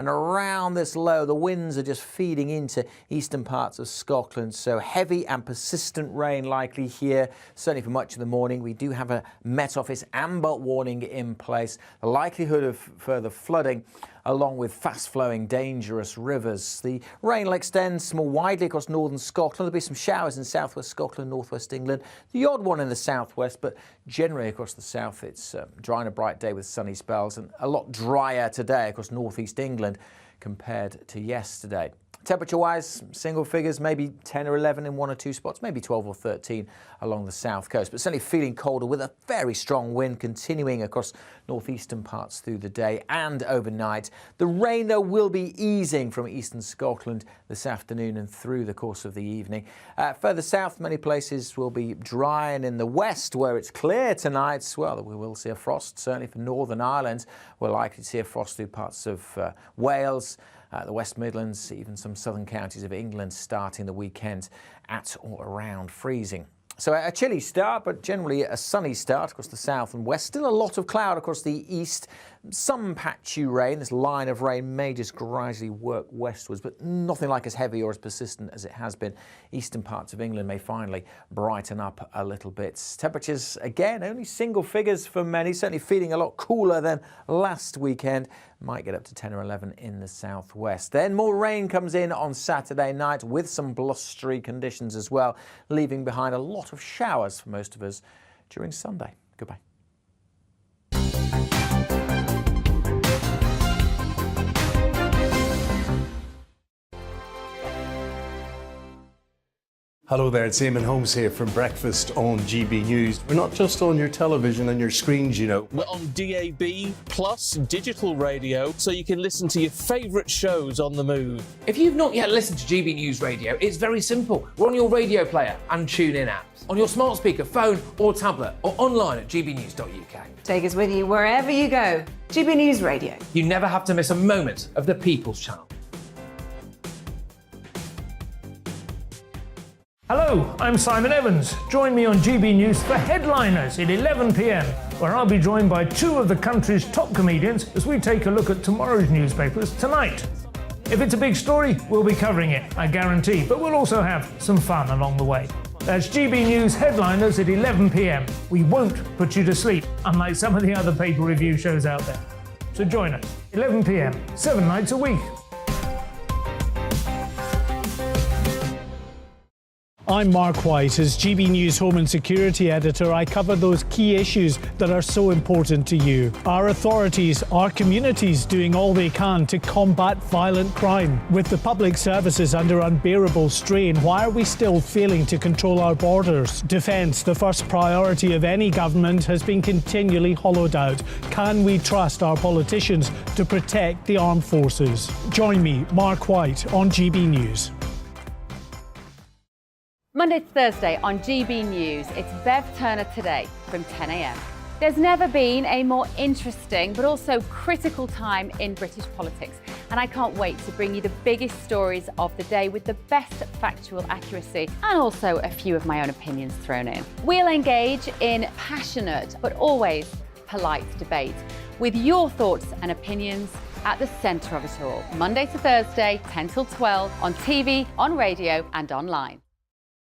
And around this low, the winds are just feeding into eastern parts of Scotland, so heavy and persistent rain likely here, certainly for much of the morning. We do have a Met Office amber warning in place. The likelihood of further flooding, along with fast-flowing, dangerous rivers. The rain will extend more widely across northern Scotland. There'll be some showers in southwest Scotland, northwest England, the odd one in the southwest, but generally across the south it's dry and a bright day with sunny spells, and a lot drier today across northeast England compared to yesterday. Temperature-wise, single figures, maybe 10 or 11 in one or two spots, maybe 12 or 13 along the south coast, but certainly feeling colder with a very strong wind continuing across northeastern parts through the day and overnight. The rain, though, will be easing from eastern Scotland this afternoon and through the course of the evening. Further south, many places will be dry, and in the west, where it's clear tonight, well, we will see a frost, certainly for Northern Ireland. We're likely to see a frost through parts of Wales, the West Midlands, even some southern counties of England starting the weekend at or around freezing. So a chilly start, but generally a sunny start across the south and west. Still a lot of cloud across the east. Some patchy rain. This line of rain may just gradually work westwards, but nothing like as heavy or as persistent as it has been. Eastern parts of England may finally brighten up a little bit. Temperatures, again, only single figures for many, certainly feeling a lot cooler than last weekend. Might get up to 10 or 11 in the southwest. Then more rain comes in on Saturday night with some blustery conditions as well, leaving behind a lot of showers for most of us during Sunday. Goodbye. Hello there, it's Eamonn Holmes here from Breakfast on GB News. We're not just on your television and your screens, you know. We're on DAB plus digital radio, so you can listen to your favourite shows on the move. If you've not yet listened to GB News Radio, it's very simple. We're on your radio player and TuneIn apps, on your smart speaker, phone or tablet, or online at gbnews.uk. Take us with you wherever you go. GB News Radio. You never have to miss a moment of the People's Channel. Hello, I'm Simon Evans. Join me on GB News for Headliners at 11 p.m, where I'll be joined by two of the country's top comedians as we take a look at tomorrow's newspapers tonight. If it's a big story, we'll be covering it, I guarantee, but we'll also have some fun along the way. That's GB News Headliners at 11 p.m. We won't put you to sleep, unlike some of the other paper review shows out there. So join us, 11 p.m, 7 nights a week. I'm Mark White. As GB News Home and Security Editor, I cover those key issues that are so important to you. Our authorities, our communities doing all they can to combat violent crime. With the public services under unbearable strain, why are we still failing to control our borders? Defence, the first priority of any government, has been continually hollowed out. Can we trust our politicians to protect the armed forces? Join me, Mark White, on GB News. Monday to Thursday on GB News, it's Bev Turner Today from 10 a.m. There's never been a more interesting but also critical time in British politics, and I can't wait to bring you the biggest stories of the day with the best factual accuracy and also a few of my own opinions thrown in. We'll engage in passionate but always polite debate with your thoughts and opinions at the centre of it all. Monday to Thursday, 10 till 12 on TV, on radio and online.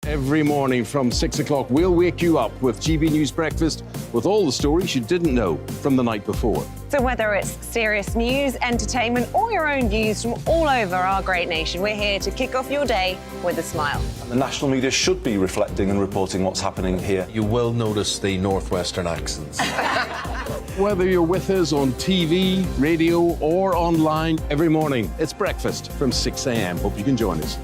Every morning from 6 o'clock, we'll wake you up with GB News Breakfast with all the stories you didn't know from the night before. So whether it's serious news, entertainment, or your own views from all over our great nation, we're here to kick off your day with a smile. And the national media should be reflecting and reporting what's happening here. You will notice the northwestern accents. Whether you're with us on TV, radio, or online, every morning, it's breakfast from 6 a.m. Hope you can join us.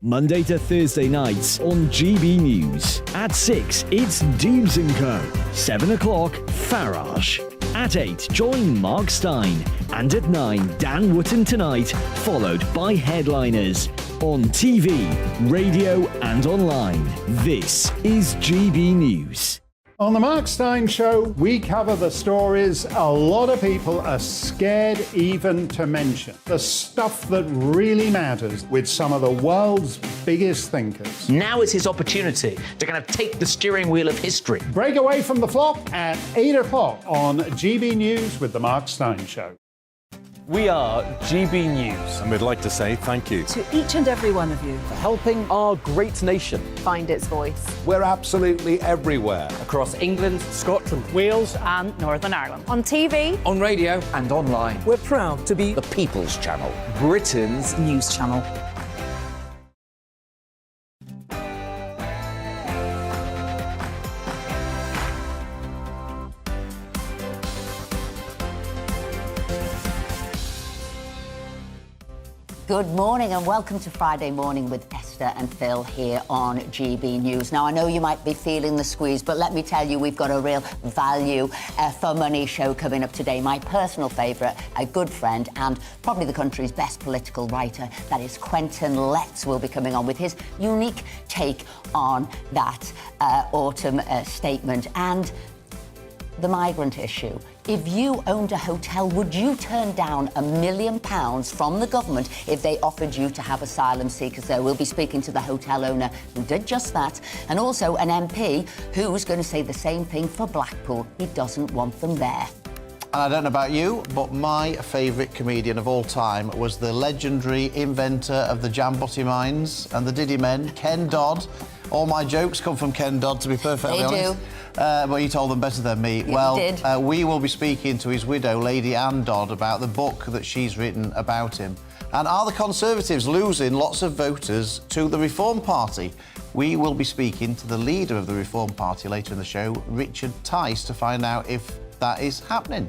Monday to Thursday nights on GB News. At 6, it's Jubes and Co. 7 o'clock, Farage. At 8, join Mark Steyn. And at 9, Dan Wootton Tonight, followed by Headliners. On TV, radio and online. This is GB News. On the Mark Steyn Show, we cover the stories a lot of people are scared even to mention. The stuff that really matters with some of the world's biggest thinkers. Now is his opportunity to kind of take the steering wheel of history. Break away from the flop at 8 o'clock on GB News with the Mark Steyn Show. We are GB News. And we'd like to say thank you To each and every one of you. for helping our great nation. Find its voice. We're absolutely everywhere. Across England, Scotland, Wales And Northern Ireland. On TV. On radio. and online. We're proud to be the People's Channel, Britain's News channel. Good morning and welcome to Friday Morning with Esther and Phil here on GB News. Now, I know you might be feeling the squeeze, but let me tell you, we've got a real value for money show coming up today. My personal favourite, a good friend and probably the country's best political writer, that is Quentin Letts, will be coming on with his unique take on that autumn statement and the migrant issue. If you owned a hotel, would you turn down £1 million from the government if they offered you to have asylum seekers there? We'll be speaking to the hotel owner who did just that, and also an MP who's going to say the same thing for Blackpool. He doesn't want them there. And I don't know about you, but my favourite comedian of all time was the legendary inventor of the Jambotti mines and the Diddy Men, Ken Dodd. All my jokes come from Ken Dodd, to be perfectly honest. But he told them better than me. We will be speaking to his widow, Lady Anne Dodd, about the book that she's written about him. And are the Conservatives losing lots of voters to the Reform Party? We will be speaking to the leader of the Reform Party later in the show, Richard Tice, to find out if that is happening.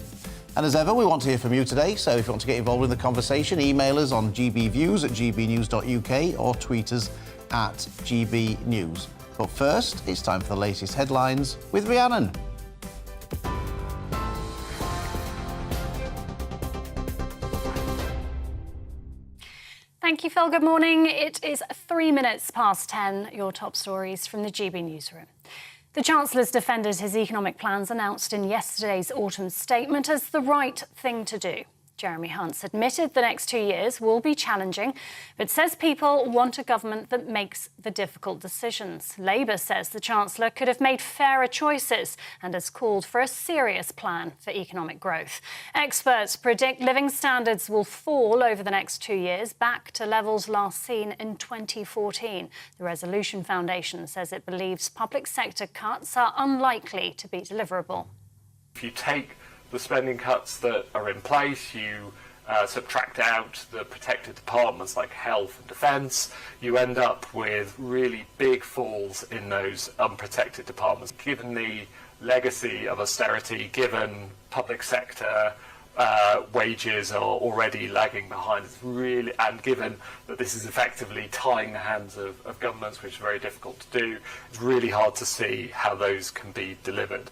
And as ever, we want to hear from you today, so if you want to get involved in the conversation, email us on gbviews@gbnews.uk or tweet us at gbnews. But first, it's time for the latest headlines with Rhiannon. Thank you, Phil. Good morning. It is 3 minutes past 10. Your top stories from the GB newsroom. The Chancellor's defended his economic plans announced in yesterday's autumn statement as the right thing to do. Jeremy Hunt's admitted the next 2 years will be challenging, but says people want a government that makes the difficult decisions. Labour says the Chancellor could have made fairer choices and has called for a serious plan for economic growth. Experts predict living standards will fall over the next 2 years, back to levels last seen in 2014. The Resolution Foundation says it believes public sector cuts are unlikely to be deliverable. If you take the spending cuts that are in place, you subtract out the protected departments like health and defence, you end up with really big falls in those unprotected departments. Given the legacy of austerity, given public sector wages are already lagging behind, it's really, and given that this is effectively tying the hands of governments, which is very difficult to do, it's really hard to see how those can be delivered.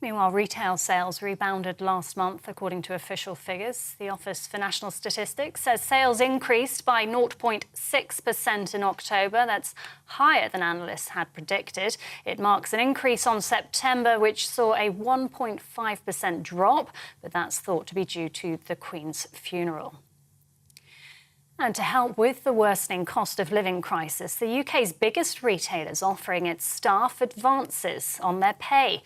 Meanwhile, retail sales rebounded last month, according to official figures. The Office for National Statistics says sales increased by 0.6% in October. That's higher than analysts had predicted. It marks an increase on September, which saw a 1.5% drop, but that's thought to be due to the Queen's funeral. And to help with the worsening cost of living crisis, the UK's biggest retailer is offering its staff advances on their pay.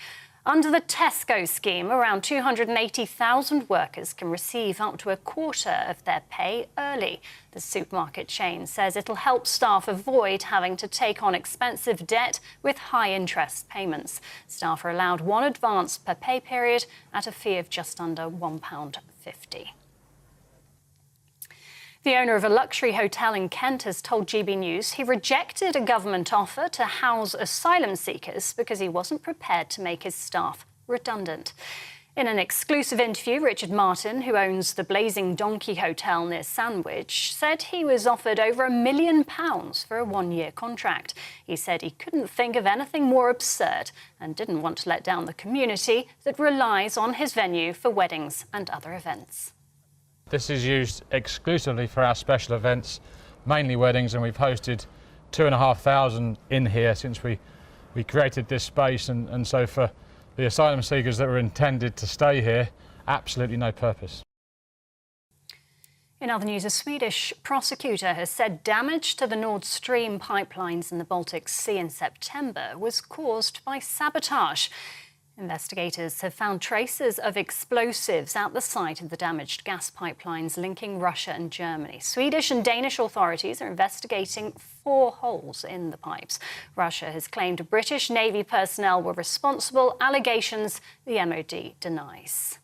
Under the Tesco scheme, around 280,000 workers can receive up to a quarter of their pay early. The supermarket chain says it'll help staff avoid having to take on expensive debt with high interest payments. Staff are allowed one advance per pay period at a fee of just under £1.50. The owner of a luxury hotel in Kent has told GB News he rejected a government offer to house asylum seekers because he wasn't prepared to make his staff redundant. In an exclusive interview, Richard Martin, who owns the Blazing Donkey Hotel near Sandwich, said he was offered over £1 million for a one-year contract. He said he couldn't think of anything more absurd and didn't want to let down the community that relies on his venue for weddings and other events. This is used exclusively for our special events, mainly weddings, and we've hosted 2,500 in here since we created this space, and so for the asylum seekers that were intended to stay here, absolutely no purpose. In other news, a Swedish prosecutor has said damage to the Nord Stream pipelines in the Baltic Sea in September was caused by sabotage. Investigators have found traces of explosives at the site of the damaged gas pipelines linking Russia and Germany. Swedish and Danish authorities are investigating 4 holes in the pipes. Russia has claimed British Navy personnel were responsible, allegations the MOD denies.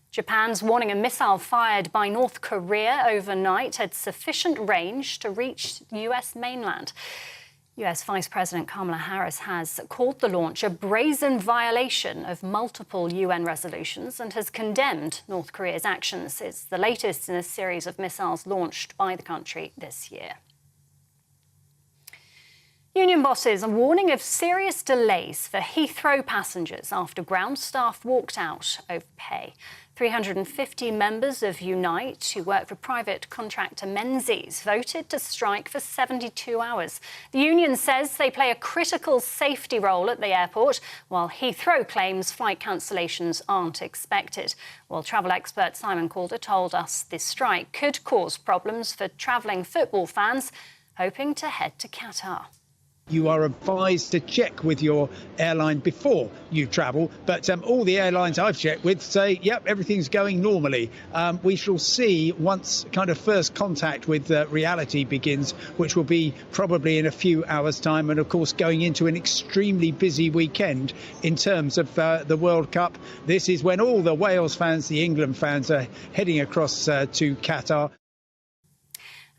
Japan's warning a missile fired by North Korea overnight had sufficient range to reach the US mainland. US Vice President Kamala Harris has called the launch a brazen violation of multiple UN resolutions and has condemned North Korea's actions. It's the latest in a series of missiles launched by the country this year. Union bosses are warning of serious delays for Heathrow passengers after ground staff walked out over pay. 350 members of Unite, who work for private contractor Menzies, voted to strike for 72 hours. The union says they play a critical safety role at the airport, while Heathrow claims flight cancellations aren't expected. Well, travel expert Simon Calder told us this strike could cause problems for travelling football fans hoping to head to Qatar. You are advised to check with your airline before you travel, but all the airlines I've checked with say, yep, everything's going normally. We shall see once kind of first contact with reality begins, which will be probably in a few hours' time, and of course going into an extremely busy weekend in terms of the World Cup. This is when all the Wales fans, the England fans are heading across to Qatar.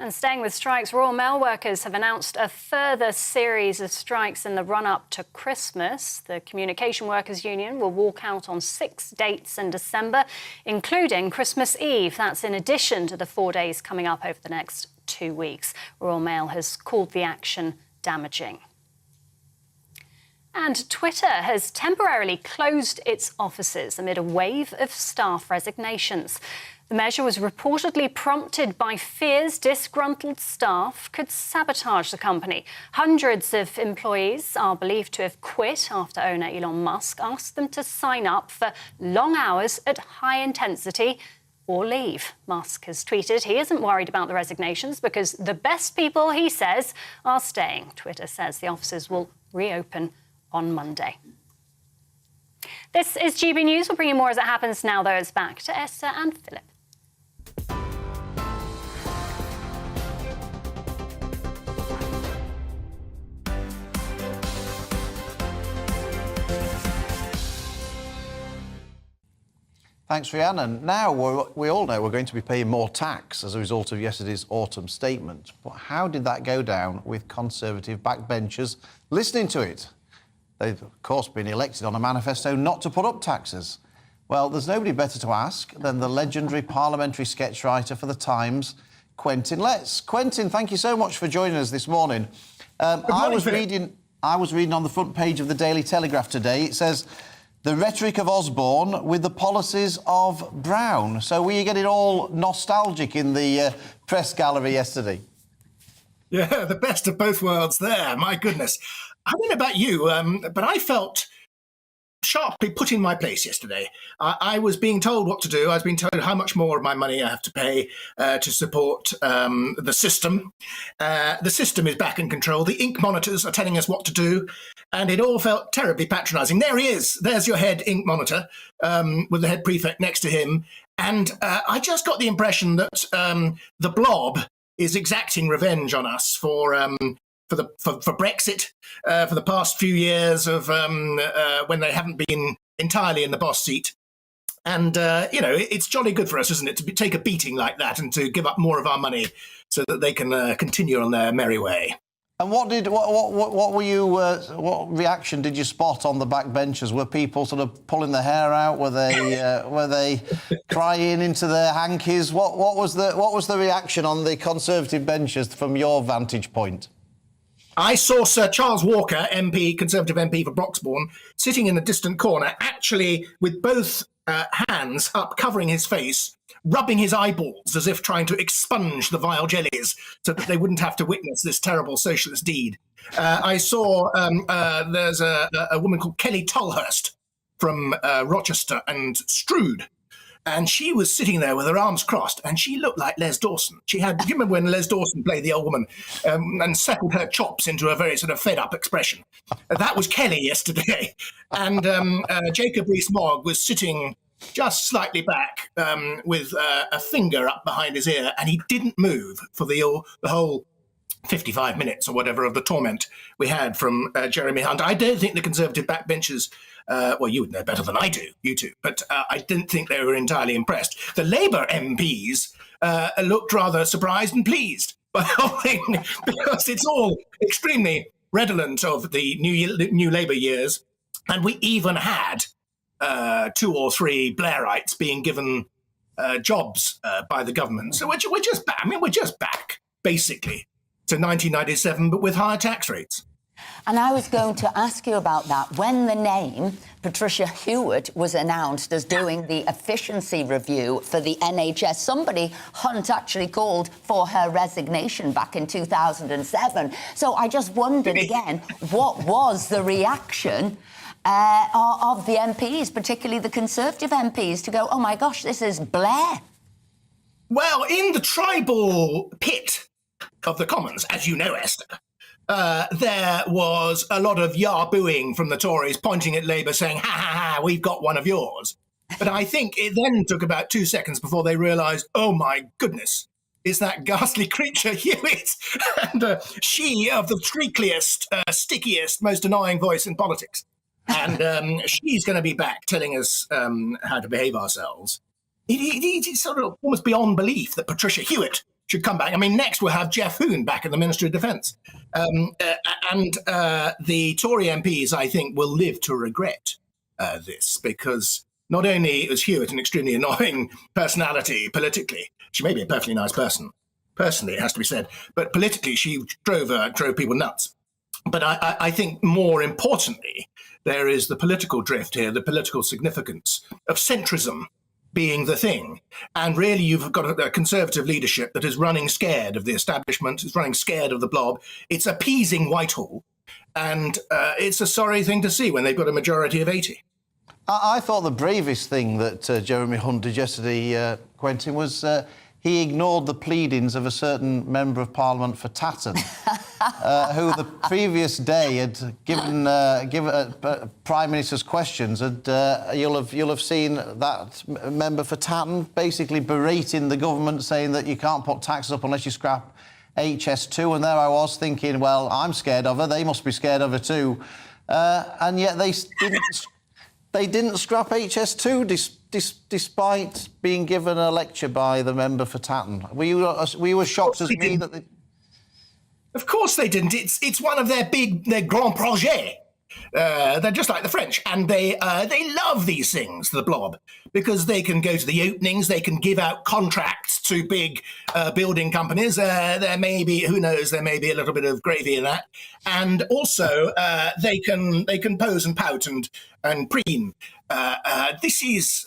And staying with strikes, Royal Mail workers have announced a further series of strikes in the run-up to Christmas. The Communication Workers Union will walk out on 6 dates in December, including Christmas Eve. That's in addition to the 4 days coming up over the next 2 weeks. Royal Mail has called the action damaging. And Twitter has temporarily closed its offices amid a wave of staff resignations. The measure was reportedly prompted by fears disgruntled staff could sabotage the company. Hundreds of employees are believed to have quit after owner Elon Musk asked them to sign up for long hours at high intensity or leave. Musk has tweeted he isn't worried about the resignations because the best people, he says, are staying. Twitter says the offices will reopen on Monday. This is GB News. We'll bring you more as it happens now, though. It's back to Esther and Philip. Thanks, Rhiannon. Now, we all know we're going to be paying more tax as a result of yesterday's autumn statement. But how did that go down with Conservative backbenchers listening to it? They've, of course, been elected on a manifesto not to put up taxes. Well, there's nobody better to ask than the legendary parliamentary sketch writer for The Times, Quentin Letts. Quentin, thank you so much for joining us this morning. I was reading on the front page of the Daily Telegraph today. It says, the rhetoric of Osborne with the policies of Brown. So were you getting all nostalgic in the press gallery yesterday? Yeah, the best of both worlds there. My goodness. I don't know about you, but I felt sharply put in my place yesterday. I was being told what to do. I was being told how much more of my money I have to pay to support the system. The system is back in control. The ink monitors are telling us what to do. And it all felt terribly patronising. There he is. There's your head ink monitor with the head prefect next to him. And I just got the impression that the blob is exacting revenge on us for Brexit, for the past few years of when they haven't been entirely in the boss seat. And, it's jolly good for us, isn't it, to take a beating like that and to give up more of our money so that they can continue on their merry way. And what reaction did you spot on the backbenchers? Were people sort of pulling their hair out? Were they crying into their hankies? What was the reaction on the Conservative benches from your vantage point? I saw Sir Charles Walker, MP, Conservative MP for Broxbourne, sitting in a distant corner, actually with both hands up, covering his face, rubbing his eyeballs as if trying to expunge the vile jellies so that they wouldn't have to witness this terrible socialist deed. I saw there's a woman called Kelly Tolhurst from Rochester and Strood, And she was sitting there with her arms crossed, and she looked like Les Dawson. Do you remember when Les Dawson played the old woman and settled her chops into a very sort of fed-up expression? That was Kelly yesterday. And Jacob Rees-Mogg was sitting just slightly back with a finger up behind his ear, and he didn't move for the whole 55 minutes or whatever of the torment we had from Jeremy Hunt. I don't think the Conservative backbenchers, well, you would know better than I do, you two, but I didn't think they were entirely impressed. The Labour MPs looked rather surprised and pleased by the whole thing, because it's all extremely redolent of the new Labour years. And we even had 2 or 3 Blairites being given jobs by the government. So we're just back. I mean, we're just back, basically, to 1997, but with higher tax rates. And I was going to ask you about that. When the name Patricia Hewitt was announced as doing the efficiency review for the NHS, somebody, Hunt, actually called for her resignation back in 2007. So I just wondered again, what was the reaction of the MPs, particularly the Conservative MPs, to go, oh my gosh, this is Blair? Well, in the tribal pit of the Commons, as you know, Esther, there was a lot of yah-booing from the Tories, pointing at Labour, saying, ha, ha, ha, we've got one of yours. But I think it then took about 2 seconds before they realised, oh, my goodness, it's that ghastly creature, Hewitt. And she, of the treacliest, stickiest, most annoying voice in politics. And she's going to be back telling us how to behave ourselves. It's sort of almost beyond belief that Patricia Hewitt should come back. I mean, next we'll have Jeff Hoon back in the Ministry of Defence. And the Tory MPs, I think, will live to regret this, because not only is Hewitt an extremely annoying personality politically, she may be a perfectly nice person, personally, it has to be said, but politically she drove people nuts. But I think more importantly, there is the political drift here, the political significance of centrism being the thing. And really, you've got a Conservative leadership that is running scared of the establishment, is running scared of the blob. It's appeasing Whitehall. And it's a sorry thing to see when they've got a majority of 80. I thought the bravest thing that Jeremy Hunt did yesterday, Quentin, was he ignored the pleadings of a certain Member of Parliament for Tatton, who the previous day had given Prime Minister's questions, and you'll have seen that Member for Tatton basically berating the government, saying that you can't put taxes up unless you scrap HS2, and there I was thinking, well, I'm scared of her, they must be scared of her too, and yet they didn't scrap HS2 despite being given a lecture by the Member for Tatton. Were you as shocked as me that they... Of course they didn't. It's one of their grand projets. They're just like the French, and they love these things, the blob, because they can go to the openings, they can give out contracts to big building companies. There may be, who knows, there may be a little bit of gravy in that, and also they can pose and pout and preen. This is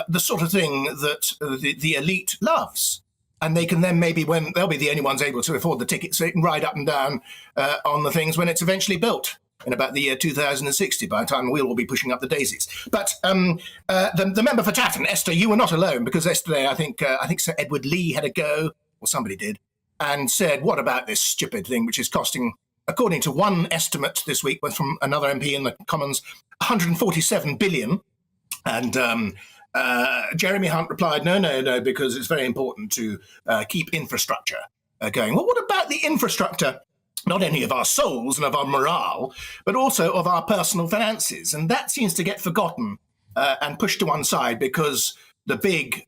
the sort of thing that the elite loves. And they can then maybe, when they'll be the only ones able to afford the tickets, so they can ride up and down on the things when it's eventually built in about the year 2060, by the time we'll all be pushing up the daisies. But the Member for Tatton, Esther, you were not alone, because yesterday I think Sir Edward Lee had a go, or somebody did, and said, what about this stupid thing which is costing, according to one estimate this week from another MP in the Commons, 147 billion. And Jeremy Hunt replied, no, because it's very important to keep infrastructure going. Well, what about the infrastructure, not only of our souls and of our morale, but also of our personal finances? And that seems to get forgotten and pushed to one side, because the big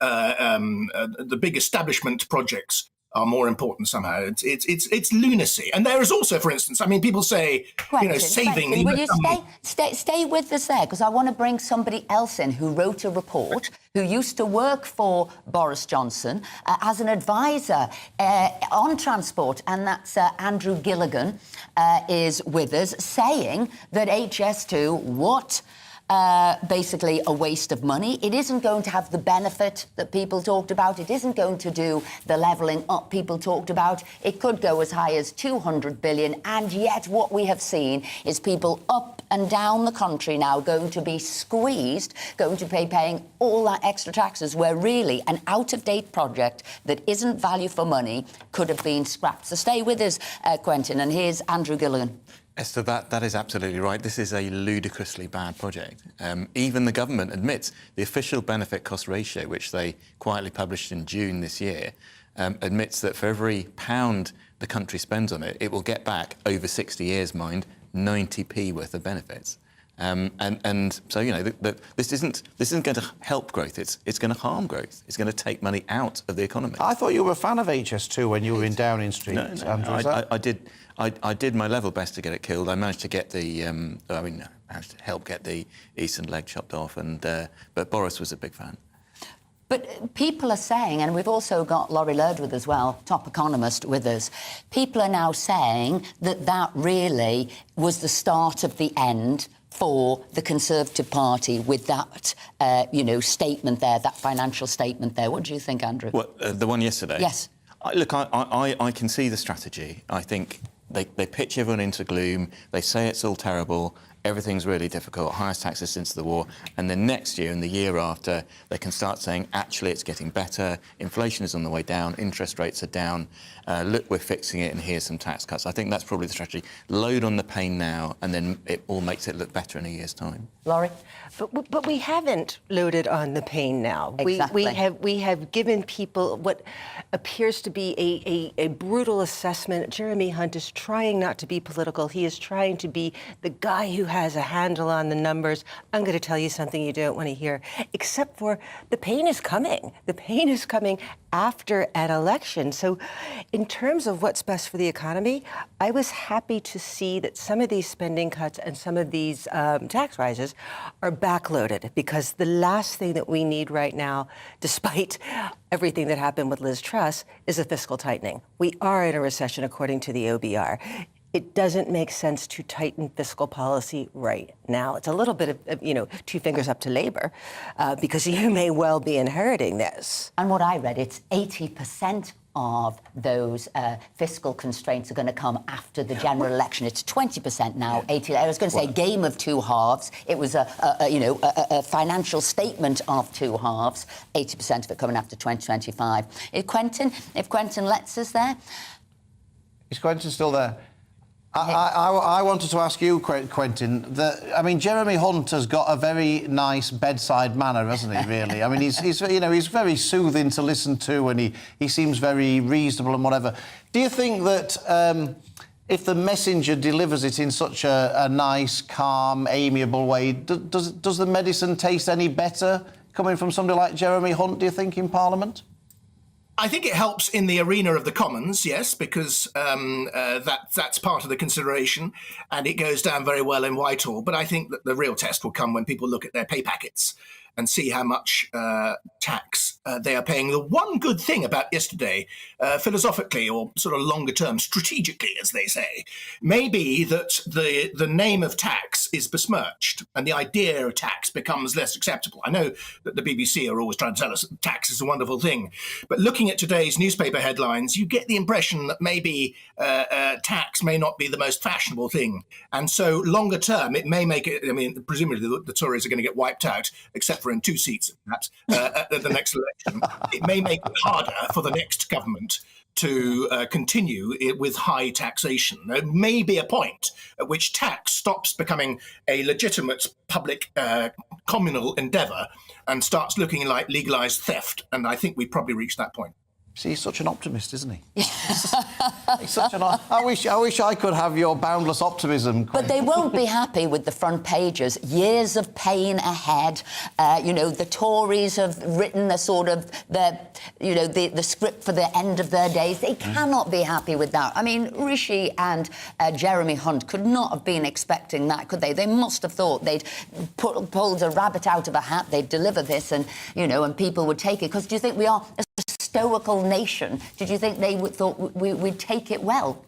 establishment projects are more important somehow. It's lunacy. And there is also, for instance, I mean, people say, Quentin, saving... Will you stay with us there? Because I want to bring somebody else in who wrote a report, who used to work for Boris Johnson as an advisor on transport, and that's Andrew Gilligan is with us, saying that HS2, what basically a waste of money. It isn't going to have the benefit that people talked about. It isn't going to do the levelling up people talked about. It could go as high as 200 billion. And yet what we have seen is people up and down the country now going to be squeezed, going to be paying all that extra taxes, where really an out-of-date project that isn't value for money could have been scrapped. So stay with us, Quentin, and here's Andrew Gilligan. Esther, that is absolutely right. This is a ludicrously bad project. Even the government admits the official benefit-cost ratio, which they quietly published in June this year, admits that for every £1 the country spends on it, it will get back, over 60 years, mind, 90p worth of benefits. And so, you know, this isn't going to help growth. It's going to harm growth. It's going to take money out of the economy. I thought you were a fan of HS2 when you were in Downing Street. No, Andrew, I did my level best to get it killed. I managed to get the, managed to help get the eastern leg chopped off, but Boris was a big fan. But people are saying, and we've also got Laurie Lurd as well, top economist with us, people are now saying that that really was the start of the end for the Conservative Party with that, statement there, that financial statement there. What do you think, Andrew? What, the one yesterday? Yes. Look, I can see the strategy. I think they pitch everyone into gloom. They say it's all terrible. Everything's really difficult, highest taxes since the war, and then next year and the year after, they can start saying, actually, it's getting better, inflation is on the way down, interest rates are down, look, we're fixing it, and here's some tax cuts. I think that's probably the strategy. Load on the pain now, and then it all makes it look better in a year's time. Laurie? But we haven't loaded on the pain now. Exactly. We have given people what appears to be a brutal assessment. Jeremy Hunt is trying not to be political. He is trying to be the guy who has a handle on the numbers. I'm going to tell you something you don't want to hear, except for the pain is coming. The pain is coming after an election. So in terms of what's best for the economy, I was happy to see that some of these spending cuts and some of these tax rises are backloaded, because the last thing that we need right now, despite everything that happened with Liz Truss, is a fiscal tightening. We are in a recession, according to the OBR. It doesn't make sense to tighten fiscal policy right now. It's a little bit of, two fingers up to Labour, because you may well be inheriting this. And what I read, it's 80% of those fiscal constraints are going to come after the general election. It's 20% now, 80. I was going to say game of two halves. It was a financial statement of two halves, 80% of it coming after 2025. If Quentin Letts is there? Is Quentin still there? I wanted to ask you, Quentin, Jeremy Hunt has got a very nice bedside manner, hasn't he, really? I mean, he's very soothing to listen to, and he seems very reasonable and whatever. Do you think that if the messenger delivers it in such a nice, calm, amiable way, does the medicine taste any better coming from somebody like Jeremy Hunt, do you think, in Parliament? I think it helps in the arena of the Commons, yes, because that's part of the consideration, and it goes down very well in Whitehall. But I think that the real test will come when people look at their pay packets and see how much tax they are paying. The one good thing about yesterday, philosophically or sort of longer term, strategically, as they say, may be that the name of tax is besmirched and the idea of tax becomes less acceptable. I know that the BBC are always trying to tell us that tax is a wonderful thing, but looking at today's newspaper headlines, you get the impression that maybe tax may not be the most fashionable thing. And so longer term, it may make it, presumably the Tories are going to get wiped out, except for in 2 seats, perhaps, at the next election. It may make it harder for the next government to continue with high taxation. There may be a point at which tax stops becoming a legitimate public communal endeavour and starts looking like legalised theft. And I think we've probably reached that point. See, he's such an optimist, isn't he? He's such an. I wish I could have your boundless optimism. But they won't be happy with the front pages. Years of pain ahead. The Tories have written the script for the end of their days. They cannot be happy with that. I mean, Rishi and Jeremy Hunt could not have been expecting that, could they? They must have thought they'd pulled a rabbit out of a hat. They'd deliver this, and people would take it. Because do you think we are a stoical nation? Did you think they thought we'd take it well?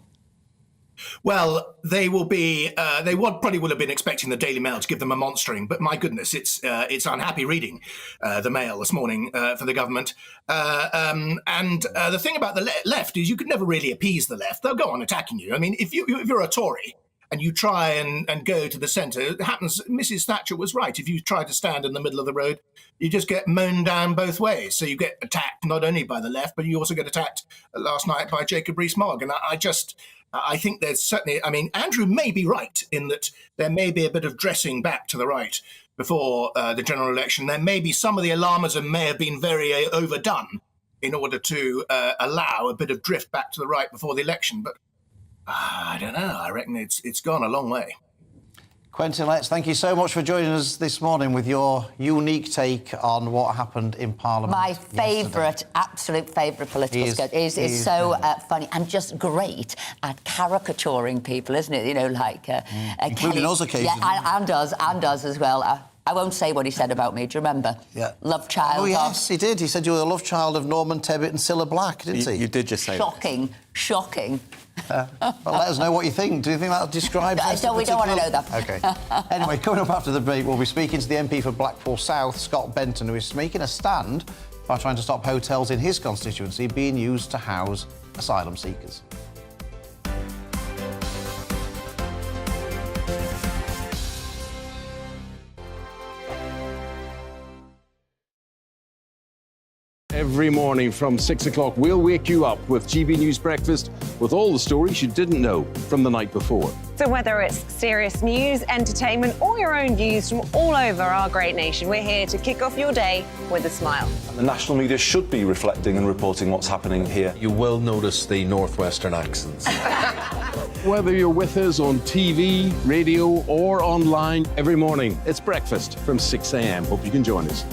Well, they will be. Probably will have been expecting the Daily Mail to give them a monstering, but my goodness, it's unhappy reading the Mail this morning for the government. The thing about the left is you could never really appease the left. They'll go on attacking you. I mean, if you're a Tory and you try and go to the centre, it happens. Mrs. Thatcher was right. If you try to stand in the middle of the road, you just get mown down both ways. So you get attacked not only by the left, but you also get attacked last night by Jacob Rees-Mogg. And I think there's certainly, I mean, Andrew may be right in that there may be a bit of dressing back to the right before the general election. There may be some of the alarmism may have been very overdone in order to allow a bit of drift back to the right before the election. But I don't know. I reckon it's gone a long way. Quentin Letts, thank you so much for joining us this morning with your unique take on what happened in Parliament. My favourite, absolute favourite political sketch is so funny and just great at caricaturing people, isn't it? You know, like including us occasionally. Yeah, and us as well. I won't say what he said about me. Do you remember? Yeah. Love child. Oh yes, he did. He said you were the love child of Norman Tebbit and Cilla Black, didn't he? You did just say shocking, that. Shocking. Well, let us know what you think. Do you think that describes... we don't want to know that. OK. Anyway, coming up after the break, we'll be speaking to the MP for Blackpool South, Scott Benton, who is making a stand by trying to stop hotels in his constituency being used to house asylum seekers. Every morning from 6 o'clock, we'll wake you up with GB News Breakfast with all the stories you didn't know from the night before. So whether it's serious news, entertainment, or your own views from all over our great nation, we're here to kick off your day with a smile. The national media should be reflecting and reporting what's happening here. You will notice the northwestern accents. Whether you're with us on TV, radio, or online, every morning, it's breakfast from 6 a.m. Hope you can join us.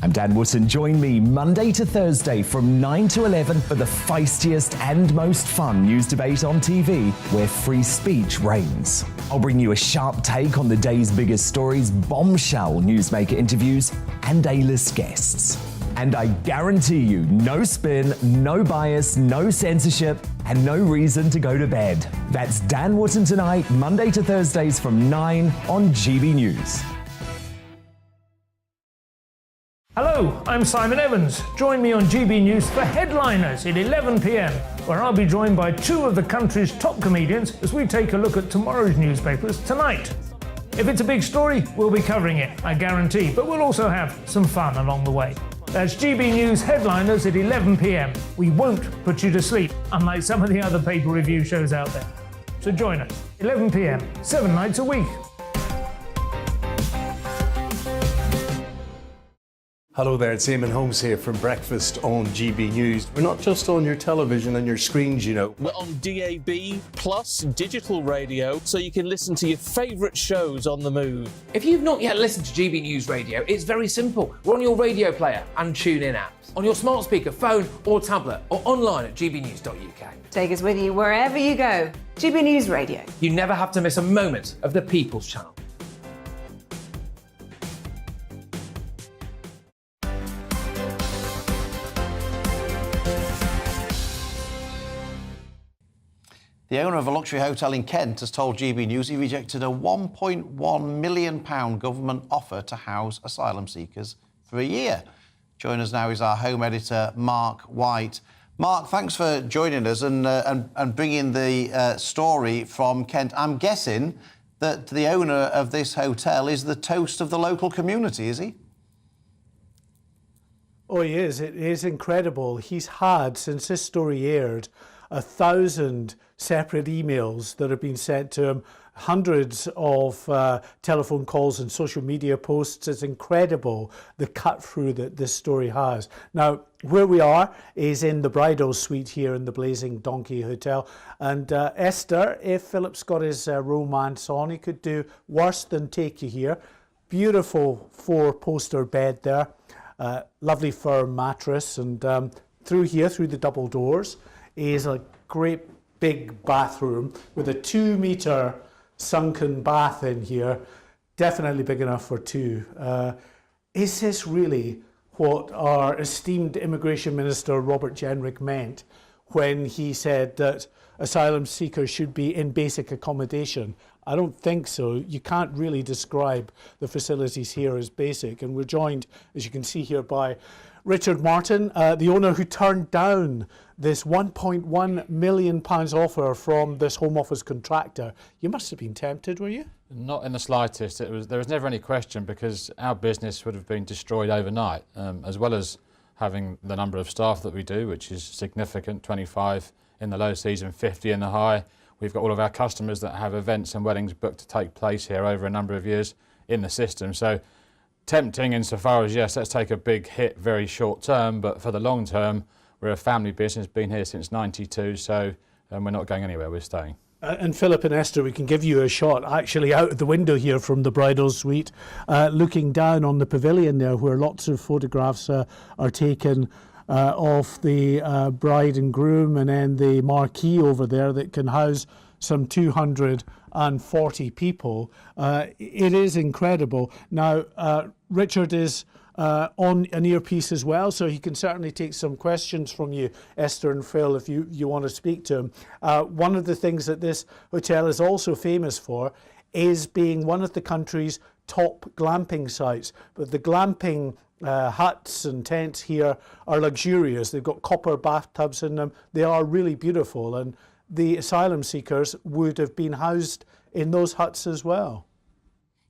I'm Dan Wootton. Join me Monday to Thursday from 9 to 11 for the feistiest and most fun news debate on TV, where free speech reigns. I'll bring you a sharp take on the day's biggest stories, bombshell newsmaker interviews, and A-list guests. And I guarantee you, no spin, no bias, no censorship, and no reason to go to bed. That's Dan Wootton tonight, Monday to Thursdays from 9 on GB News. Hello, I'm Simon Evans. Join me on GB News for Headliners at 11 p.m, where I'll be joined by two of the country's top comedians as we take a look at tomorrow's newspapers tonight. If it's a big story, we'll be covering it, I guarantee, but we'll also have some fun along the way. That's GB News Headliners at 11 p.m. We won't put you to sleep, unlike some of the other paper review shows out there. So join us, 11 p.m, 7 nights a week. Hello there, it's Eamonn Holmes here from Breakfast on GB News. We're not just on your television and your screens, you know. We're on DAB plus digital radio, so you can listen to your favourite shows on the move. If you've not yet listened to GB News Radio, it's very simple. We're on your radio player and TuneIn apps, on your smart speaker, phone or tablet, or online at gbnews.uk. Take us with you wherever you go. GB News Radio. You never have to miss a moment of the People's Channel. The owner of a luxury hotel in Kent has told GB News he rejected a £1.1 million government offer to house asylum seekers for a year. Joining us now is our home editor, Mark White. Mark, thanks for joining us and bringing the story from Kent. I'm guessing that the owner of this hotel is the toast of the local community, is he? Oh, he is. It is incredible. He's had, since this story aired, 1,000 separate emails that have been sent to him, hundreds of telephone calls and social media posts. It's incredible the cut through that this story has. Now, where we are is in the bridal suite here in the Blazing Donkey Hotel. And Esther, if Philip's got his romance on, he could do worse than take you here. Beautiful 4-poster bed there, lovely firm mattress, and through here, through the double doors, is a great big bathroom with a 2-metre sunken bath in here, definitely big enough for two. Is this really what our esteemed Immigration Minister Robert Jenrick meant when he said that asylum seekers should be in basic accommodation. I don't think so. You can't really describe the facilities here as basic. And we're joined, as you can see here, by Richard Martin, the owner who turned down this £1.1 million offer from this Home Office contractor. You must have been tempted, were you? Not in the slightest. There was never any question, because our business would have been destroyed overnight, as well as having the number of staff that we do, which is significant, 25 in the low season, 50 in the high. We've got all of our customers that have events and weddings booked to take place here over a number of years in the system. So tempting insofar as, yes, let's take a big hit very short term, but for the long term, we're a family business, been here since '92, so we're not going anywhere, we're staying. And Philip and Esther, we can give you a shot actually out of the window here from the bridal suite, looking down on the pavilion there where lots of photographs are taken of the bride and groom, and then the marquee over there that can house some 240 people. It is incredible. Now, Richard is on an earpiece as well, so he can certainly take some questions from you, Esther and Phil, if you want to speak to him. One of the things that this hotel is also famous for is being one of the country's top glamping sites. But the glamping huts and tents here are luxurious. They've got copper bathtubs in them. They are really beautiful, and the asylum seekers would have been housed in those huts as well.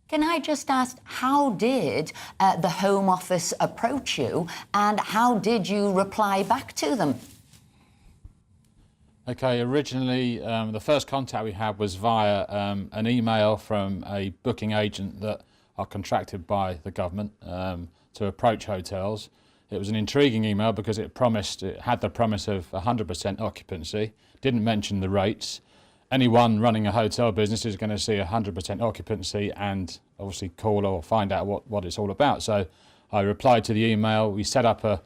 Can I just ask, how did the Home Office approach you, and how did you reply back to them? Okay, originally the first contact we had was via an email from a booking agent that are contracted by the government to approach hotels. It was an intriguing email because it had the promise of 100% occupancy, didn't mention the rates. Anyone running a hotel business is going to see 100% occupancy and obviously call or find out what it's all about. So I replied to the email, we set up a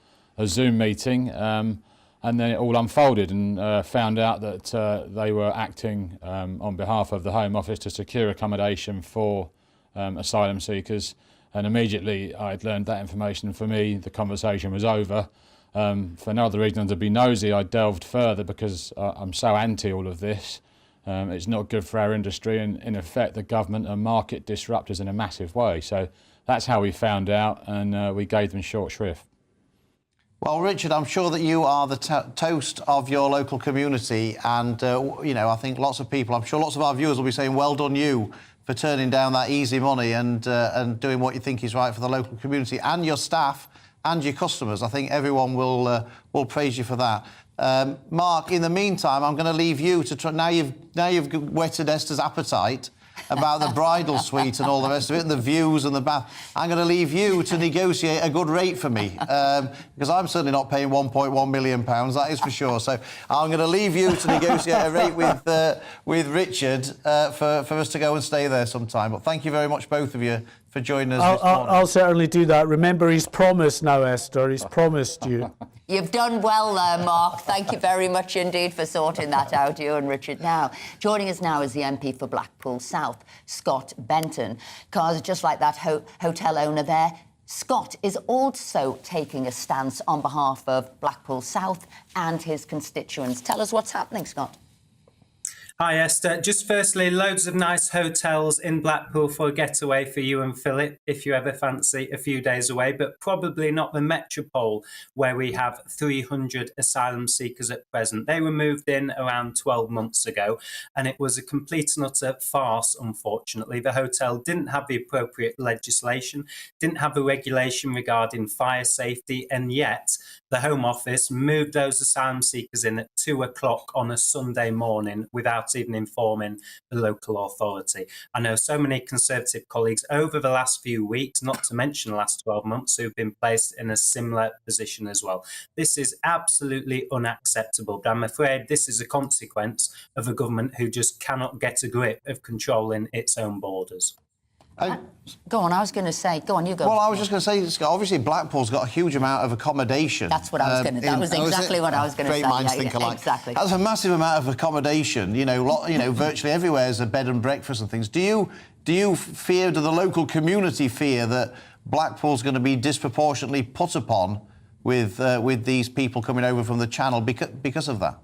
Zoom meeting, and then it all unfolded, and found out that they were acting on behalf of the Home Office to secure accommodation for asylum seekers. And immediately I'd learned that information. For me, the conversation was over. For no other reason than to be nosy, I delved further because I'm so anti all of this. It's not good for our industry, and in effect the government are market disruptors in a massive way. So that's how we found out, and we gave them short shrift. Well, Richard, I'm sure that you are the toast of your local community, and I think lots of people, I'm sure lots of our viewers will be saying well done you for turning down that easy money and doing what you think is right for the local community and your staff and your customers. I think everyone will praise you for that. Mark, in the meantime, I'm going to leave you to try. Now you've whetted Esther's appetite about the bridal suite and all the rest of it, and the views and the bath. I'm going to leave you to negotiate a good rate for me, because I'm certainly not paying £1.1 million, that is for sure. So I'm going to leave you to negotiate a rate with Richard for us to go and stay there sometime. But thank you very much, both of you, for joining us this morning. I'll certainly do that. Remember, he's promised now, Esther. He's promised you. You've done well there, Mark. Thank you very much indeed for sorting that out, you and Richard. Now, joining us now is the MP for Blackpool South, Scott Benton. Because just like that hotel owner there, Scott is also taking a stance on behalf of Blackpool South and his constituents. Tell us what's happening, Scott. Hi, Esther. Just firstly, loads of nice hotels in Blackpool for a getaway for you and Philip, if you ever fancy a few days away, but probably not the Metropole, where we have 300 asylum seekers at present. They were moved in around 12 months ago, and it was a complete and utter farce, unfortunately. The hotel didn't have the appropriate legislation, didn't have a regulation regarding fire safety, and yet the Home Office moved those asylum seekers in at 2 o'clock on a Sunday morning without even informing the local authority. I know so many Conservative colleagues over the last few weeks, not to mention the last 12 months, who've been placed in a similar position as well. This is absolutely unacceptable, but I'm afraid this is a consequence of a government who just cannot get a grip of controlling its own borders. Go on, I was going to say, go on, you go. Well, I was just going to say, Scott, obviously Blackpool's got a huge amount of accommodation. That's what I was going to, that was exactly what I was going to say. Great minds think alike. Exactly. That's a massive amount of accommodation, virtually everywhere is a bed and breakfast and things. Do you fear, do the local community fear that Blackpool's going to be disproportionately put upon with these people coming over from the Channel because of that?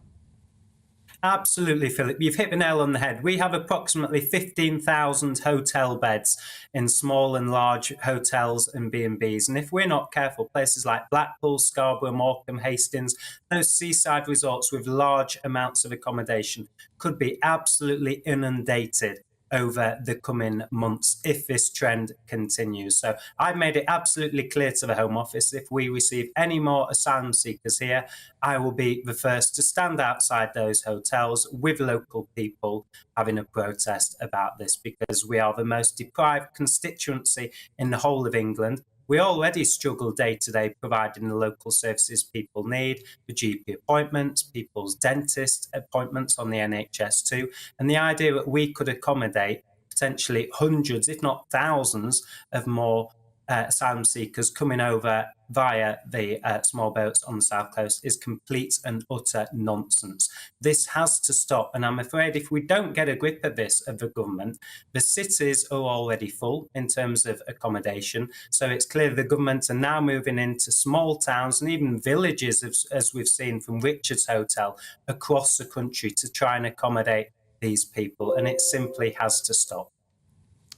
Absolutely, Philip. You've hit the nail on the head. We have approximately 15,000 hotel beds in small and large hotels and B&Bs. And if we're not careful, places like Blackpool, Scarborough, Morecambe, Hastings, those seaside resorts with large amounts of accommodation could be absolutely inundated over the coming months if this trend continues. So I've made it absolutely clear to the Home Office, if we receive any more asylum seekers here, I will be the first to stand outside those hotels with local people having a protest about this, because we are the most deprived constituency in the whole of England. We already struggle day to day providing the local services people need, the GP appointments, people's dentist appointments on the NHS too. And the idea that we could accommodate potentially hundreds, if not thousands, of more asylum seekers coming over via the small boats on the south coast is complete and utter nonsense. This has to stop, and I'm afraid if we don't get a grip of this of the government, the cities are already full in terms of accommodation. So it's clear the government are now moving into small towns and even villages, as we've seen from Richard's Hotel, across the country to try and accommodate these people, and it simply has to stop.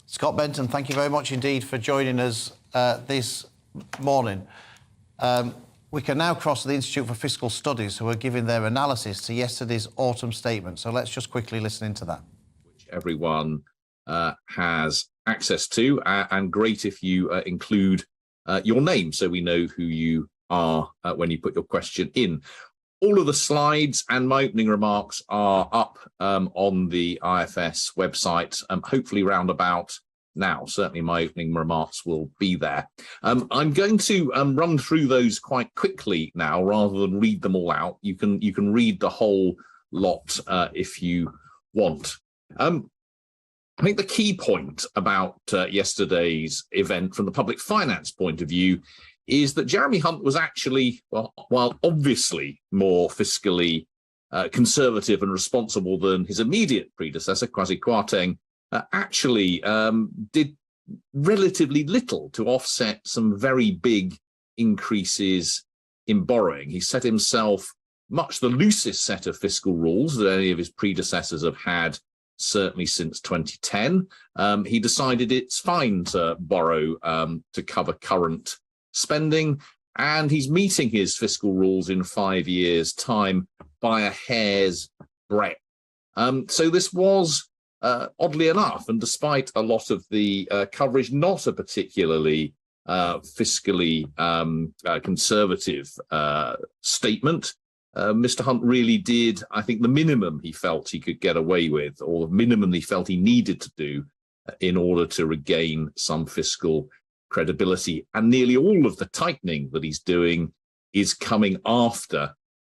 Scott Benton, thank you very much indeed for joining us this morning. We can now cross to the Institute for Fiscal Studies, who are giving their analysis to yesterday's autumn statement. So let's just quickly listen into that. Which everyone has access to, and great if you include your name so we know who you are when you put your question in. All of the slides and my opening remarks are up on the IFS website, hopefully round about now. Certainly my opening remarks will be there. I'm going to run through those quite quickly now rather than read them all out. You can read the whole lot if you want. I think the key point about yesterday's event from the public finance point of view is that Jeremy Hunt was actually, well, while obviously more fiscally conservative and responsible than his immediate predecessor, Kwasi Kwarteng, actually did relatively little to offset some very big increases in borrowing. He set himself much the loosest set of fiscal rules that any of his predecessors have had, certainly since 2010. He decided it's fine to borrow to cover current spending, and he's meeting his fiscal rules in 5 years' time by a hair's breadth. So this was, oddly enough, and despite a lot of the coverage, not a particularly fiscally conservative statement. Mr. Hunt really did, I think, the minimum he felt he could get away with, or the minimum he felt he needed to do in order to regain some fiscal credibility. And nearly all of the tightening that he's doing is coming after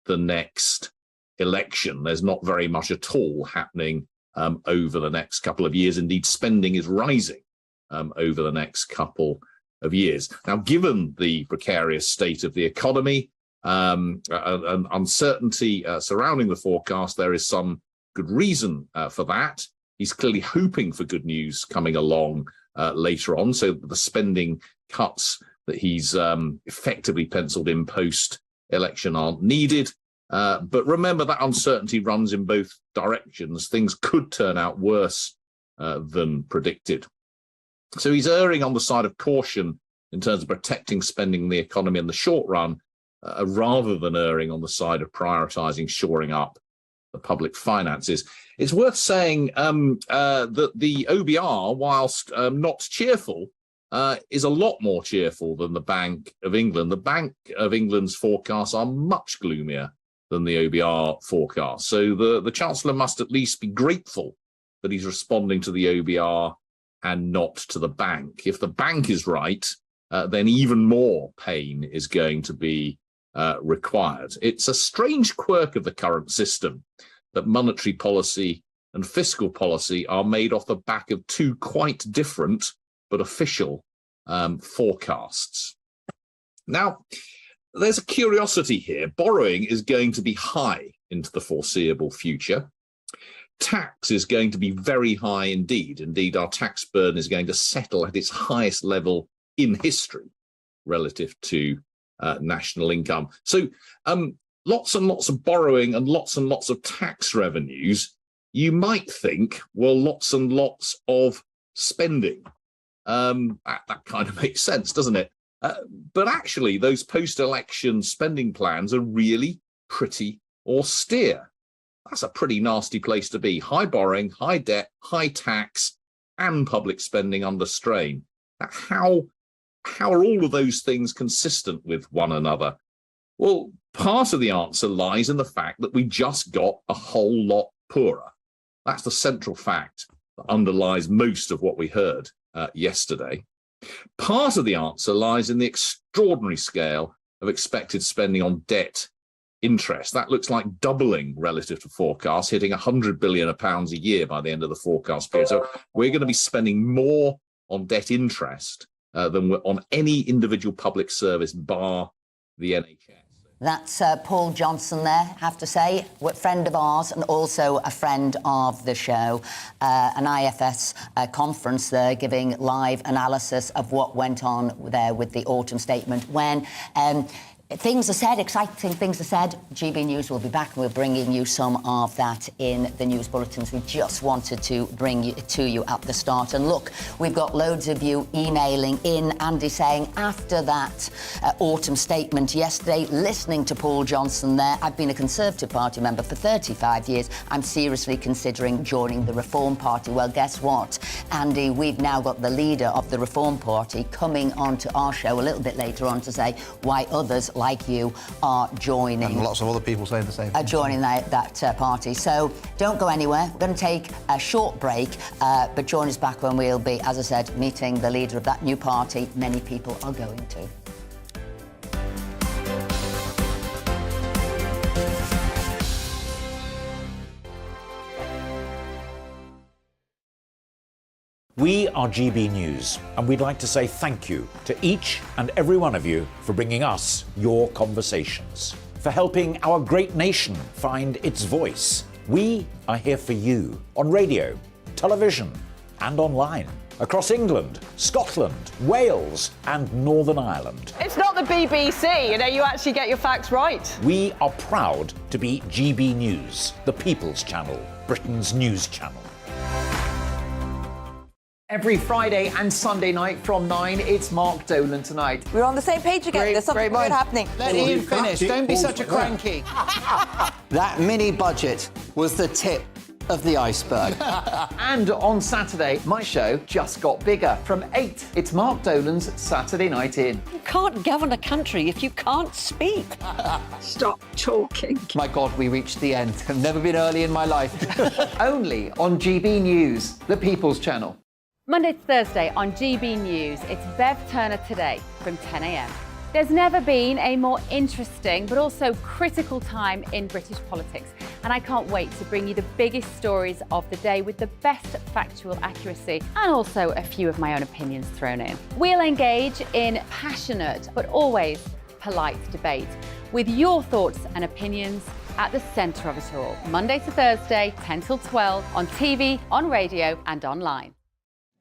the next election. There's not very much at all happening over the next couple of years. Indeed, spending is rising over the next couple of years. Now, given the precarious state of the economy and uncertainty surrounding the forecast, there is some good reason for that. He's clearly hoping for good news coming along later on, so the spending cuts that he's effectively penciled in post-election aren't needed. But remember that uncertainty runs in both directions. Things could turn out worse than predicted. So he's erring on the side of caution in terms of protecting spending in the economy in the short run, rather than erring on the side of prioritising shoring up the public finances. It's worth saying that the OBR, whilst not cheerful, is a lot more cheerful than the Bank of England. The Bank of England's forecasts are much gloomier than the OBR forecast. So the Chancellor must at least be grateful that he's responding to the OBR and not to the bank. If the bank is right, then even more pain is going to be required. It's a strange quirk of the current system that monetary policy and fiscal policy are made off the back of two quite different but official forecasts. Now, there's a curiosity here. Borrowing is going to be high into the foreseeable future. Tax is going to be very high indeed. Indeed, our tax burden is going to settle at its highest level in history relative to national income. So lots and lots of borrowing and lots of tax revenues. You might think, well, lots and lots of spending. That kind of makes sense, doesn't it? But actually, those post-election spending plans are really pretty austere. That's a pretty nasty place to be. High borrowing, high debt, high tax, and public spending under strain. Now, how are all of those things consistent with one another? Well, part of the answer lies in the fact that we just got a whole lot poorer. That's the central fact that underlies most of what we heard yesterday. Part of the answer lies in the extraordinary scale of expected spending on debt interest. That looks like doubling relative to forecasts, hitting £100 billion a year by the end of the forecast period. So we're going to be spending more on debt interest than we're on any individual public service bar the NHS. That's Paul Johnson there, have to say, a friend of ours and also a friend of the show. An IFS conference there giving live analysis of what went on there with the autumn statement when things are said, exciting things are said. GB News will be back and we're bringing you some of that in the news bulletins. We just wanted to bring it to you at the start. And look, we've got loads of you emailing in. Andy saying, after that autumn statement yesterday, listening to Paul Johnson there, I've been a Conservative Party member for 35 years. I'm seriously considering joining the Reform Party. Well, guess what, Andy? We've now got the leader of the Reform Party coming on to our show a little bit later on to say why others like you are joining. And lots of other people saying the same thing. Joining that party. So don't go anywhere. We're going to take a short break, but join us back when we'll be, as I said, meeting the leader of that new party many people are going to. We are GB News, and we'd like to say thank you to each and every one of you for bringing us your conversations, for helping our great nation find its voice. We are here for you on radio, television, and online, across England, Scotland, Wales, and Northern Ireland. It's not the BBC, you actually get your facts right. We are proud to be GB News, the People's Channel, Britain's news channel. Every Friday and Sunday night from 9, it's Mark Dolan Tonight. We're on the same page again. There's something good happening. Let Ian finish. Don't be such a cranky. That mini budget was the tip of the iceberg. And on Saturday, my show just got bigger. From 8, it's Mark Dolan's Saturday Night In. You can't govern a country if you can't speak. Stop talking. My God, we reached the end. I've never been early in my life. Only on GB News, the People's Channel. Monday to Thursday on GB News, it's Bev Turner Today from 10 a.m. There's never been a more interesting but also critical time in British politics, and I can't wait to bring you the biggest stories of the day with the best factual accuracy and also a few of my own opinions thrown in. We'll engage in passionate but always polite debate with your thoughts and opinions at the centre of it all. Monday to Thursday, 10 till 12 on TV, on radio and online.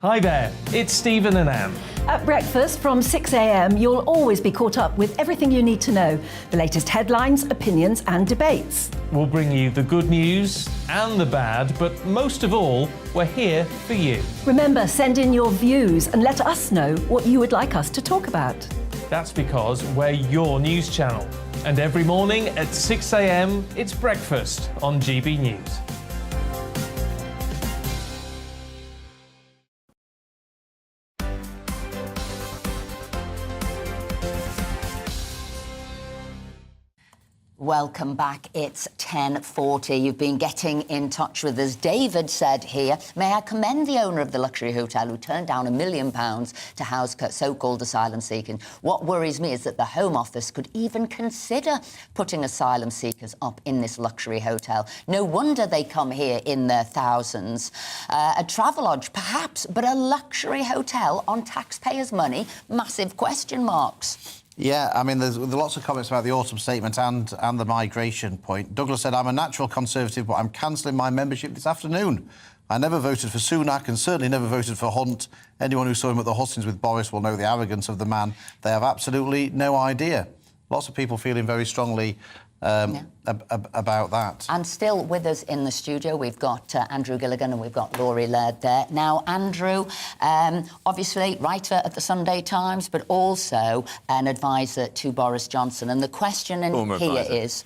Hi there, it's Stephen and Anne. At breakfast from 6 a.m, you'll always be caught up with everything you need to know, the latest headlines, opinions and debates. We'll bring you the good news and the bad, but most of all, we're here for you. Remember, send in your views and let us know what you would like us to talk about. That's because we're your news channel. And every morning at 6 a.m, it's breakfast on GB News. Welcome back. It's 10:40. You've been getting in touch with us. David said here, may I commend the owner of the luxury hotel who turned down £1 million to house so-called asylum seekers. What worries me is that the Home Office could even consider putting asylum seekers up in this luxury hotel. No wonder they come here in their thousands. A Travelodge, perhaps, but a luxury hotel on taxpayers' money? Massive question marks. Yeah, I mean, there's lots of comments about the autumn statement and the migration point. Douglas said, I'm a natural Conservative, but I'm cancelling my membership this afternoon. I never voted for Sunak and certainly never voted for Hunt. Anyone who saw him at the hustings with Boris will know the arrogance of the man. They have absolutely no idea. Lots of people feeling very strongly about that. And still with us in the studio, we've got Andrew Gilligan and we've got Laurie Laird there. Now, Andrew, obviously writer at the Sunday Times, but also an advisor to Boris Johnson. And the question is,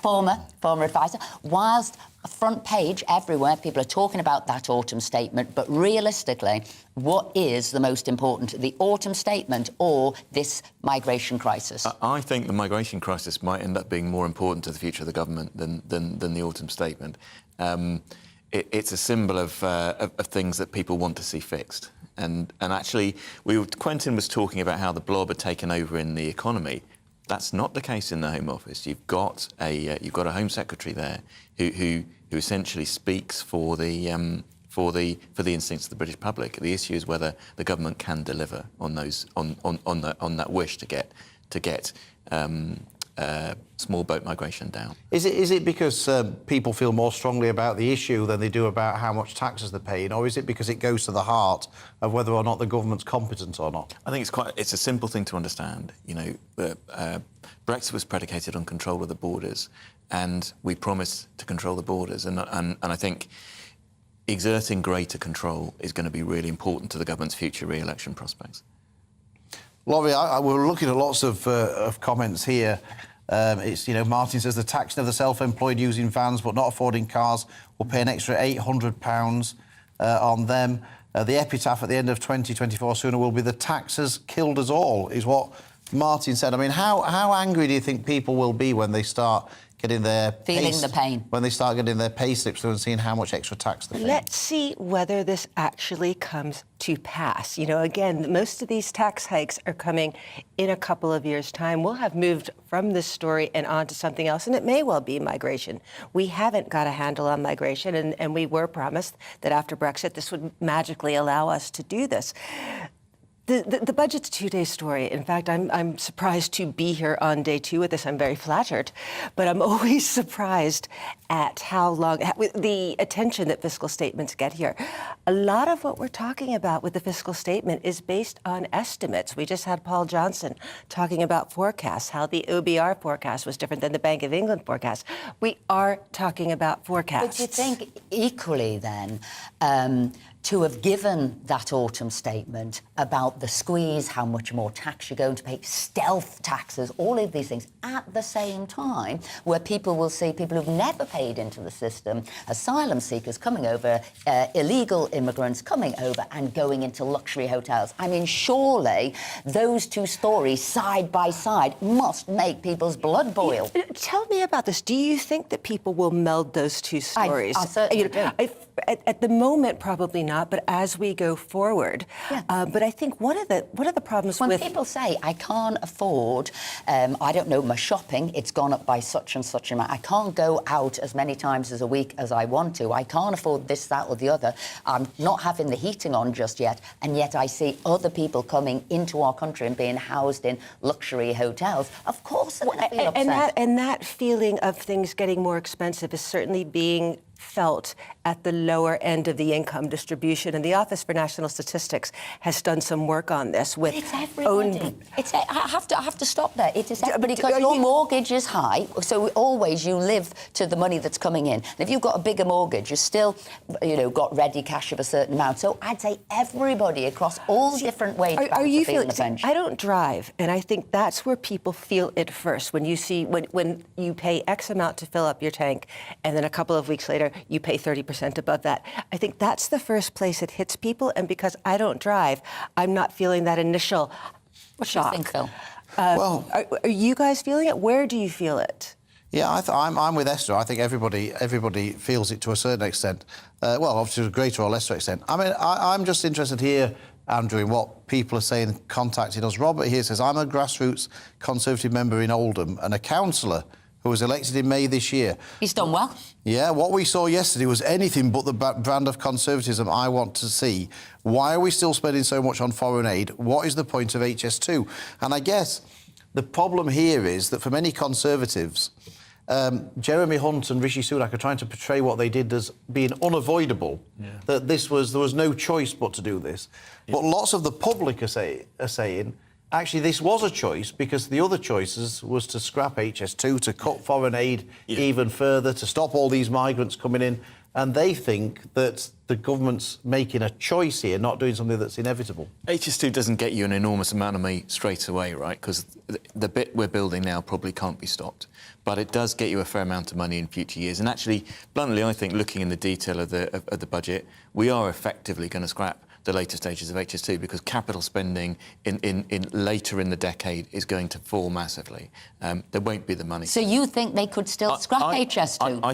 former advisor, whilst front page everywhere, people are talking about that autumn statement, but realistically, what is the most important, the autumn statement or this migration crisis? I think the migration crisis might end up being more important to the future of the government than the autumn statement. It's a symbol of things that people want to see fixed. And actually, Quentin was talking about how the blob had taken over in the economy. That's not the case in the Home Office. You've got a Home Secretary there who essentially speaks for the instincts of the British public. The issue is whether the government can deliver on that wish to get small boat migration down. Is it because people feel more strongly about the issue than they do about how much taxes they're paying, or is it because it goes to the heart of whether or not the government's competent or not? I think it's a simple thing to understand. You know, Brexit was predicated on control of the borders, and we promised to control the borders, and I think exerting greater control is going to be really important to the government's future re-election prospects. Laurie, we're looking at lots of comments here. Martin says the taxing of the self-employed using vans but not affording cars will pay an extra £800 on them. The epitaph at the end of 2024 sooner will be the taxes killed us all, is what Martin said. I mean, how angry do you think people will be when they start getting their the pain, when they start getting their pay slips and seeing how much extra tax they pay? Let's see whether this actually comes to pass. You know, again, most of these tax hikes are coming in a couple of years' time. We'll have moved from this story and on to something else, and it may well be migration. We haven't got a handle on migration, and we were promised that after Brexit this would magically allow us to do this. The budget's a two-day story. In fact, I'm surprised to be here on day two with this. I'm very flattered, but I'm always surprised at how long, with the attention that fiscal statements get here. A lot of what we're talking about with the fiscal statement is based on estimates. We just had Paul Johnson talking about forecasts, how the OBR forecast was different than the Bank of England forecast. We are talking about forecasts. But do you think equally then, to have given that autumn statement about the squeeze, how much more tax you're going to pay, stealth taxes, all of these things, at the same time, where people will see people who've never paid into the system, asylum seekers coming over, illegal immigrants coming over and going into luxury hotels. I mean, surely those two stories side by side must make people's blood boil. Tell me about this. Do you think that people will meld those two stories? I certainly do. At the moment, probably not, but as we go forward. Yeah. But I think one of the problems when people say, I can't afford, I don't know, my shopping, it's gone up by such and such amount. I can't go out as many times as a week as I want to. I can't afford this, that or the other. I'm not having the heating on just yet. And yet I see other people coming into our country and being housed in luxury hotels. Of course they're going to feel upset. And that feeling of things getting more expensive is certainly being felt at the lower end of the income distribution, and the Office for National Statistics has done some work on this with it's everybody. I have to stop there. It is everybody, because your mortgage is high, so always you live to the money that's coming in. And if you've got a bigger mortgage, you've still, got ready cash of a certain amount. So I'd say everybody across all different wage bands are feeling the pinch. I don't drive, and I think that's where people feel it first. When you see when you pay X amount to fill up your tank, and then a couple of weeks later you pay 30% above that. I think that's the first place it hits people, and because I don't drive, I'm not feeling that initial shock. What do you think, Phil? Are you guys feeling it? Where do you feel it? Yeah, I'm with Esther. I think everybody feels it to a certain extent. Obviously to a greater or lesser extent. I mean, I'm just interested here, Andrew, in what people are saying, contacting us. Robert here says, I'm a grassroots Conservative member in Oldham and a councillor who was elected in May this year. He's done well. Yeah, what we saw yesterday was anything but the brand of conservatism I want to see. Why are we still spending so much on foreign aid? What is the point of HS2? And I guess the problem here is that for many Conservatives, Jeremy Hunt and Rishi Sunak are trying to portray what they did as being unavoidable, that there was no choice but to do this. Yeah. But lots of the public are saying, actually this was a choice, because the other choices was to scrap HS2, to cut foreign aid even further, to stop all these migrants coming in. And they think that the government's making a choice here, not doing something that's inevitable. HS2 doesn't get you an enormous amount of money straight away, right? Because the bit we're building now probably can't be stopped. But it does get you a fair amount of money in future years. And actually, bluntly, I think, looking in the detail of the budget, we are effectively going to scrap the later stages of HS2, because capital spending in later in the decade is going to fall massively. There won't be the money. So you think they could still scrap HS2? I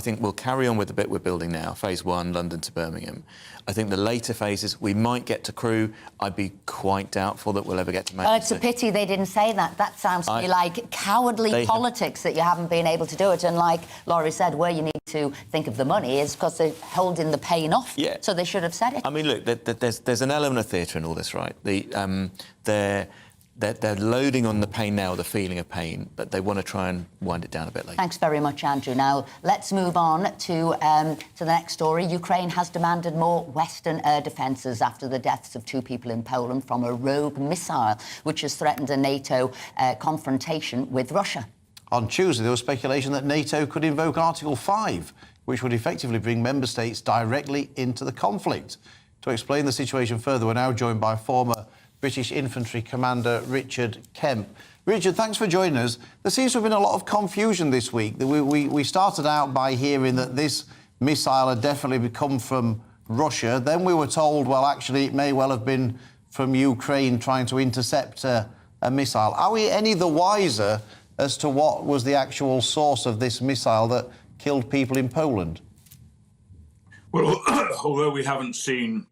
think we'll carry on with the bit we're building now, phase 1, London to Birmingham. I think the later phases, we might get to Crewe. I'd be quite doubtful that we'll ever get to Manchester. Well, it's a pity they didn't say that. That sounds to me like cowardly politics that you haven't been able to do it. And like Laurie said, where you need to think of the money is because they're holding the pain off. Yeah. So they should have said it. I mean, look, there's an element of theatre in all this, right? They're loading on the pain now, the feeling of pain, but they want to try and wind it down a bit later. Thanks very much, Andrew. Now, let's move on to the next story. Ukraine has demanded more Western air defences after the deaths of 2 people in Poland from a rogue missile, which has threatened a NATO confrontation with Russia. On Tuesday, there was speculation that NATO could invoke Article 5, which would effectively bring member states directly into the conflict. To explain the situation further, we're now joined by former British Infantry Commander Richard Kemp. Richard, thanks for joining us. There seems to have been a lot of confusion this week. We started out by hearing that this missile had definitely come from Russia. Then we were told, well, actually, it may well have been from Ukraine trying to intercept a missile. Are we any the wiser as to what was the actual source of this missile that killed people in Poland? Well, although we haven't seen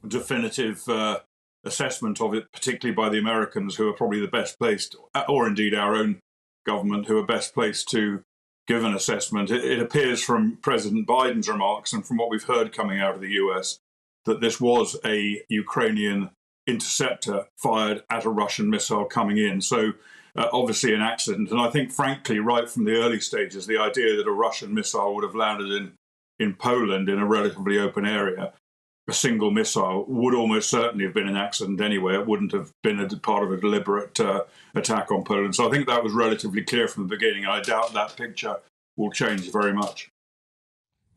definitive assessment of it, particularly by the Americans, who are probably the best placed, or indeed our own government, who are best placed to give an assessment, it appears from President Biden's remarks and from what we've heard coming out of the US that this was a Ukrainian interceptor fired at a Russian missile coming in. So obviously an accident. And I think, frankly, right from the early stages, the idea that a Russian missile would have landed in Poland in a relatively open area, a single missile, would almost certainly have been an accident anyway. It wouldn't have been a part of a deliberate attack on Poland. So I think that was relatively clear from the beginning. I doubt that picture will change very much.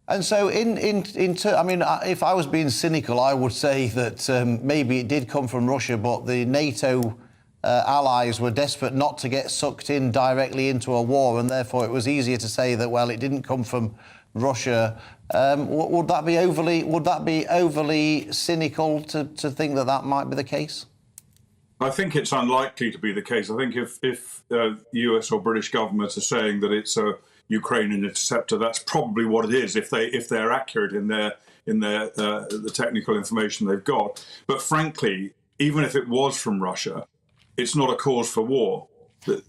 And so, I mean, if I was being cynical, I would say that maybe it did come from Russia, but the NATO allies were desperate not to get sucked in directly into a war, and therefore it was easier to say that, well, it didn't come from Russia. Would that be overly cynical to think that that might be the case? I think it's unlikely to be the case. I think if US or British governments are saying that it's a Ukrainian interceptor, that's probably what it is. If they're accurate in the technical information they've got. But frankly, even if it was from Russia, it's not a cause for war. Can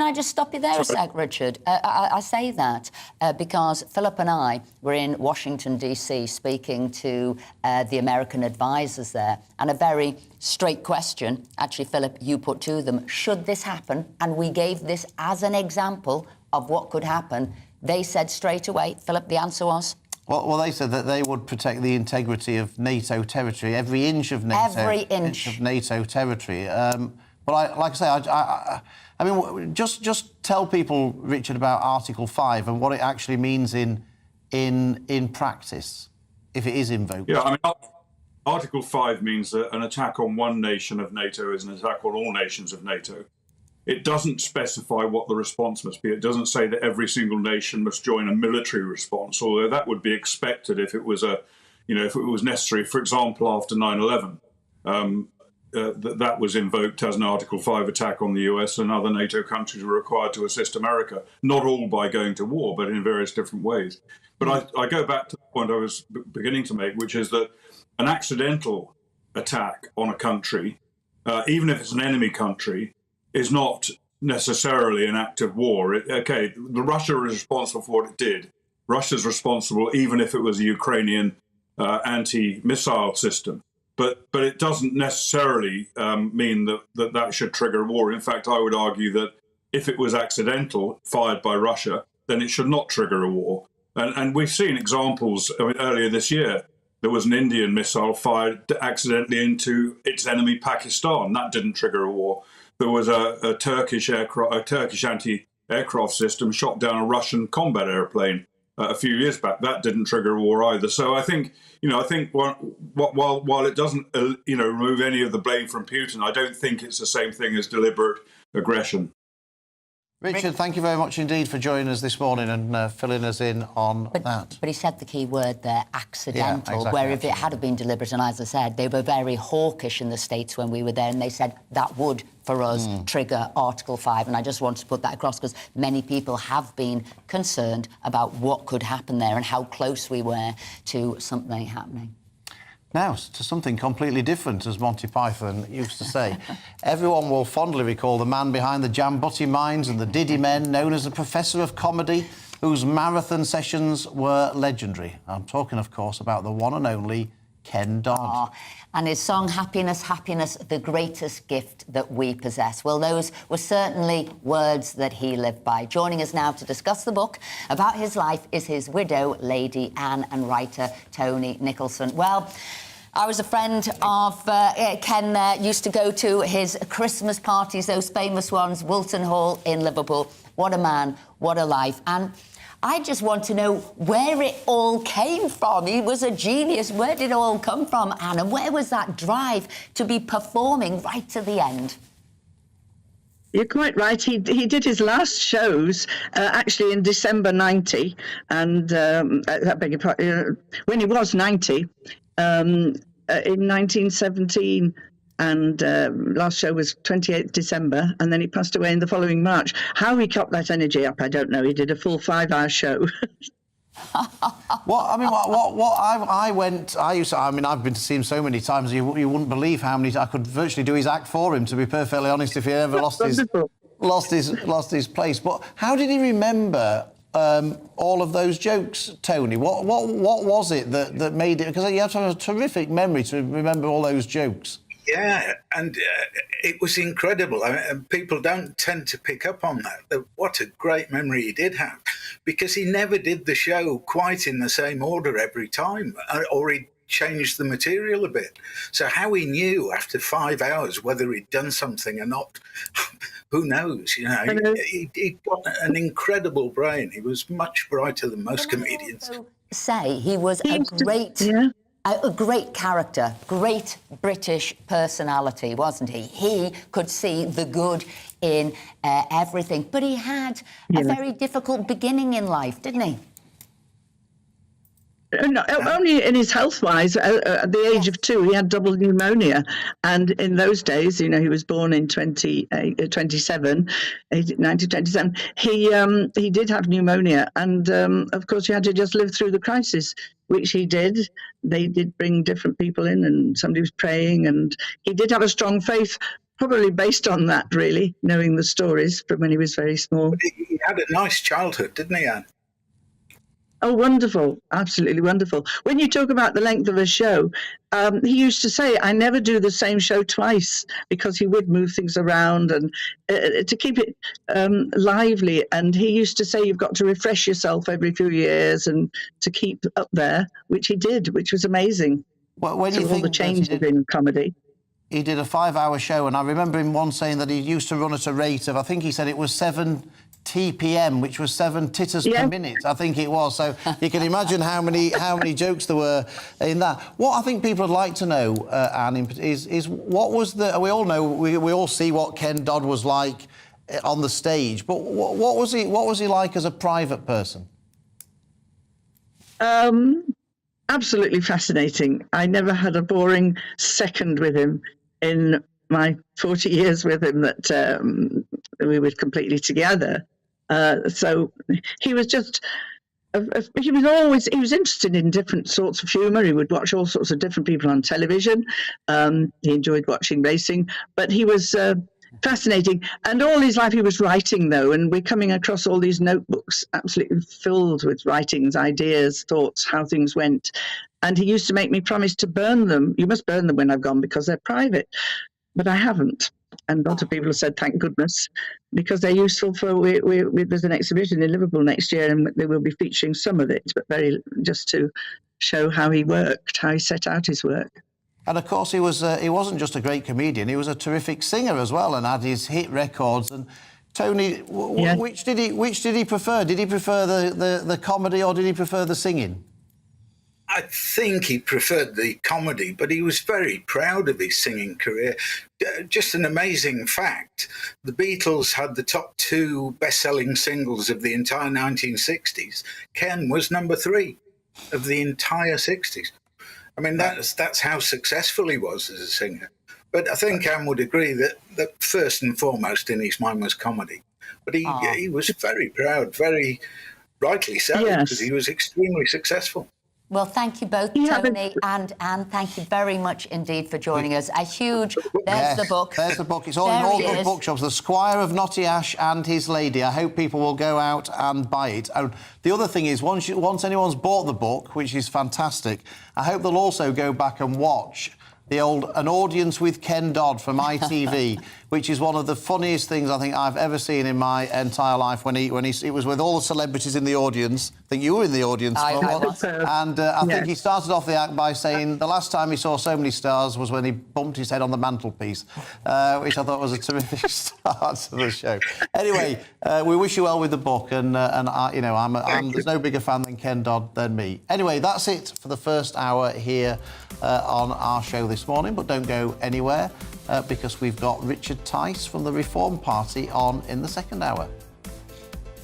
I just stop you there a sec, Richard? I say that because Philip and I were in Washington, D.C., speaking to the American advisors there, and a very straight question, actually, Philip, you put to them, should this happen? And we gave this as an example of what could happen. They said straight away, Philip, the answer was? Well, they said that they would protect the integrity of NATO territory, every inch of NATO territory. But like I say, I mean, just tell people, Richard, about Article 5 and what it actually means in practice, if it is invoked. Yeah, I mean, Article 5 means that an attack on one nation of NATO is an attack on all nations of NATO. It doesn't specify what the response must be. It doesn't say that every single nation must join a military response, although that would be expected if it was if it was necessary. For example, after 9/11. That was invoked as an Article 5 attack on the US, and other NATO countries were required to assist America, not all by going to war, but in various different ways. But I go back to the point I was beginning to make, which is that an accidental attack on a country, even if it's an enemy country, is not necessarily an act of war. Russia is responsible for what it did. Russia's responsible even if it was a Ukrainian anti-missile system. But it doesn't necessarily mean that should trigger a war. In fact, I would argue that if it was accidental, fired by Russia, then it should not trigger a war. And we've seen examples earlier this year there was an Indian missile fired accidentally into its enemy Pakistan. That didn't trigger a war. There was a Turkish anti-aircraft system shot down a Russian combat airplane a few years back. That didn't trigger a war either. So I think, while it doesn't, remove any of the blame from Putin, I don't think it's the same thing as deliberate aggression. Richard, thank you very much indeed for joining us this morning and filling us in on that. But he said the key word there, accidental, Yeah, exactly, where if it had been deliberate, and as I said, they were very hawkish in the States when we were there, and they said that would, for us, trigger Article 5. And I just want to put that across because many people have been concerned about what could happen there and how close we were to something happening. Now, to something completely different, as Monty Python used to say. Everyone will fondly recall the man behind the Jambutti Mines and the Diddy Men, known as the Professor of Comedy, whose marathon sessions were legendary. I'm talking, of course, about the one and only Ken Dodd. And his song, Happiness, Happiness, the greatest gift that we possess. Well, those were certainly words that he lived by. Joining us now to discuss the book about his life is his widow, Lady Anne, and writer Tony Nicholson. Well, I was a friend of Ken there, used to go to his Christmas parties, those famous ones, Wootton Hall in Liverpool. What a man, what a life. And I just want to know where it all came from. He was a genius. Where did it all come from, Anne? And where was that drive to be performing right to the end? You're quite right. He did his last shows actually in December 90, and I beg your pardon, when he was 90, in 1917. And last show was 28th December, and then he passed away in the following March. How he kept that energy up, I don't know. He did a full 5-hour show. I've been to see him so many times, you wouldn't believe how many. I could virtually do his act for him, to be perfectly honest, if he ever lost his place. But how did he remember all of those jokes, Tony? What was it that made it? Because you have to have a terrific memory to remember all those jokes. Yeah, and it was incredible. People don't tend to pick up on that. What a great memory he did have, because he never did the show quite in the same order every time, or he changed the material a bit. So how he knew after 5 hours whether he'd done something or not, who knows? You know, he got an incredible brain. He was much brighter than most comedians. Say he was a great character, great British personality, wasn't he? He could see the good in everything, but he had a very difficult beginning in life, didn't he? No, only in his health-wise. At the age of 2, he had double pneumonia, and in those days, you know, he was born in 1927. He did have pneumonia, and of course, he had to just live through the crisis, which he did. They did bring different people in, and somebody was praying, and he did have a strong faith. Probably based on that, really, knowing the stories from when he was very small. But he had a nice childhood, didn't he, Anne? Oh, wonderful. Absolutely wonderful. When you talk about the length of a show, he used to say, I never do the same show twice, because he would move things around and to keep it lively. And he used to say, you've got to refresh yourself every few years and to keep up there, which he did, which was amazing. Well, when you all think the changes in comedy. He did a 5-hour show, and I remember him once saying that he used to run at a rate of, I think he said it was 7 TPM, which was 7 titters per minute, I think it was. So you can imagine how many jokes there were in that. What I think people would like to know, Anne, is what was the... We all know, we all see what Ken Dodd was like on the stage, but what was he like as a private person? Absolutely fascinating. I never had a boring second with him in my 40 years with him that we were completely together. So he was just, he was interested in different sorts of humour. He would watch all sorts of different people on television. He enjoyed watching racing, but he was fascinating. And all his life he was writing, though, and we're coming across all these notebooks absolutely filled with writings, ideas, thoughts, how things went. And he used to make me promise to burn them. You must burn them when I've gone because they're private. But I haven't. And a lot of people have said, thank goodness, because they're useful for... There's an exhibition in Liverpool next year, and they will be featuring some of it, but just to show how he worked, how he set out his work. And of course, he wasn't just a great comedian; he was a terrific singer as well, and had his hit records. And Tony, which did he prefer? Did he prefer the comedy, or did he prefer the singing? I think he preferred the comedy, but he was very proud of his singing career. Just an amazing fact, the Beatles had the top 2 best-selling singles of the entire 1960s. Ken was number 3 of the entire 60s. I mean, that's how successful he was as a singer. But I think Anne would agree that first and foremost in his mind was comedy. But he was very proud, very rightly so, because he was extremely successful. Well, thank you both, Tony and Anne. Thank you very much indeed for joining us. A huge... There's the book. There's the book. It's all in all good bookshops. The Squire of Knotty Ash and His Lady. I hope people will go out and buy it. And the other thing is, once anyone's bought the book, which is fantastic, I hope they'll also go back and watch An Audience with Ken Dodd from ITV, which is one of the funniest things I think I've ever seen in my entire life. It was with all the celebrities in the audience. I think you were in the audience. I was. And I think he started off the act by saying the last time he saw so many stars was when he bumped his head on the mantelpiece, which I thought was a terrific start to the show. Anyway, we wish you well with the book, and there's no bigger fan than Ken Dodd than me. Anyway, that's it for the first hour here on our show this morning, but don't go anywhere because we've got Richard Tice from the Reform Party on in the second hour.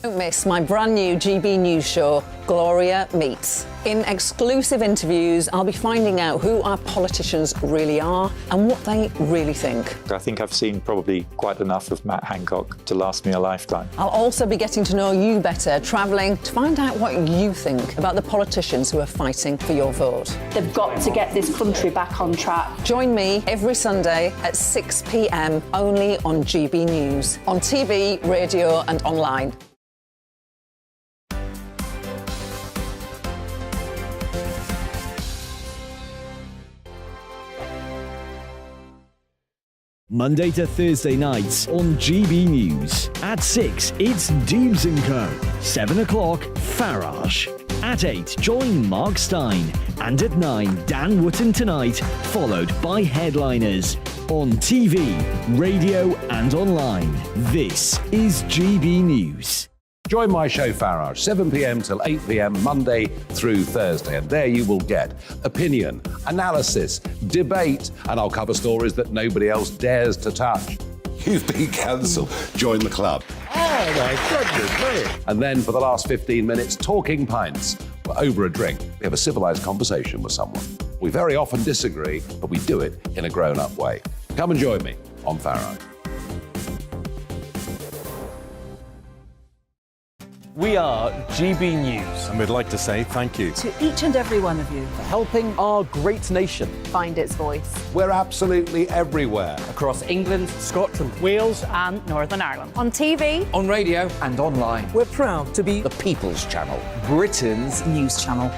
Don't miss my brand new GB News show, Gloria Meets. In exclusive interviews, I'll be finding out who our politicians really are and what they really think. I think I've seen probably quite enough of Matt Hancock to last me a lifetime. I'll also be getting to know you better, travelling to find out what you think about the politicians who are fighting for your vote. They've got to get this country back on track. Join me every Sunday at 6 p.m, only on GB News, on TV, radio and online. Monday to Thursday nights on GB News. At 6, it's Jubes and Co. 7 o'clock, Farage. At 8, join Mark Steyn. And at 9, Dan Wootton Tonight, followed by headliners. On TV, radio and online. This is GB News. Join my show Farage, 7 p.m. till 8 p.m. Monday through Thursday. And there you will get opinion, analysis, debate, and I'll cover stories that nobody else dares to touch. You've been cancelled. Join the club. Oh, my goodness me. And then for the last 15 minutes, talking pints. We're over a drink. We have a civilised conversation with someone. We very often disagree, but we do it in a grown-up way. Come and join me on Farage. We are GB News. And we'd like to say thank you to each and every one of you for helping our great nation find its voice. We're absolutely everywhere. Across England, Scotland, Wales and Northern Ireland. On TV, on radio and online. We're proud to be the People's Channel, Britain's news channel.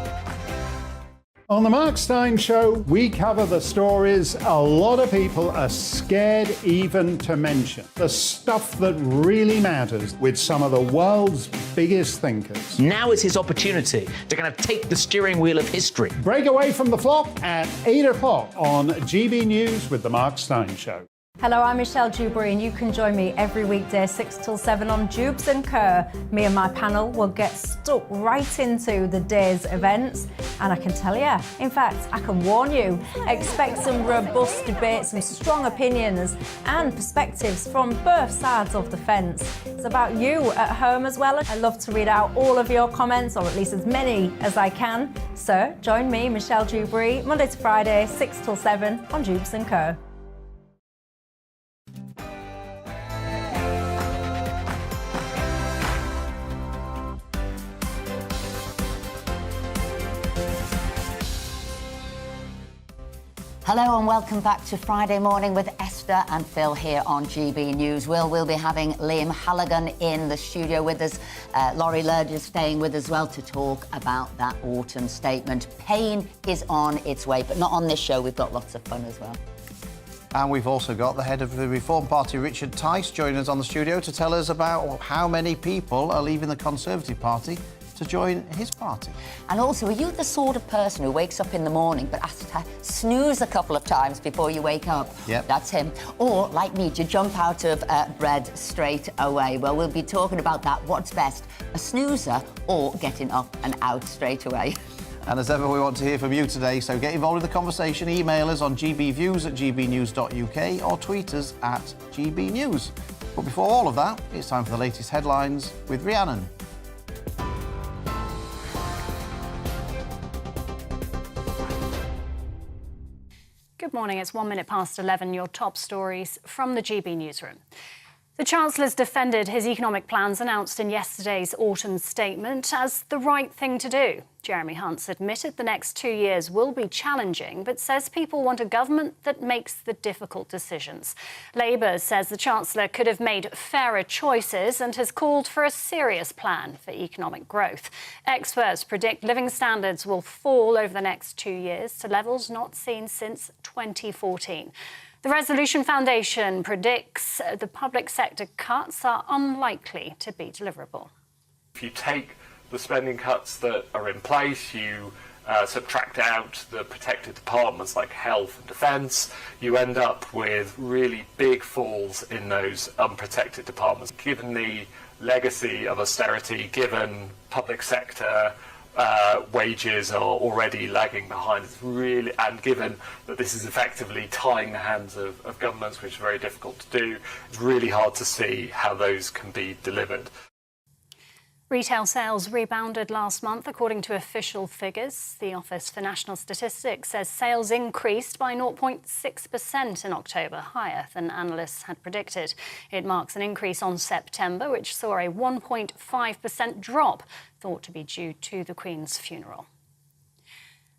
On the Mark Steyn Show, we cover the stories a lot of people are scared even to mention. The stuff that really matters with some of the world's biggest thinkers. Now is his opportunity to kind of take the steering wheel of history. Break away from the flock at 8 o'clock on GB News with the Mark Steyn Show. Hello, I'm Michelle Dewberry, and you can join me every weekday 6 till 7 on Jubes and Co. Me and my panel will get stuck right into the day's events, and I can tell you, in fact, I can warn you, expect some robust debates, some strong opinions and perspectives from both sides of the fence. It's about you at home as well. I love to read out all of your comments, or at least as many as I can. So join me, Michelle Dewberry, Monday to Friday, 6 till 7 on Jubes and Co. Hello and welcome back to Friday Morning with Esther and Phil here on GB News. We'll be having Liam Halligan in the studio with us. Laurie Lurd is staying with us as well to talk about that autumn statement. Pain is on its way, but not on this show. We've got lots of fun as well. And we've also got the head of the Reform Party, Richard Tice, joining us on the studio to tell us about how many people are leaving the Conservative Party to join his party. And also, are you the sort of person who wakes up in the morning but has to snooze a couple of times before you wake up? Yep. That's him. Or, like me, do you jump out of bed straight away? Well, we'll be talking about that. What's best, a snoozer or getting up and out straight away? And as ever, we want to hear from you today, so get involved in the conversation. Email us on gbviews@gbnews.uk or tweet us at gbnews. But before all of that, it's time for the latest headlines with Rhiannon. Good morning, it's 1 minute past 11. Your top stories from the GB newsroom. The Chancellor's defended his economic plans announced in yesterday's autumn statement as the right thing to do. Jeremy Hunt's admitted the next 2 years will be challenging, but says people want a government that makes the difficult decisions. Labour says the Chancellor could have made fairer choices and has called for a serious plan for economic growth. Experts predict living standards will fall over the next 2 years to levels not seen since 2014. The Resolution Foundation predicts the public sector cuts are unlikely to be deliverable. If you take the spending cuts that are in place, you subtract out the protected departments like health and defence, you end up with really big falls in those unprotected departments. Given the legacy of austerity, given public sector wages are already lagging behind, it's really, and given that this is effectively tying the hands of governments, which is very difficult to do, it's really hard to see how those can be delivered. Retail sales rebounded last month, according to official figures. The Office for National Statistics says sales increased by 0.6% in October, higher than analysts had predicted. It marks an increase on September, which saw a 1.5% drop, thought to be due to the Queen's funeral.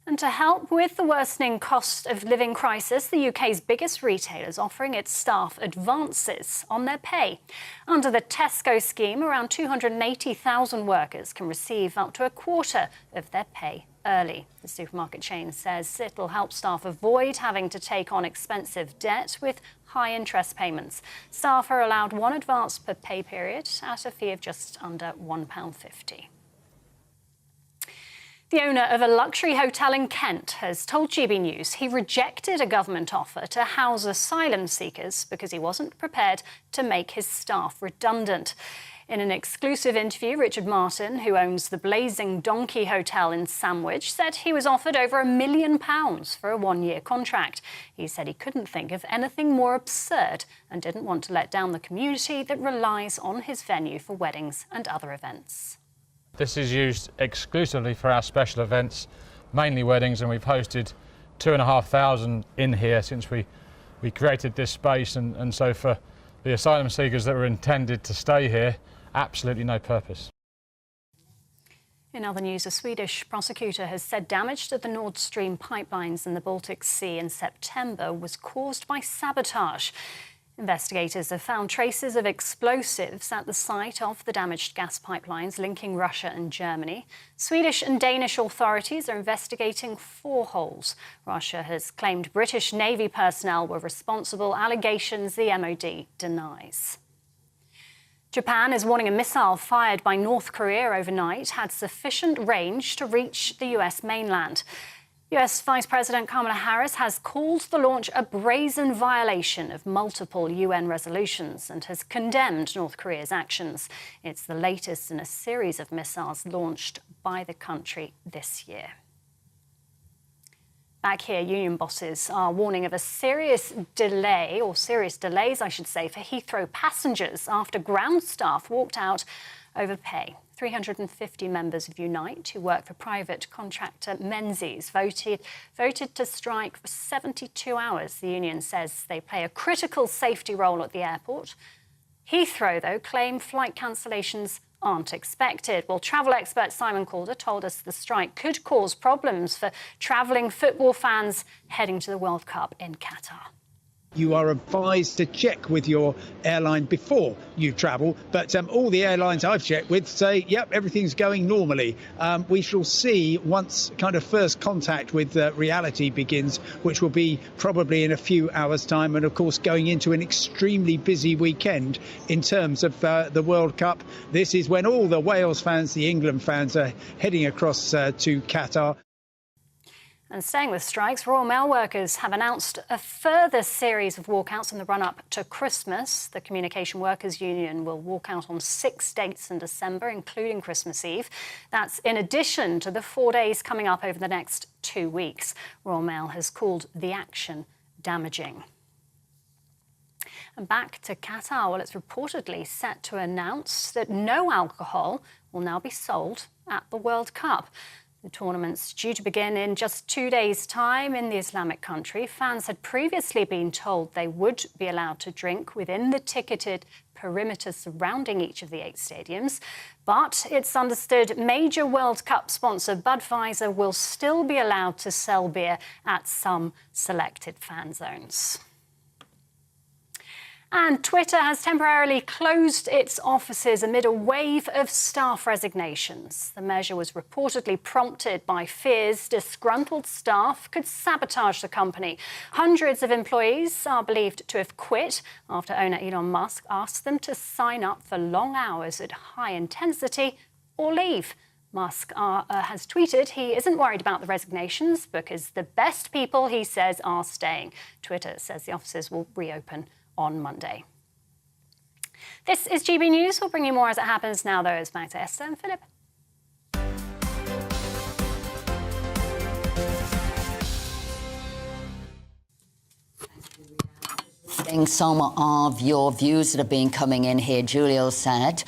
And to help with the worsening cost of living crisis, the UK's biggest retailer is offering its staff advances on their pay. Under the Tesco scheme, around 280,000 workers can receive up to a quarter of their pay early. The supermarket chain says it'll help staff avoid having to take on expensive debt with high interest payments. Staff are allowed one advance per pay period at a fee of just under £1.50. The owner of a luxury hotel in Kent has told GB News he rejected a government offer to house asylum seekers because he wasn't prepared to make his staff redundant. In an exclusive interview, Richard Martin, who owns the Blazing Donkey Hotel in Sandwich, said he was offered over £1 million for a one-year contract. He said he couldn't think of anything more absurd and didn't want to let down the community that relies on his venue for weddings and other events. This is used exclusively for our special events, mainly weddings, and we've hosted 2,500 in here since we created this space, and so for the asylum seekers that were intended to stay here, absolutely no purpose. In other news, a Swedish prosecutor has said damage to the Nord Stream pipelines in the Baltic Sea in September was caused by sabotage. Investigators have found traces of explosives at the site of the damaged gas pipelines linking Russia and Germany. Swedish and Danish authorities are investigating 4 holes. Russia has claimed British Navy personnel were responsible, allegations the MOD denies. Japan is warning a missile fired by North Korea overnight had sufficient range to reach the US mainland. US Vice President Kamala Harris has called the launch a brazen violation of multiple UN resolutions and has condemned North Korea's actions. It's the latest in a series of missiles launched by the country this year. Back here, union bosses are warning of a serious delay, or serious delays, I should say, for Heathrow passengers after ground staff walked out over pay. 350 members of Unite, who work for private contractor Menzies, voted to strike for 72 hours. The union says they play a critical safety role at the airport. Heathrow, though, claim flight cancellations aren't expected. Well, travel expert Simon Calder told us the strike could cause problems for travelling football fans heading to the World Cup in Qatar. You are advised to check with your airline before you travel, but all the airlines I've checked with say, yep, everything's going normally. We shall see once kind of first contact with reality begins, which will be probably in a few hours' time, and of course going into an extremely busy weekend in terms of the World Cup. This is when all the Wales fans, the England fans are heading across to Qatar. And staying with strikes, Royal Mail workers have announced a further series of walkouts in the run-up to Christmas. The Communication Workers Union will walk out on 6 dates in December, including Christmas Eve. That's in addition to the 4 days coming up over the next 2 weeks. Royal Mail has called the action damaging. And back to Qatar, well, it's reportedly set to announce that no alcohol will now be sold at the World Cup. The tournament's due to begin in just 2 days' time in the Islamic country. Fans had previously been told they would be allowed to drink within the ticketed perimeter surrounding each of the 8 stadiums. But it's understood major World Cup sponsor Budweiser will still be allowed to sell beer at some selected fan zones. And Twitter has temporarily closed its offices amid a wave of staff resignations. The measure was reportedly prompted by fears disgruntled staff could sabotage the company. Hundreds of employees are believed to have quit after owner Elon Musk asked them to sign up for long hours at high intensity or leave. Musk has tweeted he isn't worried about the resignations because the best people, he says, are staying. Twitter says the offices will reopen on Monday. This is GB News. We'll bring you more as it happens. Now, though, it's back to Esther and Philip. Some of your views that have been coming in here, Julio said,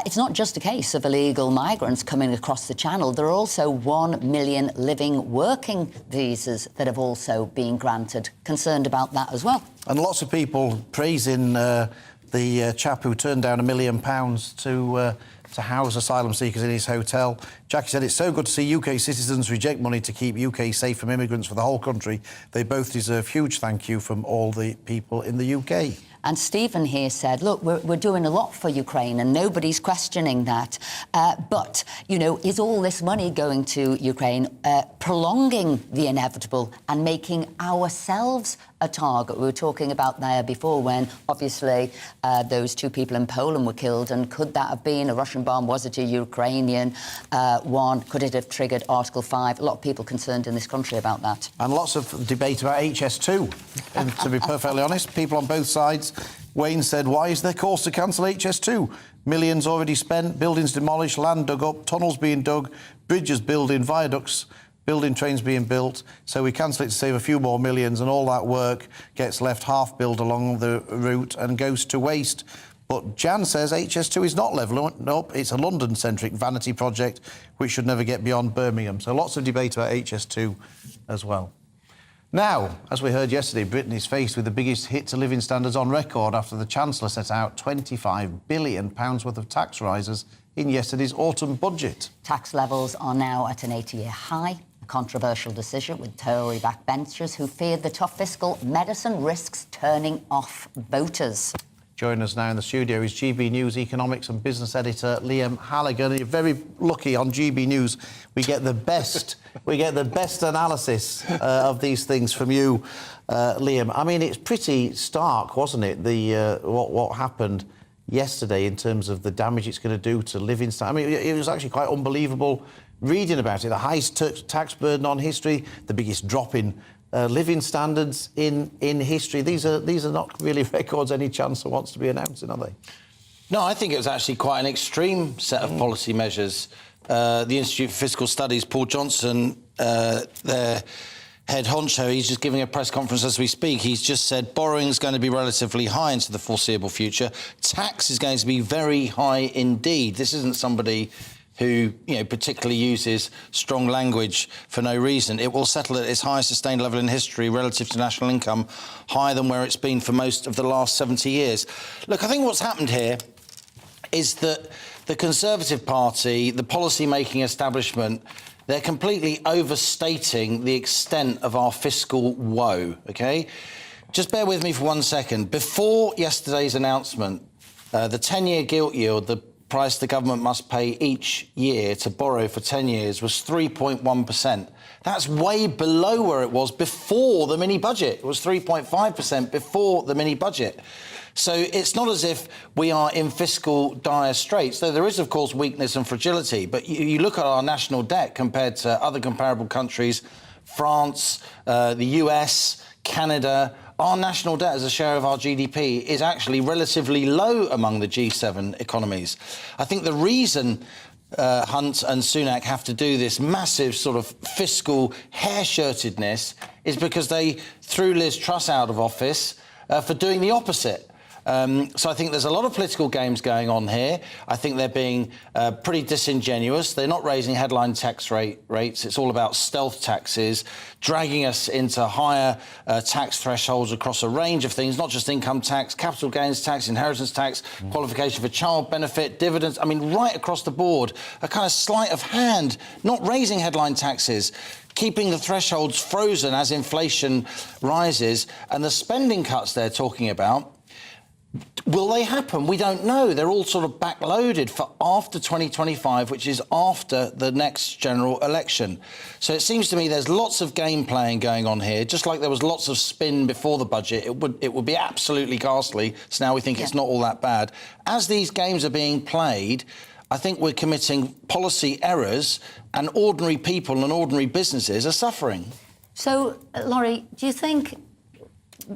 it's not just a case of illegal migrants coming across the channel. There are also 1 million living working visas that have also been granted. Concerned about that as well. And lots of people praising the chap who turned down £1 million to house asylum seekers in his hotel. Jackie said, it's so good to see UK citizens reject money to keep UK safe from immigrants for the whole country. They both deserve huge thank you from all the people in the UK. And Stephen here said, look, we're doing a lot for Ukraine and nobody's questioning that. But, you know, is all this money going to Ukraine prolonging the inevitable and making ourselves a target? We were talking about there before when, obviously, those 2 people in Poland were killed. And could that have been a Russian bomb? Was it a Ukrainian one? Could it have triggered Article 5? A lot of people concerned in this country about that. And lots of debate about HS2. And to be perfectly honest, people on both sides. Wayne said, why is there calls to cancel HS2? Millions already spent, buildings demolished, land dug up, tunnels being dug, bridges building, viaducts building, trains being built. So we cancel it to save a few more millions, and all that work gets left half-built along the route and goes to waste. But Jan says HS2 is not levelling up. It's a London-centric vanity project which should never get beyond Birmingham. So lots of debate about HS2 as well. Now, as we heard yesterday, Britain is faced with the biggest hit to living standards on record after the Chancellor set out £25 billion worth of tax rises in yesterday's autumn budget. Tax levels are now at an 80-year high. A controversial decision with Tory backbenchers who feared the tough fiscal medicine risks turning off voters. Joining us now in the studio is GB News economics and business editor Liam Halligan. You're very lucky on GB News. We get the best. We get the best analysis of these things from you, Liam. I mean, it's pretty stark, wasn't it? The what happened yesterday in terms of the damage it's going to do to living standards. I mean, it was actually quite unbelievable reading about it. The highest tax burden on history, the biggest drop in living standards in history. These are not really records any Chancellor wants to be announcing, are they? No, I think it was actually quite an extreme set of policy measures. The Institute for Fiscal Studies, Paul Johnson, their head honcho, he's just giving a press conference as we speak. He's just said borrowing is going to be relatively high into the foreseeable future. Tax is going to be very high indeed. This isn't somebody who, particularly uses strong language for no reason. It will settle at its highest sustained level in history relative to national income, higher than where it's been for most of the last 70 years. Look, I think what's happened here is that the Conservative Party, the policy-making establishment, they're completely overstating the extent of our fiscal woe, OK? just bear with me for 1 second. Before yesterday's announcement, the 10-year gilt yield, the price the government must pay each year to borrow for 10 years, was 3.1%. That's way below where it was before the mini-budget. It was 3.5% before the mini-budget. So it's not as if we are in fiscal dire straits, though there is, of course, weakness and fragility. But you look at our national debt compared to other comparable countries, France, the US, Canada, our national debt as a share of our GDP is actually relatively low among the G7 economies. I think the reason Hunt and Sunak have to do this massive sort of fiscal hair-shirtedness is because they threw Liz Truss out of office for doing the opposite. So I think there's a lot of political games going on here. I think they're being pretty disingenuous. They're not raising headline tax rates. It's all about stealth taxes, dragging us into higher tax thresholds across a range of things, not just income tax, capital gains tax, inheritance tax, qualification for child benefit, dividends. I mean, right across the board, a kind of sleight of hand, not raising headline taxes, keeping the thresholds frozen as inflation rises, and the spending cuts they're talking about. Will they happen? We don't know. They're all sort of backloaded for after 2025, which is after the next general election. So it seems to me there's lots of game playing going on here, just like there was lots of spin before the budget. It would be absolutely ghastly. So now we think it's not all that bad. As these games are being played, I think we're committing policy errors, and ordinary people and ordinary businesses are suffering. So, Laurie, do you think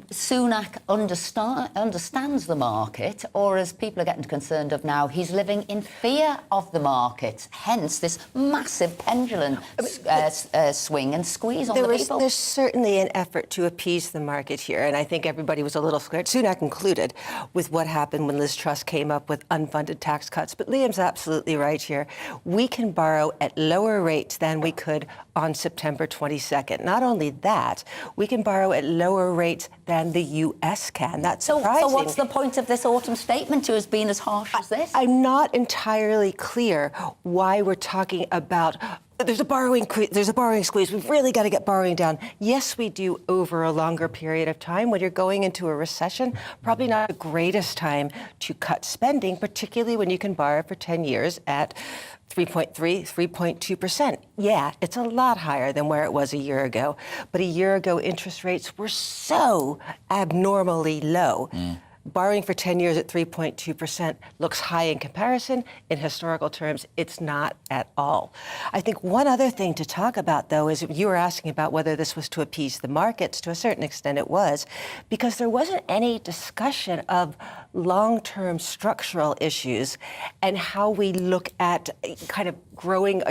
Sunak understands the market, or as people are getting concerned of now, he's living in fear of the market, hence this massive pendulum swing and squeeze on the people? There's certainly an effort to appease the market here, and I think everybody was a little scared, Sunak included, with what happened when Liz Truss came up with unfunded tax cuts. But Liam's absolutely right here. We can borrow at lower rates than we could on September 22nd. Not only that, we can borrow at lower rates than the US can. That's surprising. So what's the point of this autumn statement to have been as harsh as this? I'm not entirely clear why we're talking about there's a borrowing squeeze. We've really got to get borrowing down. Yes, we do over a longer period of time. When you're going into a recession, probably not the greatest time to cut spending, particularly when you can borrow for 10 years at 3.3%, 3.2%. Yeah, it's a lot higher than where it was a year ago. But a year ago, interest rates were so abnormally low. Borrowing for 10 years at 3.2% looks high in comparison. In historical terms, it's not at all. I think one other thing to talk about, though, is you were asking about whether this was to appease the markets. To a certain extent, it was, because there wasn't any discussion of long-term structural issues and how we look at kind of growing,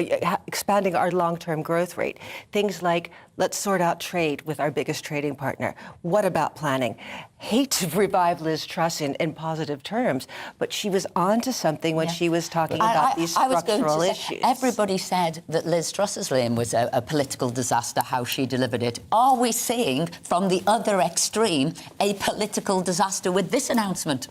expanding our long-term growth rate. Things like, let's sort out trade with our biggest trading partner. What about planning? Hate to revive Liz Truss in positive terms, but she was on to something when she was talking about these structural issues. Everybody said that Liz Truss's reign was a political disaster, how she delivered it. Are we seeing, from the other extreme, a political disaster with this announcement?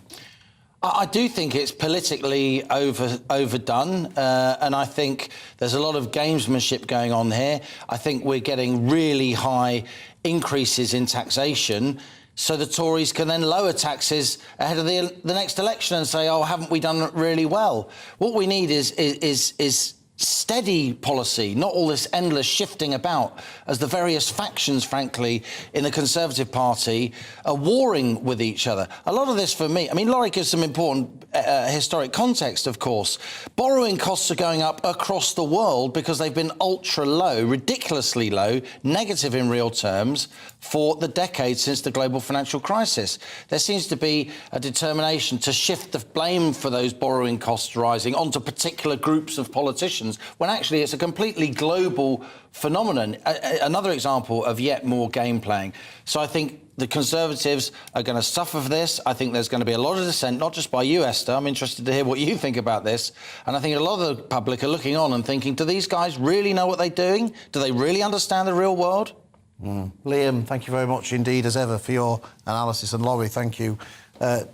I do think it's politically overdone, and I think there's a lot of gamesmanship going on here. I think we're getting really high increases in taxation, so the Tories can then lower taxes ahead of the next election and say, oh, haven't we done it really well? What we need is steady policy, not all this endless shifting about as the various factions, frankly, in the Conservative Party are warring with each other. A lot of this, for me, I mean, Laurie gives some important historic context, of course. Borrowing costs are going up across the world because they've been ultra low, ridiculously low, negative in real terms, for the decades since the global financial crisis. There seems to be a determination to shift the blame for those borrowing costs rising onto particular groups of politicians, when actually it's a completely global phenomenon. Another example of yet more game playing. So I think the Conservatives are going to suffer for this. I think there's going to be a lot of dissent, not just by you, Esther. I'm interested to hear what you think about this. And I think a lot of the public are looking on and thinking, do these guys really know what they're doing? Do they really understand the real world? Liam, thank you very much indeed, as ever, for your analysis. And Laurie, thank you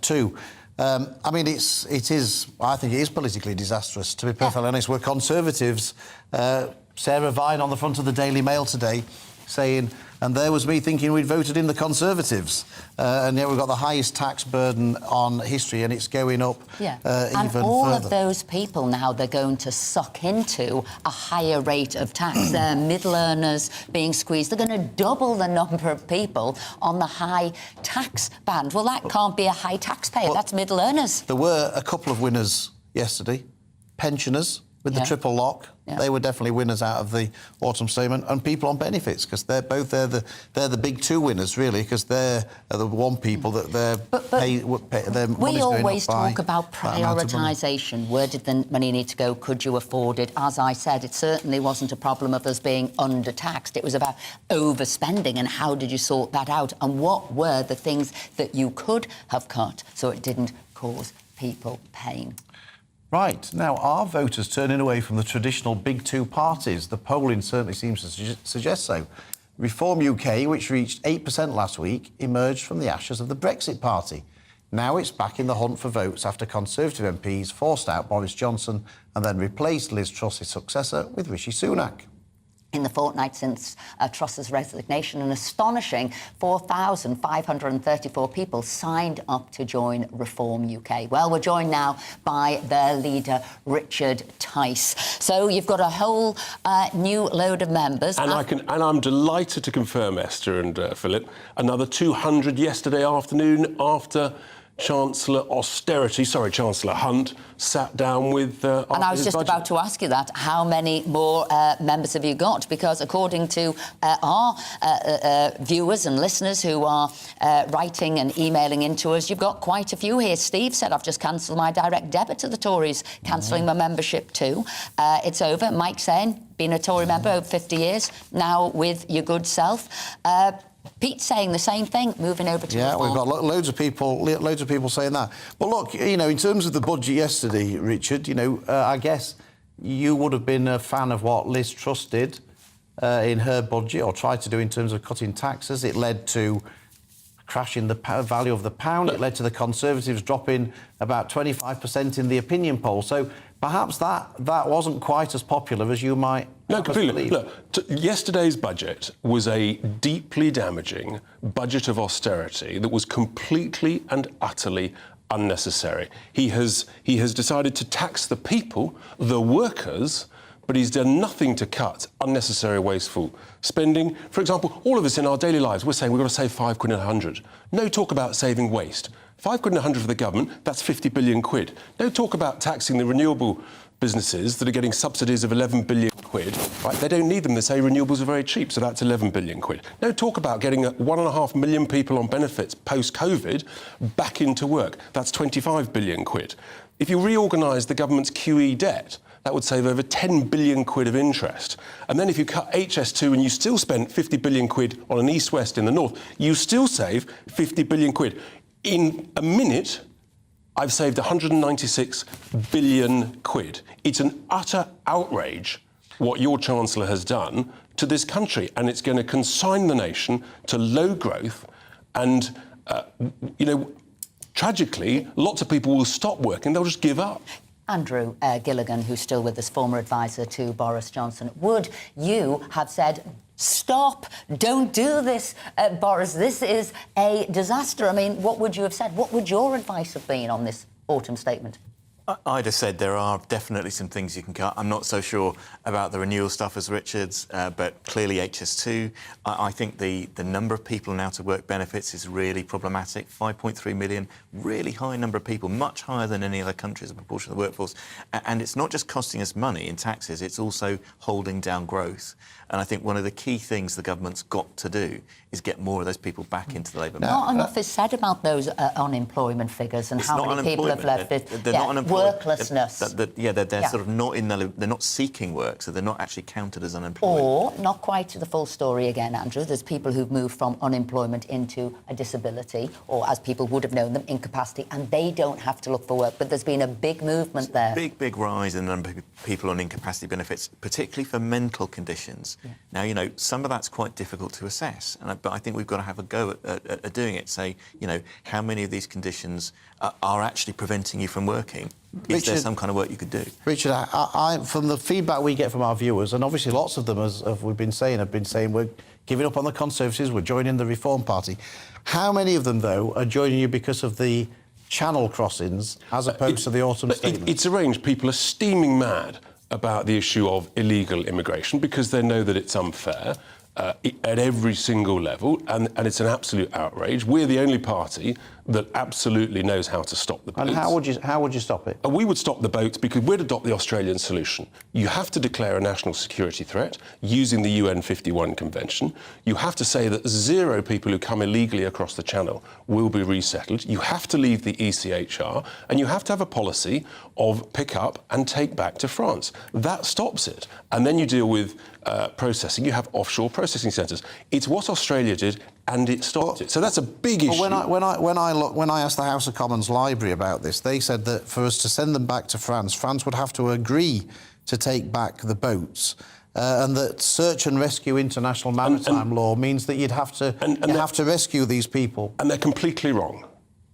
too. I mean, I think it is politically disastrous, to be perfectly honest. We're Conservatives. Sarah Vine on the front of the Daily Mail today saying And there was me thinking we'd voted in the Conservatives. And now we've got the highest tax burden on history, and it's going up Yeah. even and all further. of those people now, they're going to suck into a higher rate of tax. They're middle earners being squeezed. They're going to double the number of people on the high tax band. Well, that can't be a high taxpayer. That's middle earners. There were a couple of winners yesterday. Pensioners with the triple lock. Yeah. They were definitely winners out of the autumn statement, and people on benefits, because they're the big two winners, really, because they're the one people that their We always talk about prioritisation. Where did the money need to go? Could you afford it? As I said, it certainly wasn't a problem of us being undertaxed. It was about overspending, and how did you sort that out? And what were the things that you could have cut so it didn't cause people pain? Right. Now, are voters turning away from the traditional big two parties? The polling certainly seems to suggest so. Reform UK, which reached 8% last week, emerged from the ashes of the Brexit Party. Now it's back in the hunt for votes after Conservative MPs forced out Boris Johnson and then replaced Liz Truss's successor with Rishi Sunak. In the fortnight since Truss's resignation, an astonishing 4,534 people signed up to join Reform UK. Well, we're joined now by their leader, Richard Tice. So you've got a whole new load of members. And I'm delighted to confirm, Esther and Philip, another 200 yesterday afternoon after Chancellor Hunt sat down with... and I was just about to ask you that. How many more members have you got? Because according to our viewers and listeners who are writing and emailing into us, you've got quite a few here. Steve said, I've just cancelled my direct debit to the Tories, cancelling my membership too. It's over. Mike saying, been a Tory member over 50 years, now with your good self. Pete's saying the same thing, moving over to Reform. We've got loads of people saying that. But look, you know, in terms of the budget yesterday, Richard, you know, I guess you would have been a fan of what Liz Truss did in her budget, or tried to do in terms of cutting taxes. It led to crashing the value of the pound. It led to the Conservatives dropping about 25% in the opinion poll. So perhaps that wasn't quite as popular as you might. No, completely. Look, yesterday's budget was a deeply damaging budget of austerity that was completely and utterly unnecessary. He has decided to tax the people, the workers, but he's done nothing to cut unnecessary wasteful spending. For example, all of us in our daily lives, we're saying we've got to save £5 in 100. No talk about saving waste. £5 in 100 for the government, that's 50 billion quid. No talk about taxing the renewable businesses that are getting subsidies of 11 billion quid. Right? They don't need them. They say renewables are very cheap, so that's 11 billion quid. No talk about getting 1.5 million people on benefits post-COVID back into work. That's 25 billion quid. If you reorganise the government's QE debt, that would save over 10 billion quid of interest. And then if you cut HS2 and you still spent 50 billion quid on an east-west in the north, you still save 50 billion quid. In a minute, I've saved 196 billion quid. It's an utter outrage what your Chancellor has done to this country, and it's going to consign the nation to low growth and, tragically, lots of people will stop working, they'll just give up. Andrew Gilligan, who's still with us, former advisor to Boris Johnson, would you have said, stop, don't do this, Boris, this is a disaster? I mean, what would you have said? What would your advice have been on this autumn statement? I'd have said there are definitely some things you can cut. I'm not so sure about the renewal stuff as Richard's, but clearly HS2. I think the number of people now to work benefits is really problematic. 5.3 million, really high number of people, much higher than any other country as a proportion of the workforce. And it's not just costing us money in taxes, it's also holding down growth. And I think one of the key things the government's got to do is get more of those people back into the labour market. Not enough is said about those unemployment figures and how many people have left it. They're not unemployed. Worklessness. They're sort of not in the... They're not seeking work, so they're not actually counted as unemployed. Or, not quite the full story again, Andrew, there's people who've moved from unemployment into a disability, or as people would have known them, incapacity, and they don't have to look for work. But there's been a big movement there. Big rise in the number of people on incapacity benefits, particularly for mental conditions. Yeah. Now, some of that's quite difficult to assess, but I think we've got to have a go at doing it. Say, how many of these conditions are actually preventing you from working? is there some kind of work you could do? Richard, from the feedback we get from our viewers, and obviously lots of them, as we've been saying, have been saying we're giving up on the Conservatives, we're joining the Reform Party. How many of them, though, are joining you because of the channel crossings as opposed to the autumn statement? It's arranged. People are steaming mad about the issue of illegal immigration because they know that it's unfair at every single level, and it's an absolute outrage. We're the only party that absolutely knows how to stop the boats. And how would you stop it? We would stop the boats because we'd adopt the Australian solution. You have to declare a national security threat using the UN 51 Convention. You have to say that 0 people who come illegally across the Channel will be resettled. You have to leave the ECHR, and you have to have a policy of pick up and take back to France. That stops it. And then you deal with processing. You have offshore processing centres. It's what Australia did, and it stopped it. So that's a big issue. When I asked the House of Commons Library about this, they said that for us to send them back to France, France would have to agree to take back the boats. And that search and rescue international maritime law means that you'd have to rescue these people. And they're completely wrong.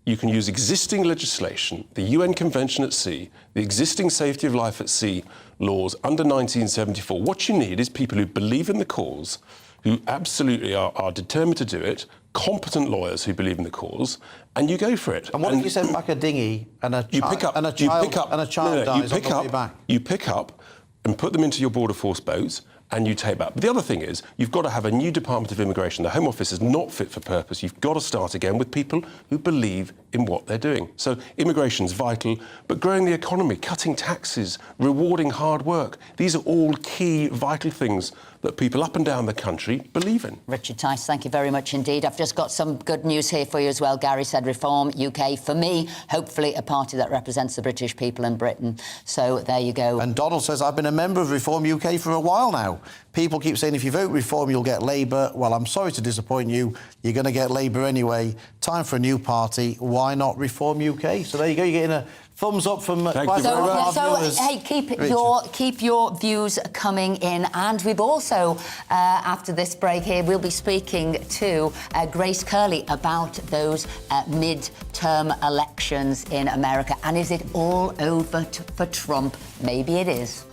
You can use existing legislation, the UN Convention at Sea, the existing safety of life at sea laws under 1974. What you need is people who believe in the cause, who absolutely are determined to do it, competent lawyers who believe in the cause, and you go for it. And what if you send back a dinghy and a child dies on the way back? You pick up and put them into your border force boats, and you take back. But the other thing is, you've got to have a new Department of Immigration. The Home Office is not fit for purpose. You've got to start again with people who believe in what they're doing. So immigration's vital, but growing the economy, cutting taxes, rewarding hard work, these are all key, vital things that people up and down the country believe in. Richard Tice, thank you very much indeed. I've just got some good news here for you as well. Gary said Reform UK, for me, hopefully a party that represents the British people in Britain. So there you go. And Donald says, I've been a member of Reform UK for a while now. People keep saying if you vote Reform, you'll get Labour. Well, I'm sorry to disappoint you. You're going to get Labour anyway. Time for a new party. Why not Reform UK? So there you go. You're getting a thumbs up from quite a few of our viewers. Hey, keep your views coming in. And we've also, after this break here, we'll be speaking to Grace Curley about those midterm elections in America. And is it all over for Trump? Maybe it is.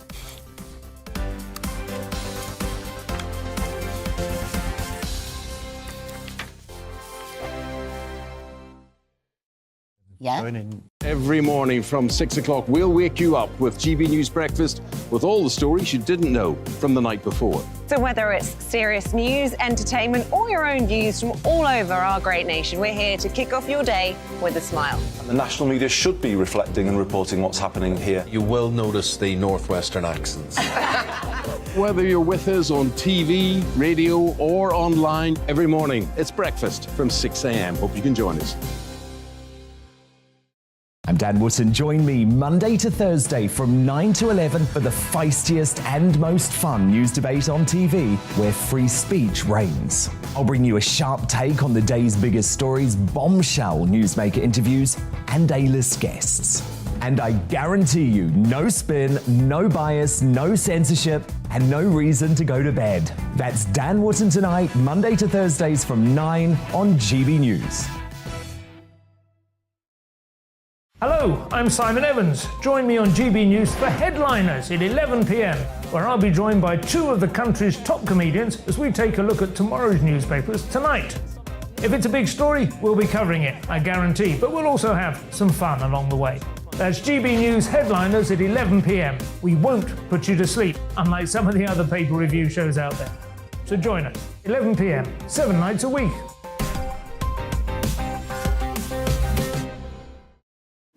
Yeah. Every morning from 6 o'clock, we'll wake you up with GB News Breakfast with all the stories you didn't know from the night before. So whether it's serious news, entertainment, or your own views from all over our great nation, we're here to kick off your day with a smile. The national media should be reflecting and reporting what's happening here. You will notice the northwestern accents. Whether you're with us on TV, radio, or online, every morning, it's breakfast from 6 a.m. Hope you can join us. I'm Dan Wootton. Join me Monday to Thursday from 9 to 11 for the feistiest and most fun news debate on TV, where free speech reigns. I'll bring you a sharp take on the day's biggest stories, bombshell newsmaker interviews, and A-list guests. And I guarantee you, no spin, no bias, no censorship, and no reason to go to bed. That's Dan Wootton tonight, Monday to Thursdays from 9 on GB News. Hello, I'm Simon Evans. Join me on GB News for Headliners at 11 p.m, where I'll be joined by 2 of the country's top comedians as we take a look at tomorrow's newspapers tonight. If it's a big story, we'll be covering it, I guarantee, but we'll also have some fun along the way. That's GB News Headliners at 11 p.m. We won't put you to sleep, unlike some of the other paper review shows out there. So join us, 11 p.m, 7 nights a week.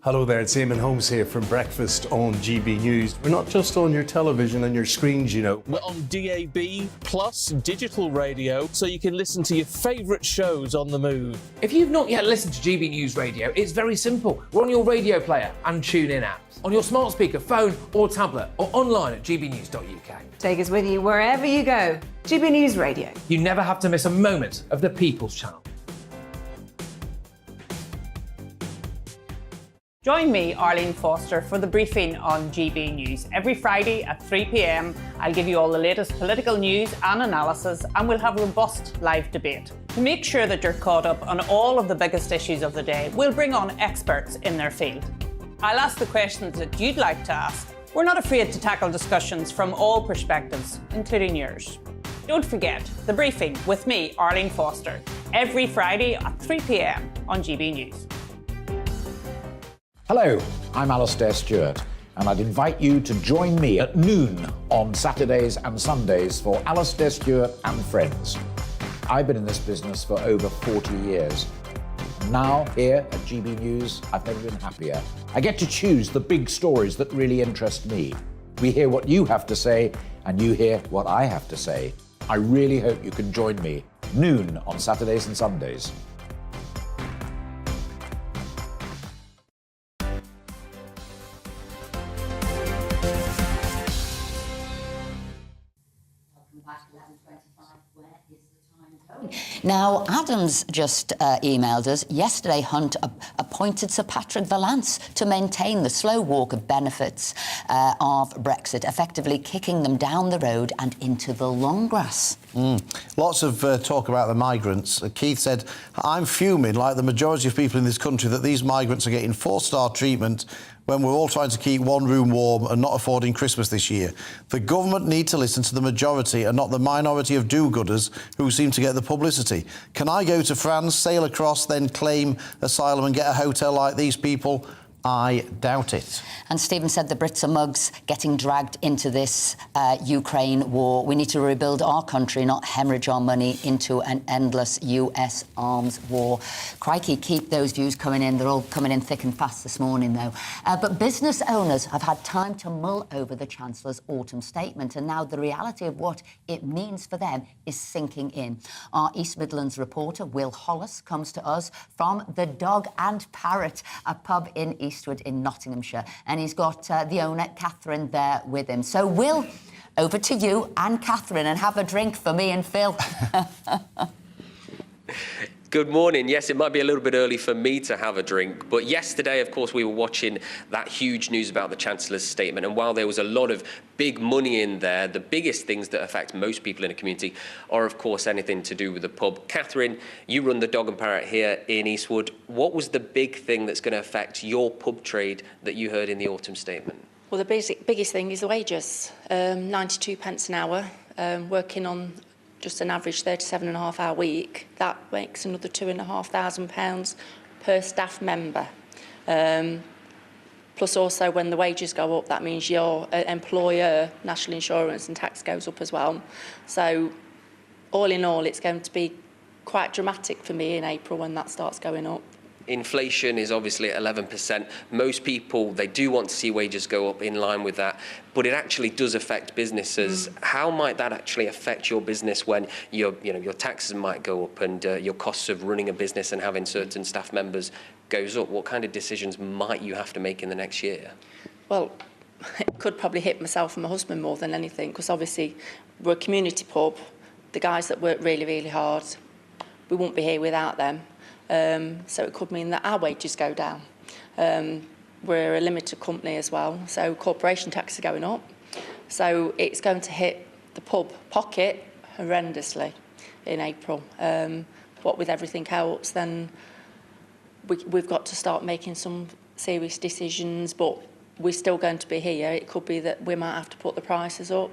Hello there, it's Eamonn Holmes here from Breakfast on GB News. We're not just on your television and your screens, you know. We're on DAB plus digital radio, so you can listen to your favourite shows on the move. If you've not yet listened to GB News Radio, it's very simple. We're on your radio player and TuneIn apps, on your smart speaker, phone or tablet, or online at gbnews.uk. Take us with you wherever you go. GB News Radio. You never have to miss a moment of the People's Channel. Join me, Arlene Foster, for the briefing on GB News. Every Friday at 3 p.m, I'll give you all the latest political news and analysis, and we'll have robust live debate. To make sure that you're caught up on all of the biggest issues of the day, we'll bring on experts in their field. I'll ask the questions that you'd like to ask. We're not afraid to tackle discussions from all perspectives, including yours. Don't forget, The Briefing with me, Arlene Foster, every Friday at 3 p.m. on GB News. Hello, I'm Alistair Stewart, and I'd invite you to join me at noon on Saturdays and Sundays for Alistair Stewart and Friends. I've been in this business for over 40 years. Now, here at GB News, I've never been happier. I get to choose the big stories that really interest me. We hear what you have to say, and you hear what I have to say. I really hope you can join me, noon on Saturdays and Sundays. Now, Adam's just emailed us. Yesterday, Hunt appointed Sir Patrick Vallance to maintain the slow walk of benefits of Brexit, effectively kicking them down the road and into the long grass. Lots of talk about the migrants. Keith said, I'm fuming, like the majority of people in this country, that these migrants are getting 4-star treatment when we're all trying to keep one room warm and not affording Christmas this year. The government need to listen to the majority and not the minority of do-gooders who seem to get the publicity. Can I go to France, sail across, then claim asylum and get a hotel like these people? I doubt it. And Stephen said the Brits are mugs getting dragged into this Ukraine war. We need to rebuild our country, not hemorrhage our money into an endless US arms war. Crikey, keep those views coming in. They're all coming in thick and fast this morning, though. But business owners have had time to mull over the Chancellor's autumn statement, and now the reality of what it means for them is sinking in. Our East Midlands reporter, Will Hollis, comes to us from the Dog and Parrot, a pub in Eastwood in Nottinghamshire, and he's got the owner, Catherine, there with him. So, Will, over to you and Catherine, and have a drink for me and Phil. Good morning. Yes, it might be a little bit early for me to have a drink, but yesterday, of course, we were watching that huge news about the Chancellor's statement, and while there was a lot of big money in there, the biggest things that affect most people in a community are, of course, anything to do with the pub. Catherine, you run the Dog and Parrot here in Eastwood. What was the big thing that's going to affect your pub trade that you heard in the autumn statement? Well, the biggest thing is the wages. 92 pence an hour, working on just an average 37.5-hour week. That makes another £2,500 per staff member. Plus also when the wages go up, that means your employer national insurance and tax goes up as well. So all in all, it's going to be quite dramatic for me in April when that starts going up. Inflation is obviously at 11%. Most people, they do want to see wages go up in line with that, but it actually does affect businesses. How might that actually affect your business when your taxes might go up and your costs of running a business and having certain staff members goes up? What kind of decisions might you have to make in the next year? Well, it could probably hit myself and my husband more than anything, because obviously we're a community pub. The guys that work really, really hard, we wouldn't be here without them. So it could mean that our wages go down. We're a limited company as well, so corporation tax are going up. So it's going to hit the pub pocket horrendously in April. What with everything else, then we've got to start making some serious decisions, but we're still going to be here. It could be that we might have to put the prices up.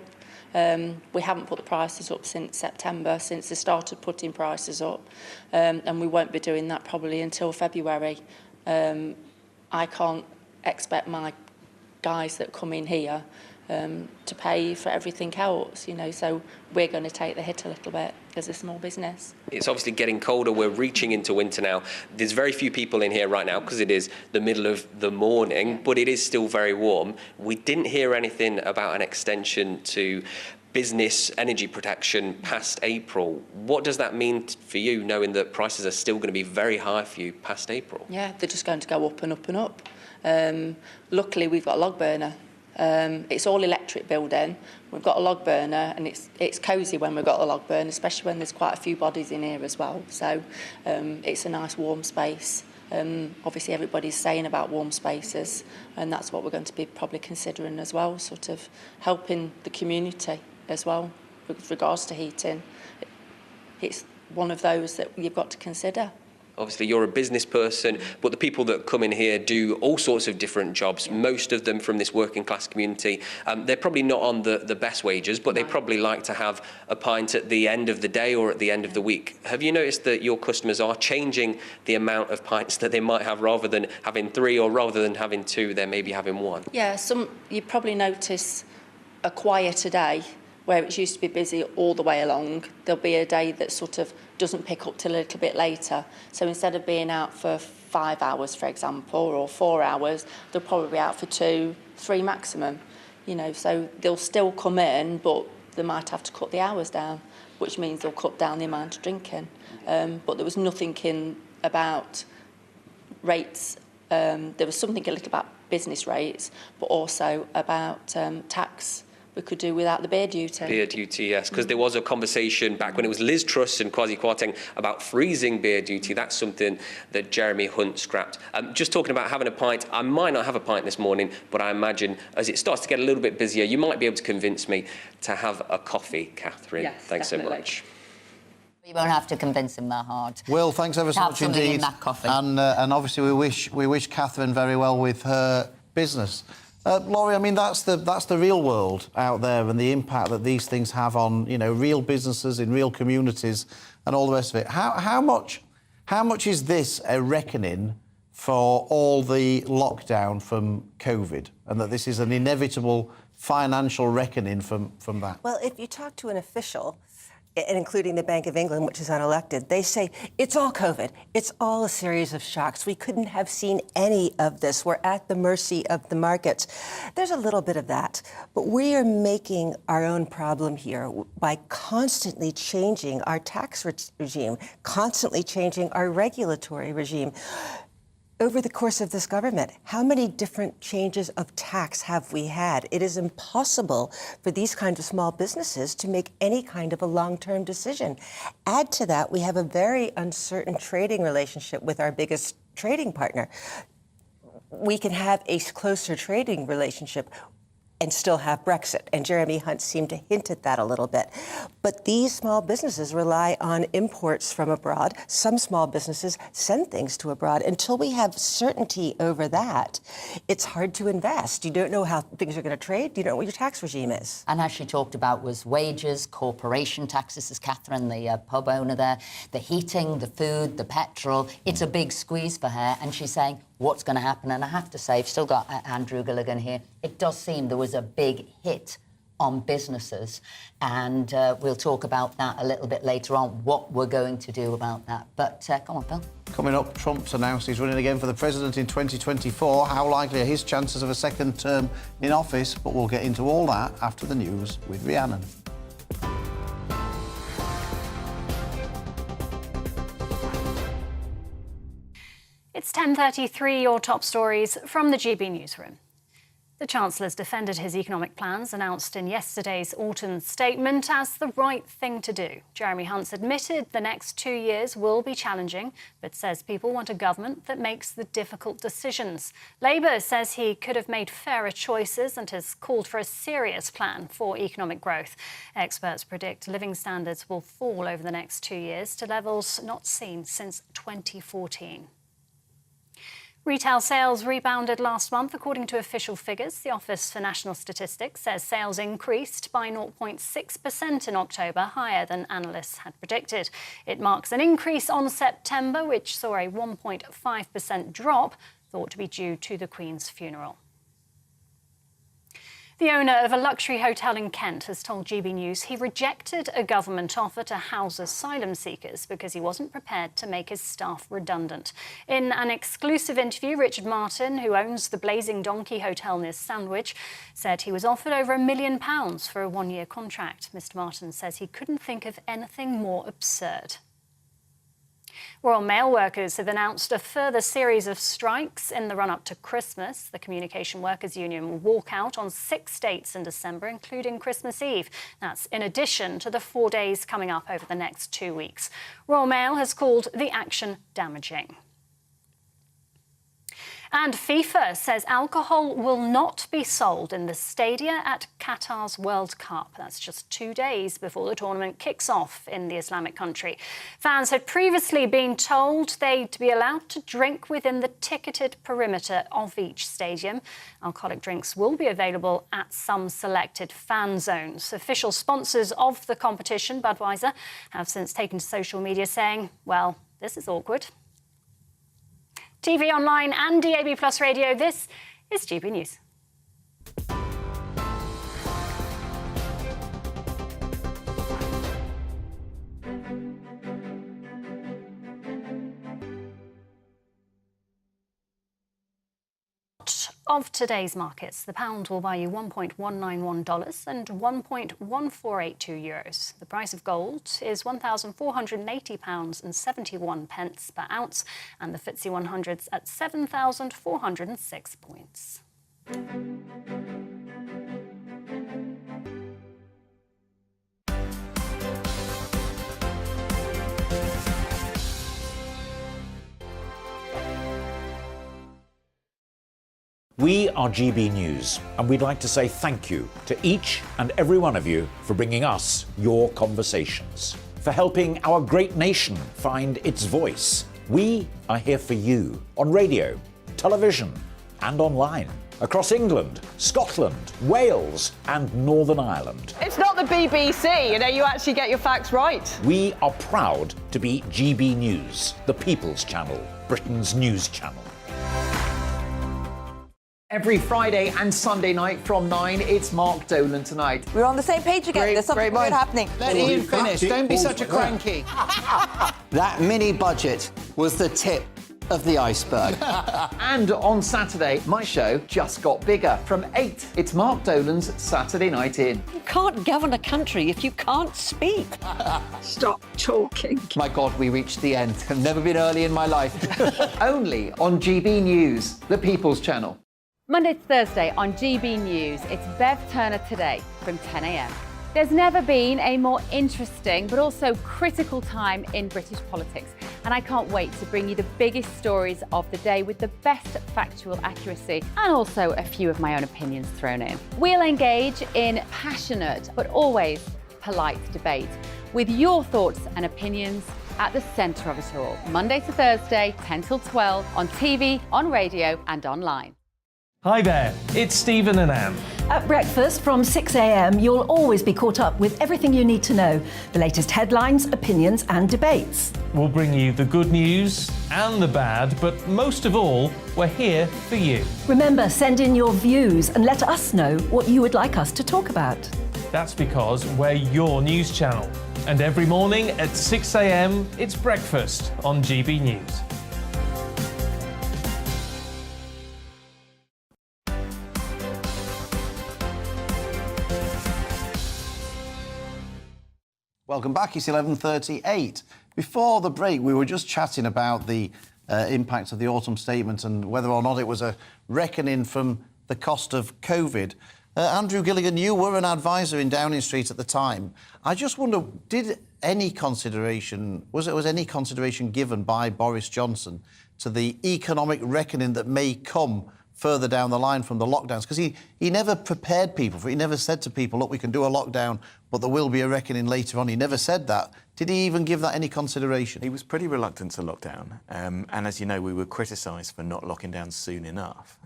We haven't put the prices up since September, since they started putting prices up, and we won't be doing that probably until February. I can't expect my guys that come in here to pay for everything else, so we're going to take the hit a little bit as a small business. It's obviously getting colder. We're reaching into winter now. There's very few people in here right now because it is the middle of the morning, but it is still very warm. We didn't hear anything about an extension to business energy protection past April. What does that mean for you, knowing that prices are still going to be very high for you past April? Yeah, they're just going to go up and up and up. Luckily, we've got a log burner. It's all electric building. We've got a log burner, and it's cosy when we've got a log burner, especially when there's quite a few bodies in here as well. So it's a nice warm space. Obviously, everybody's saying about warm spaces, and that's what we're going to be probably considering as well, sort of helping the community as well with regards to heating. It's one of those that you've got to consider. obviously you're a business person, but the people that come in here do all sorts of different jobs, most of them from this working class community. They're probably not on the best wages, but they probably like to have a pint at the end of the day or at the end of the week. Have you noticed that your customers are changing the amount of pints that they might have? Rather than having 3 or rather than having 2, they're maybe having 1? Yeah, you probably notice a quieter day where it used to be busy all the way along. There'll be a day that sort of doesn't pick up till a little bit later. So instead of being out for 5 hours, for example, or 4 hours, they'll probably be out for 2, 3 maximum. You know, so they'll still come in, but they might have to cut the hours down, which means they'll cut down the amount of drinking. But there was nothing in about rates. There was something a little about business rates, but also about tax. We could do without the beer duty. Beer duty, yes, because there was a conversation back when it was Liz Truss and Kwasi Kwarteng about freezing beer duty. That's something that Jeremy Hunt scrapped. Just talking about having a pint, I might not have a pint this morning, but I imagine as it starts to get a little bit busier, you might be able to convince me to have a coffee, Catherine. Yes, Thanks definitely. so much. You won't have to convince him that hard. Will, thanks ever so Have much something in indeed. that coffee. And obviously we wish Catherine very well with her business. Laurie, I mean that's the real world out there and the impact that these things have on real businesses in real communities and all the rest of it. How much is this a reckoning for all the lockdown from COVID, and that this is an inevitable financial reckoning from that? Well, if you talk to an official, and including the Bank of England, which is unelected, they say it's all COVID. It's all a series of shocks. We couldn't have seen any of this. We're at the mercy of the markets. There's a little bit of that, but we are making our own problem here by constantly changing our tax regime, constantly changing our regulatory regime. Over the course of this government, how many different changes of tax have we had? It is impossible for these kinds of small businesses to make any kind of a long-term decision. Add to that, we have a very uncertain trading relationship with our biggest trading partner. We can have a closer trading relationship and still have Brexit. And Jeremy Hunt seemed to hint at that a little bit. But these small businesses rely on imports from abroad. Some small businesses send things to abroad. Until we have certainty over that, it's hard to invest. You don't know how things are going to trade. You don't know what your tax regime is. And as she talked about was wages, corporation taxes, as Catherine, the pub owner there, the heating, the food, the petrol. It's a big squeeze for her. And she's saying, what's going to happen? And I have to say, I've still got Andrew Gilligan here. It does seem there was a big hit on businesses, and we'll talk about that a little bit later on, what we're going to do about that. But come on, Phil. Coming up, Trump's announced he's running again for the president in 2024. How likely are his chances of a second term in office? But we'll get into all that after the news with Rhiannon. It's 10:33, your top stories from the GB newsroom. The Chancellor's defended his economic plans announced in yesterday's autumn statement as the right thing to do. Jeremy Hunt's admitted the next 2 years will be challenging, but says people want a government that makes the difficult decisions. Labour says he could have made fairer choices and has called for a serious plan for economic growth. Experts predict living standards will fall over the next 2 years to levels not seen since 2014. Retail sales rebounded last month, according to official figures. The Office for National Statistics says sales increased by 0.6% in October, higher than analysts had predicted. It marks an increase on September, which saw a 1.5% drop, thought to be due to the Queen's funeral. The owner of a luxury hotel in Kent has told GB News he rejected a government offer to house asylum seekers because he wasn't prepared to make his staff redundant. In an exclusive interview, Richard Martin, who owns the Blazing Donkey Hotel near Sandwich, said he was offered over £1 million for a one-year contract. Mr Martin says he couldn't think of anything more absurd. Royal Mail workers have announced a further series of strikes in the run-up to Christmas. The Communication Workers Union will walk out on 6 dates in December, including Christmas Eve. That's in addition to the 4 days coming up over the next 2 weeks. Royal Mail has called the action damaging. And FIFA says alcohol will not be sold in the stadia at Qatar's World Cup. That's just 2 days before the tournament kicks off in the Islamic country. Fans had previously been told they'd be allowed to drink within the ticketed perimeter of each stadium. Alcoholic drinks will be available at some selected fan zones. Official sponsors of the competition, Budweiser, have since taken to social media saying, well, this is awkward. TV, online and DAB+ radio, this is GB News. Of today's markets, the pound will buy you $1.191 and €1.1482 euros. The price of gold is £1,480.71 per ounce, and the FTSE 100's at 7,406 points. We are GB News, and we'd like to say thank you to each and every one of you for bringing us your conversations, for helping our great nation find its voice. We are here for you on radio, television, and online, across England, Scotland, Wales, and Northern Ireland. It's not the BBC, you actually get your facts right. We are proud to be GB News, the People's Channel, Britain's news channel. Every Friday and Sunday night from 9, it's Mark Dolan Tonight. We're on the same page again. There's something weird happening. Let Ian finish. Don't be such a cranky. That mini budget was the tip of the iceberg. And on Saturday, my show just got bigger. From 8, it's Mark Dolan's Saturday Night In. You can't govern a country if you can't speak. Stop talking. My God, we reached the end. I've never been early in my life. Only on GB News, the People's Channel. Monday to Thursday on GB News, it's Bev Turner Today from 10 a.m. There's never been a more interesting but also critical time in British politics, and I can't wait to bring you the biggest stories of the day with the best factual accuracy and also a few of my own opinions thrown in. We'll engage in passionate but always polite debate with your thoughts and opinions at the centre of it all. Monday to Thursday, 10 till 12 on TV, on radio and online. Hi there, it's Stephen and Anne. At breakfast from 6 a.m, you'll always be caught up with everything you need to know, the latest headlines, opinions and debates. We'll bring you the good news and the bad, but most of all, we're here for you. Remember, send in your views and let us know what you would like us to talk about. That's because we're your news channel. And every morning at 6 a.m, it's breakfast on GB News. Welcome back, it's 11:38. Before the break, we were just chatting about the impact of the autumn statement and whether or not it was a reckoning from the cost of COVID. Andrew Gilligan, you were an advisor in Downing Street at the time. I just wonder, was any consideration given by Boris Johnson to the economic reckoning that may come further down the line from the lockdowns? Because he never prepared people for it. He never said to people, look, we can do a lockdown, but there will be a reckoning later on. He never said that. Did he even give that any consideration? He was pretty reluctant to lock down. And as you know, we were criticised for not locking down soon enough.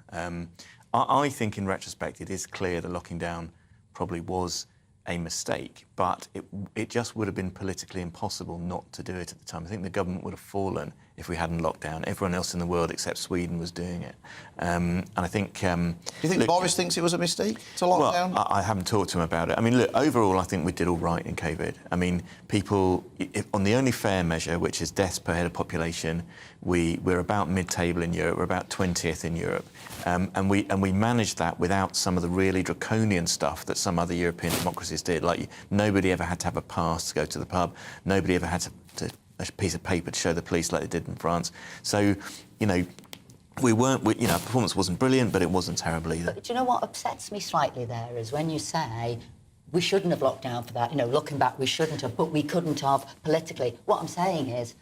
I think in retrospect, it is clear that locking down probably was a mistake, but it just would have been politically impossible not to do it at the time. I think the government would have fallen if we hadn't locked down. Everyone else in the world except Sweden was doing it. And I think... do you think Boris thinks it was a mistake to lock down? I haven't talked to him about it. I mean, look, overall, I think we did all right in COVID. I mean, people, on the only fair measure, which is deaths per head of population, we're about mid-table in Europe. We're about 20th in Europe. And we managed that without some of the really draconian stuff that some other European democracies did. Like, nobody ever had to have a pass to go to the pub. Nobody ever had to a piece of paper to show the police like they did in France. So, our performance wasn't brilliant, but it wasn't terrible either. But do you know what upsets me slightly there is when you say we shouldn't have locked down for that. Looking back, we shouldn't have, but we couldn't have politically. What I'm saying is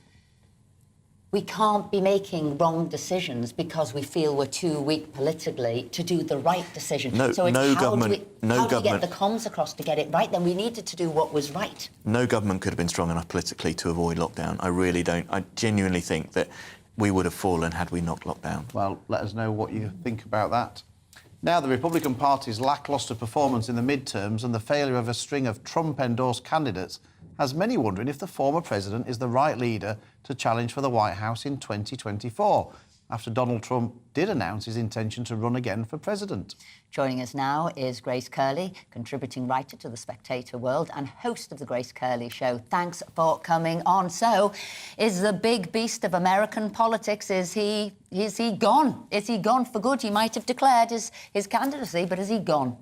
We can't be making wrong decisions because we feel we're too weak politically to do the right decision. No, so it's no how government, do we get the comms across to get it right? Then we needed to do what was right. No government could have been strong enough politically to avoid lockdown. I really don't. I genuinely think that we would have fallen had we not locked down. Well, let us know what you think about that. Now, the Republican Party's lacklustre performance in the midterms and the failure of a string of Trump-endorsed candidates has many wondering if the former president is the right leader to challenge for the White House in 2024, after Donald Trump did announce his intention to run again for president. Joining us now is Grace Curley, contributing writer to The Spectator World and host of The Grace Curley Show. Thanks for coming on. So, is the big beast of American politics, is he gone? Is he gone for good? He might have declared his candidacy, but is he gone?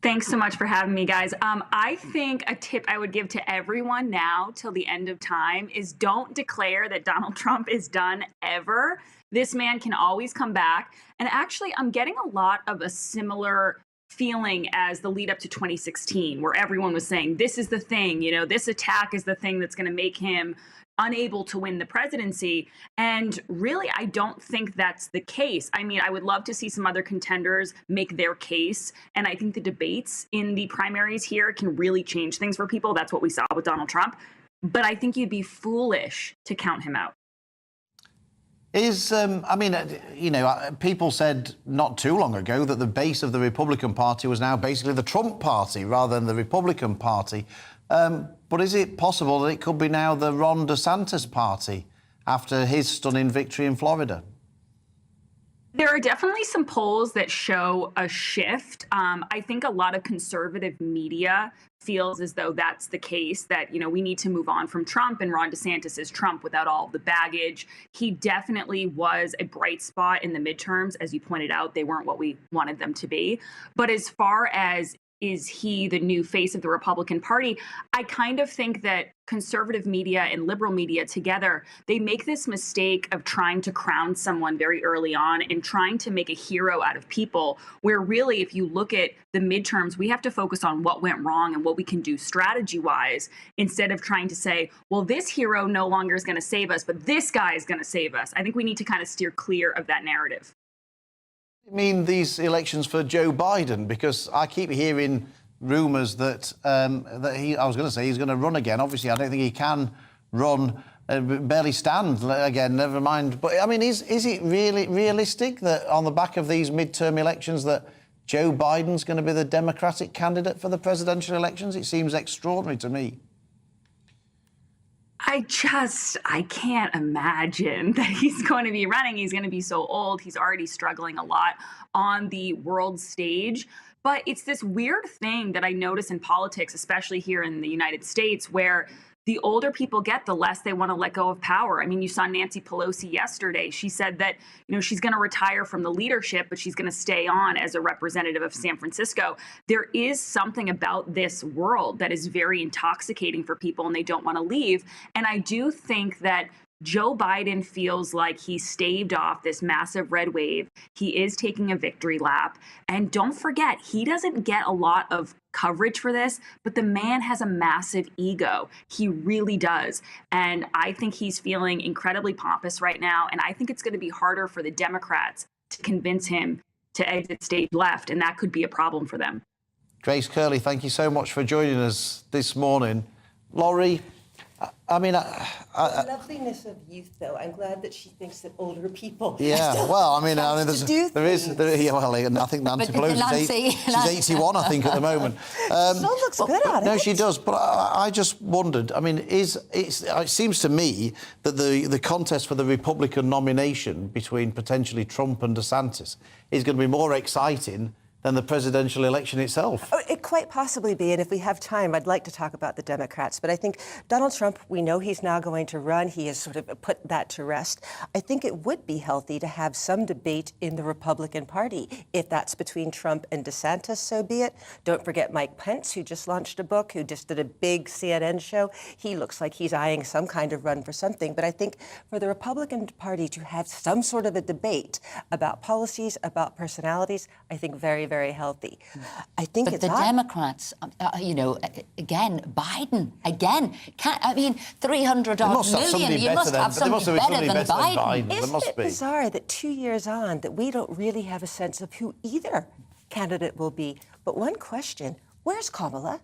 Thanks so much for having me, guys. I think a tip I would give to everyone now till the end of time is don't declare that Donald Trump is done ever. This man can always come back. And actually, I'm getting a lot of a similar feeling as the lead up to 2016, where everyone was saying, this is the thing, you know, this attack is the thing that's going to make him unable to win the presidency. And really, I don't think that's the case. I mean, I would love to see some other contenders make their case. And I think the debates in the primaries here can really change things for people. That's what we saw with Donald Trump. But I think you'd be foolish to count him out. I mean, you know, people said not too long ago that the base of the Republican Party was now basically the Trump Party rather than the Republican Party. But is it possible that it could be now the Ron DeSantis Party after his stunning victory in Florida? There are definitely some polls that show a shift. I think a lot of conservative media feels as though that's the case, that, you know, we need to move on from Trump, and Ron DeSantis is Trump without all the baggage. He definitely was a bright spot in the midterms. As you pointed out, they weren't what we wanted them to be. But as far as is he the new face of the Republican Party, I kind of think that conservative media and liberal media together, they make this mistake of trying to crown someone very early on and trying to make a hero out of people, where really, if you look at the midterms, we have to focus on what went wrong and what we can do strategy-wise, instead of trying to say, well, this hero no longer is going to save us, but this guy is going to save us. I think we need to kind of steer clear of that narrative. I mean, these elections for Joe Biden, because I keep hearing rumours that I was going to say he's going to run again. Obviously, I don't think he can run, barely stand again, never mind. But, I mean, is it really realistic that on the back of these midterm elections that Joe Biden's going to be the Democratic candidate for the presidential elections? It seems extraordinary to me. I can't imagine that he's going to be running. He's going to be so old. He's already struggling a lot on the world stage. But it's this weird thing that I notice in politics, especially here in the United States, where the older people get, the less they want to let go of power. I mean, you saw Nancy Pelosi yesterday. She said that, you know, she's going to retire from the leadership, but she's going to stay on as a representative of San Francisco. There is something about this world that is very intoxicating for people, and they don't want to leave. And I do think that Joe Biden feels like he staved off this massive red wave. He is taking a victory lap. And don't forget, he doesn't get a lot of coverage for this, but the man has a massive ego. He really does. And I think he's feeling incredibly pompous right now. And I think it's going to be harder for the Democrats to convince him to exit stage left. And that could be a problem for them. Grace Curley, thank you so much for joining us this morning. Laurie, I mean, the loveliness of youth, though. I'm glad that she thinks that older people. Yeah, well, I mean, I think Nancy Pelosi, she's 81, I think, at the moment. Still looks good on it. No, she does. But I just wondered. I mean, it seems to me that the contest for the Republican nomination between potentially Trump and DeSantis is going to be more exciting than the presidential election itself. Oh, it quite possibly be, and if we have time, I'd like to talk about the Democrats. But I think Donald Trump, we know he's now going to run. He has sort of put that to rest. I think it would be healthy to have some debate in the Republican Party. If that's between Trump and DeSantis, so be it. Don't forget Mike Pence, who just launched a book, who just did a big CNN show. He looks like he's eyeing some kind of run for something. But I think for the Republican Party to have some sort of a debate about policies, about personalities, I think very, very healthy. I think but it's the odd. Democrats, again, Biden, again. 300 odd million. You must have somebody better than Biden. Isn't it bizarre that 2 years on that we don't really have a sense of who either candidate will be? But one question, where's Kamala?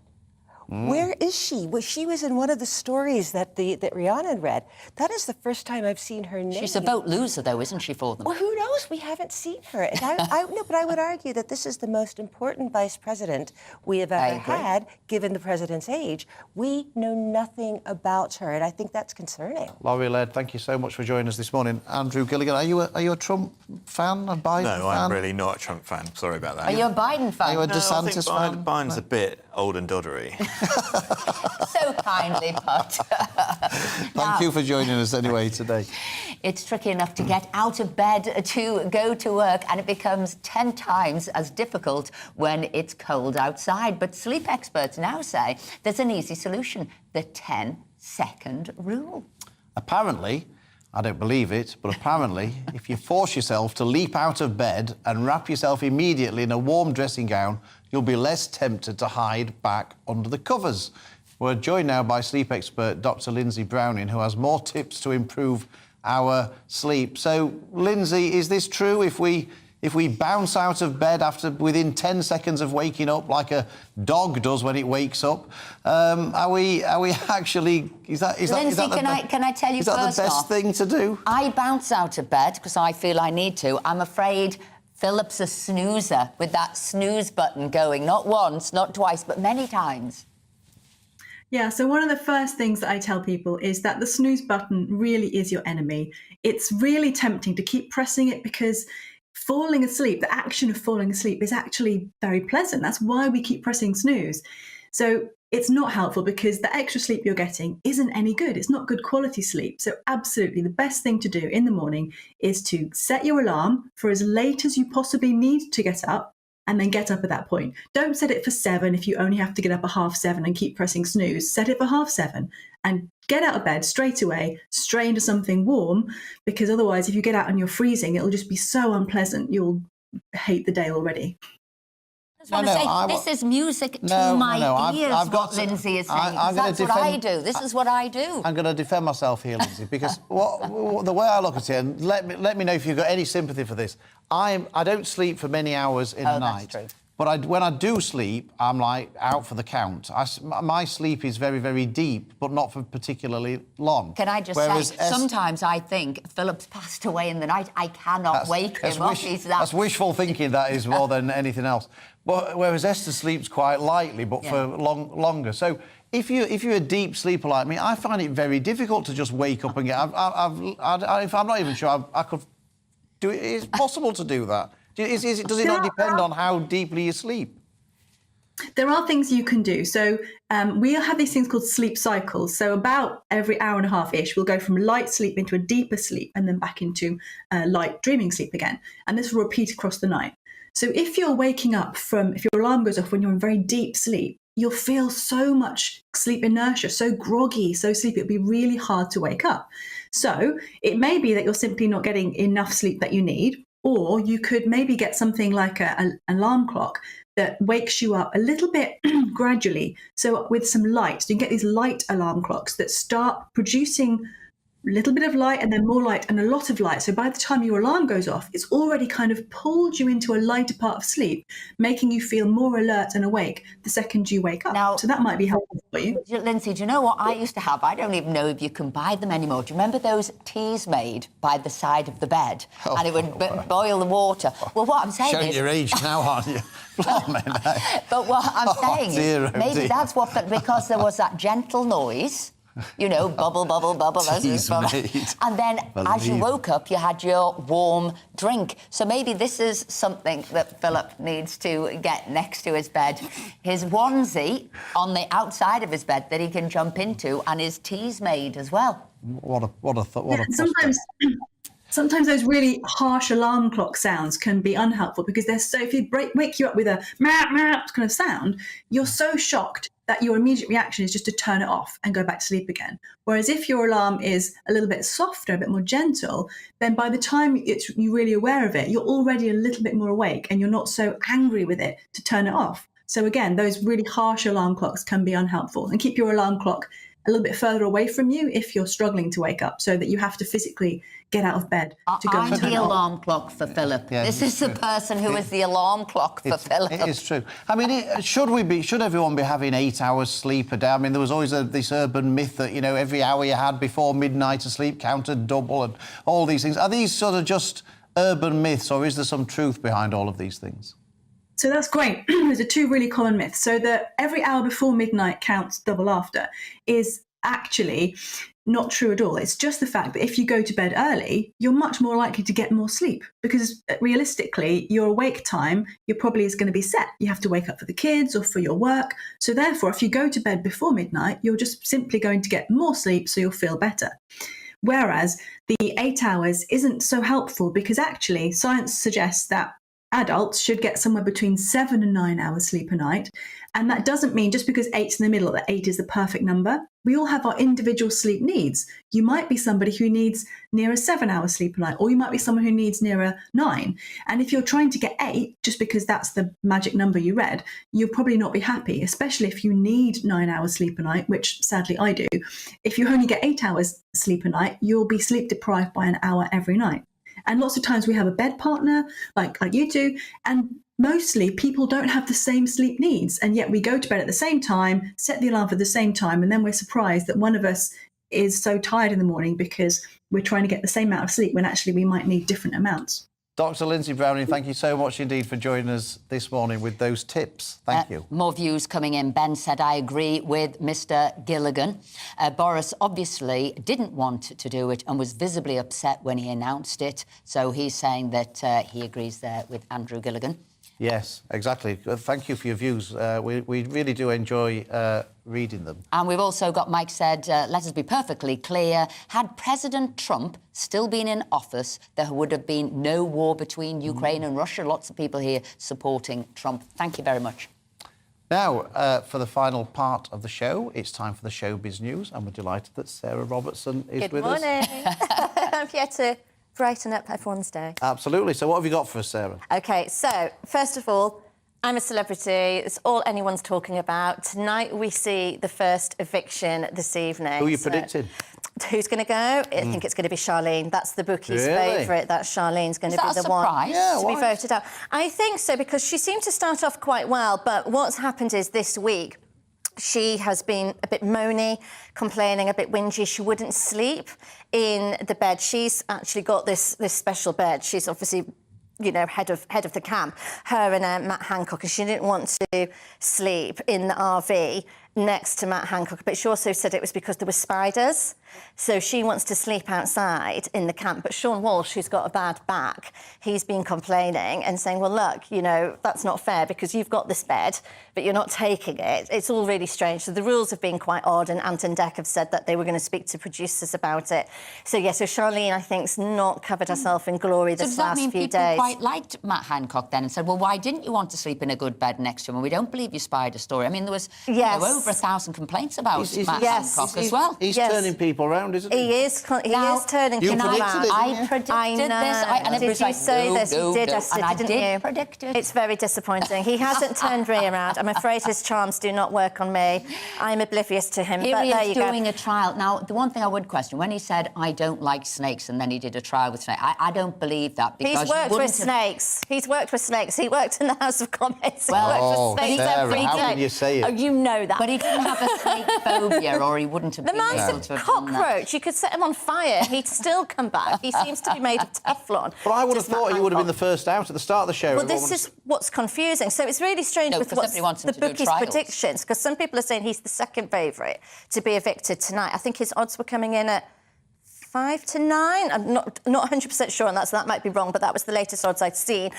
Where is she? She was in one of the stories that Rhiannon read. That is the first time I've seen her name. She's a vote loser, though, isn't she, for them? Well, who knows? We haven't seen her. And but I would argue that this is the most important vice president we have ever had, given the president's age. We know nothing about her, and I think that's concerning. Laurie Laird, thank you so much for joining us this morning. Andrew Gilligan, are you a Trump fan, a Biden fan? No, I'm really not a Trump fan. Sorry about that. Are you a Biden fan? Are you a DeSantis fan? Biden's a bit old and doddery. So kindly put. Thank you for joining us anyway today. It's tricky enough to get out of bed to go to work, and it becomes 10 times as difficult when it's cold outside. But sleep experts now say there's an easy solution, the 10-second rule. Apparently, I don't believe it, but apparently, if you force yourself to leap out of bed and wrap yourself immediately in a warm dressing gown, you'll be less tempted to hide back under the covers. We're joined now by sleep expert Dr. Lindsay Browning, who has more tips to improve our sleep. So, Lindsay, is this true? If we bounce out of bed within 10 seconds of waking up, like a dog does when it wakes up, are we actually? Lindsay, can I tell you is that first the best off, thing to do? I bounce out of bed because I feel I need to. I'm afraid Philip's a snoozer with that snooze button going, not once, not twice, but many times. Yeah, so one of the first things that I tell people is that the snooze button really is your enemy. It's really tempting to keep pressing it because falling asleep, the action of falling asleep is actually very pleasant. That's why we keep pressing snooze. So it's not helpful because the extra sleep you're getting isn't any good. It's not good quality sleep. So absolutely the best thing to do in the morning is to set your alarm for as late as you possibly need to get up, and then get up at that point. Don't set it for 7 if you only have to get up at 7:30 and keep pressing snooze. Set it for 7:30 and get out of bed straight away, straight into something warm, because otherwise if you get out and you're freezing, it'll just be so unpleasant. You'll hate the day already. This is music to my ears, what Lindsay is saying. That's what I do. This is what I do. I'm going to defend myself here, Lindsay, because the way I look at it, and let me know if you've got any sympathy for this. I don't sleep for many hours in the night. That's true. But when I do sleep, I'm like out for the count. My sleep is very, very deep, but not for particularly long. Can I just say, sometimes I think Philip's passed away in the night. I cannot wake him up. That's wishful thinking, that is, more than anything else. But whereas Esther sleeps quite lightly, but for longer. So if you're a deep sleeper like me, I find it very difficult to just wake up and get. If I'm not even sure I could do it. It's possible to do that. Does it not depend on how deeply you sleep? There are things you can do. So we have these things called sleep cycles. So about every hour and a half-ish, we'll go from light sleep into a deeper sleep and then back into light dreaming sleep again. And this will repeat across the night. So if you're waking up if your alarm goes off when you're in very deep sleep, you'll feel so much sleep inertia, so groggy, so sleepy, it'll be really hard to wake up. So it may be that you're simply not getting enough sleep that you need, or you could maybe get something like an alarm clock that wakes you up a little bit gradually. So with some light, so you can get these light alarm clocks that start producing a little bit of light and then more light and a lot of light. So by the time your alarm goes off, it's already kind of pulled you into a lighter part of sleep, making you feel more alert and awake the second you wake up. Now, so that might be helpful for you. Lindsay, do you know what I used to have? I don't even know if you can buy them anymore. Do you remember those teas made by the side of the bed? And it would boil the water. Well, what I'm saying Showing is... your age now, aren't you? But what I'm saying is, maybe that's what... Because there was that gentle noise... You know, bubble, bubble, bubble. And then as you woke up, you had your warm drink. So maybe this is something that Philip needs to get next to his bed. His onesie on the outside of his bed that he can jump into, and his tea's made as well. What a thought. Sometimes those really harsh alarm clock sounds can be unhelpful because they're so... If you wake you up with a meh, meh kind of sound, you're so shocked that your immediate reaction is just to turn it off and go back to sleep again. Whereas if your alarm is a little bit softer, a bit more gentle, then by the time you're really aware of it, you're already a little bit more awake and you're not so angry with it to turn it off. So again, those really harsh alarm clocks can be unhelpful. And keep your alarm clock a little bit further away from you if you're struggling to wake up, so that you have to physically get out of bed to go and I'm turn the it off. alarm clock for Philip. Yeah, This is the person who is the alarm clock for Philip. It is true. I mean, should everyone be having 8 hours sleep a day? I mean, there was always this urban myth that, you know, every hour you had before midnight of sleep counted double and all these things. Are these sort of just urban myths, or is there some truth behind all of these things? So that's great. Those are two really common myths. So that every hour before midnight counts double after is actually not true at all. It's just the fact that if you go to bed early, you're much more likely to get more sleep, because realistically, your awake time, your probably is going to be set. You have to wake up for the kids or for your work. So therefore, if you go to bed before midnight, you're just simply going to get more sleep, so you'll feel better. Whereas the 8 hours isn't so helpful, because actually science suggests that adults should get somewhere between 7 and 9 hours sleep a night. And that doesn't mean just because 8's in the middle that 8 is the perfect number. We all have our individual sleep needs. You might be somebody who needs near a 7 hours sleep a night, or you might be someone who needs near a 9. And if you're trying to get 8, just because that's the magic number you read, you'll probably not be happy, especially if you need 9 hours sleep a night, which sadly I do. If you only get 8 hours sleep a night, you'll be sleep deprived by an hour every night. And lots of times we have a bed partner, like you do, and mostly people don't have the same sleep needs, and yet we go to bed at the same time, set the alarm for the same time, and then we're surprised that one of us is so tired in the morning because we're trying to get the same amount of sleep when actually we might need different amounts. Dr. Lindsay Browning, thank you so much indeed for joining us this morning with those tips. Thank you. More views coming in. Ben said, I agree with Mr. Gilligan. Boris obviously didn't want to do it and was visibly upset when he announced it. So he's saying that he agrees there with Andrew Gilligan. Yes, exactly. Thank you for your views. We really do enjoy reading them. And we've also got Mike said, let us be perfectly clear, had President Trump still been in office, there would have been no war between Ukraine and Russia. Lots of people here supporting Trump. Thank you very much. Now, for the final part of the show, it's time for the Showbiz News, and we're delighted that Sarah Robertson is with us. Good morning. I'm here to brighten up everyone's day. Absolutely. So what have you got for us, Sarah? OK, so, first of all, I'm a celebrity. It's all anyone's talking about. Tonight we see the first eviction this evening. Who are you predicting? Who's going to go? I think it's going to be Charlene. That's the bookie's favourite. That Charlene's going to be the one to be voted out. I think so, because she seemed to start off quite well, but what's happened is this week she has been a bit moany, complaining, a bit whingy. She wouldn't sleep in the bed. She's actually got this special bed. She's obviously, you know, head of the camp, her and Matt Hancock, and she didn't want to sleep in the RV next to Matt Hancock, but she also said it was because there were spiders. So she wants to sleep outside in the camp. But Sean Walsh, who's got a bad back, he's been complaining and saying, well, look, you know, that's not fair because you've got this bed, but you're not taking it. It's all really strange. So the rules have been quite odd, and Ant and Dec have said that they were going to speak to producers about it. So, yeah, so Charlene, I think, has not covered herself in glory this last few days. So does that mean people quite liked Matt Hancock then and said, well, why didn't you want to sleep in a good bed next to him? And we don't believe your spider story. I mean, there was over 1,000 complaints about Matt Hancock as well. He's turning people around, isn't he? He is turning people around. I predicted this. Did you say this? You did, Esther, and didn't you? I did predict it. It's very disappointing. He hasn't turned me around. I'm afraid his charms do not work on me. I'm oblivious to him. Here but he there is you doing go. a trial. Now, the one thing I would question, when he said, I don't like snakes, and then he did a trial with snakes, I don't believe that. Because He's worked with snakes. He's worked with snakes. He worked in the House of Commons. Well, Sarah, how can you say it? Oh, you know that. But he didn't have a snake phobia, or he wouldn't have The been able man's to a have done that. cockroach. You could set him on fire. He'd still come back. He seems to be made of Teflon. But I would have thought he would have been the first out at the start of the show. Well, this is what's confusing. So it's really strange with what's the bookies' predictions, because some people are saying he's the second favourite to be evicted tonight. I think his odds were coming in at 5 to 9. I'm not 100% sure on that, so that might be wrong, but that was the latest odds I'd seen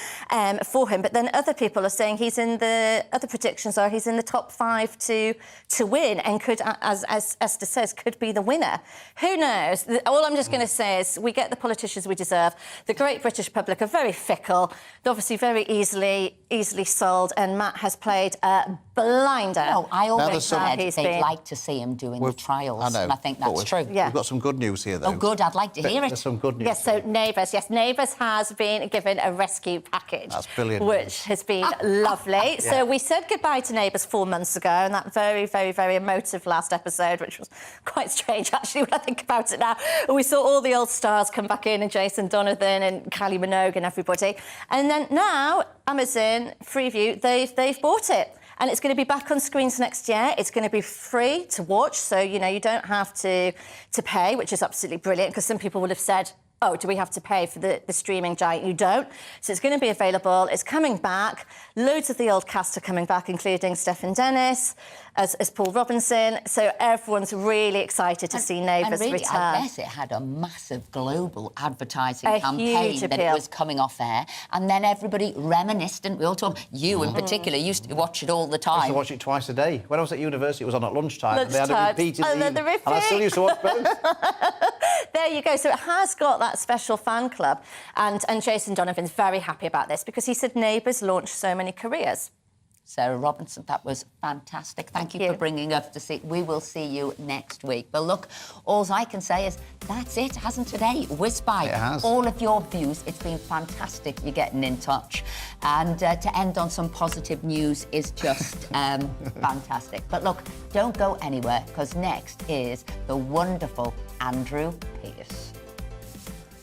for him. But then other people are saying other predictions are he's in the top 5 to win and could, as Esther says, could be the winner. Who knows? All I'm just going to say is we get the politicians we deserve. The great British public are very fickle. They're obviously very easily sold, and Matt has played a blinder. No, I always said they'd like to see him doing the trials. I know, and I think that's true. We've got some good news here, though. Oh, good. I'd like to hear it. There's some good news. Yes, so Neighbours. Yes, Neighbours has been given a rescue package. That's brilliant. Which has been lovely. Yeah. So we said goodbye to Neighbours 4 months ago, and that very, very, very emotive last episode, which was quite strange, actually, when I think about it now. We saw all the old stars come back in, and Jason Donovan and Kylie Minogue and everybody. And then now, Amazon, Freeview, they've bought it. And it's going to be back on screens next year. It's going to be free to watch, so, you know, you don't have to pay, which is absolutely brilliant, because some people would have said, oh, do we have to pay for the streaming giant? You don't. So it's going to be available. It's coming back. Loads of the old cast are coming back, including Stephen Dennis as Paul Robinson. So everyone's really excited to see Neighbours really, return. I guess it had a massive global advertising A campaign huge that appeal. it was coming off air. And then everybody reminiscent. We all talk. You in particular used to watch it all the I used time. to watch it twice a day. When I was at university, it was on at lunchtime. And they had Lunchtime. a repeat in And the then the evening. And I still used to watch both. There you go. So it has got that special fan club. And Jason Donovan's very happy about this because he said Neighbours launched so many careers. Sarah Robinson, that was fantastic. Thank you for bringing us to see. We will see you next week. But look, all I can say is that's it, hasn't today? Whizzed by. It has. All of your views. It's been fantastic. You're getting in touch. And to end on some positive news is just fantastic. But look, don't go anywhere, because next is the wonderful Andrew Pierce.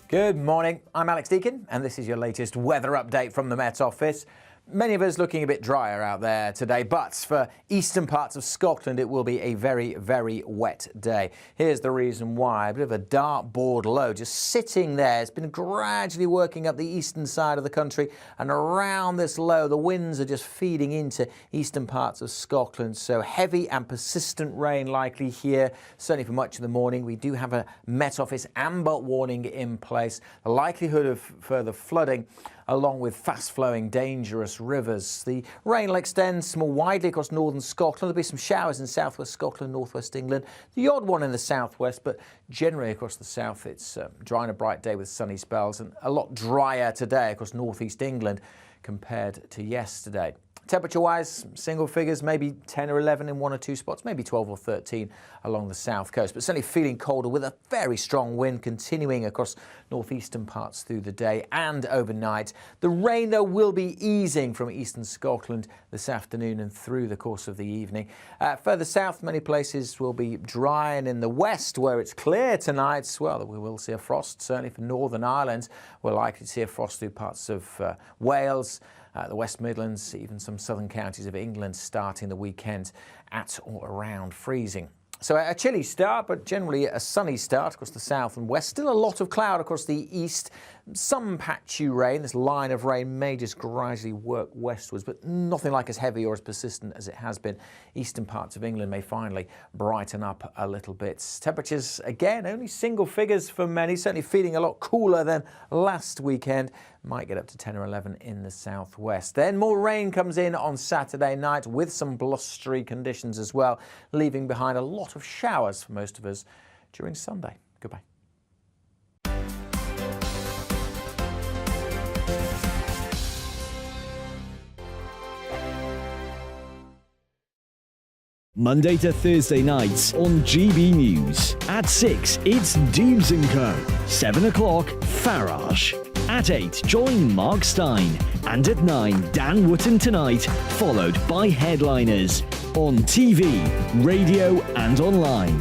Good morning, I'm Alex Deakin, and this is your latest weather update from the Met Office. Many of us looking a bit drier out there today, but for eastern parts of Scotland, it will be a very, very wet day. Here's the reason why. A bit of a dartboard low just sitting there. It's been gradually working up the eastern side of the country, and around this low, the winds are just feeding into eastern parts of Scotland. So heavy and persistent rain likely here, certainly for much of the morning. We do have a Met Office amber warning in place. The likelihood of further flooding, along with fast-flowing, dangerous rivers. The rain will extend more widely across northern Scotland. There'll be some showers in southwest Scotland, northwest England. The odd one in the southwest, but generally across the south, it's dry and a bright day with sunny spells, and a lot drier today across northeast England compared to yesterday. Temperature-wise, single figures, maybe 10 or 11 in one or two spots, maybe 12 or 13 along the south coast, but certainly feeling colder with a very strong wind continuing across northeastern parts through the day and overnight. The rain, though, will be easing from eastern Scotland this afternoon and through the course of the evening. Further south, many places will be dry, and in the west, where it's clear tonight, well, we will see a frost, certainly for Northern Ireland. We're likely to see a frost through parts of Wales, the West Midlands, even some southern counties of England starting the weekend at or around freezing. So a chilly start, but generally a sunny start across the south and west. Still a lot of cloud across the east. Some patchy rain. This line of rain may just gradually work westwards, but nothing like as heavy or as persistent as it has been. Eastern parts of England may finally brighten up a little bit. Temperatures, again, only single figures for many. Certainly feeling a lot cooler than last weekend. Might get up to 10 or 11 in the southwest. Then more rain comes in on Saturday night with some blustery conditions as well, leaving behind a lot of showers for most of us during Sunday. Goodbye. Monday to Thursday nights on GB News. At 6, it's Jubes and Co. 7 o'clock, Farage. At 8, join Mark Steyn. And at 9, Dan Wootton Tonight, followed by Headliners. On TV, radio and online.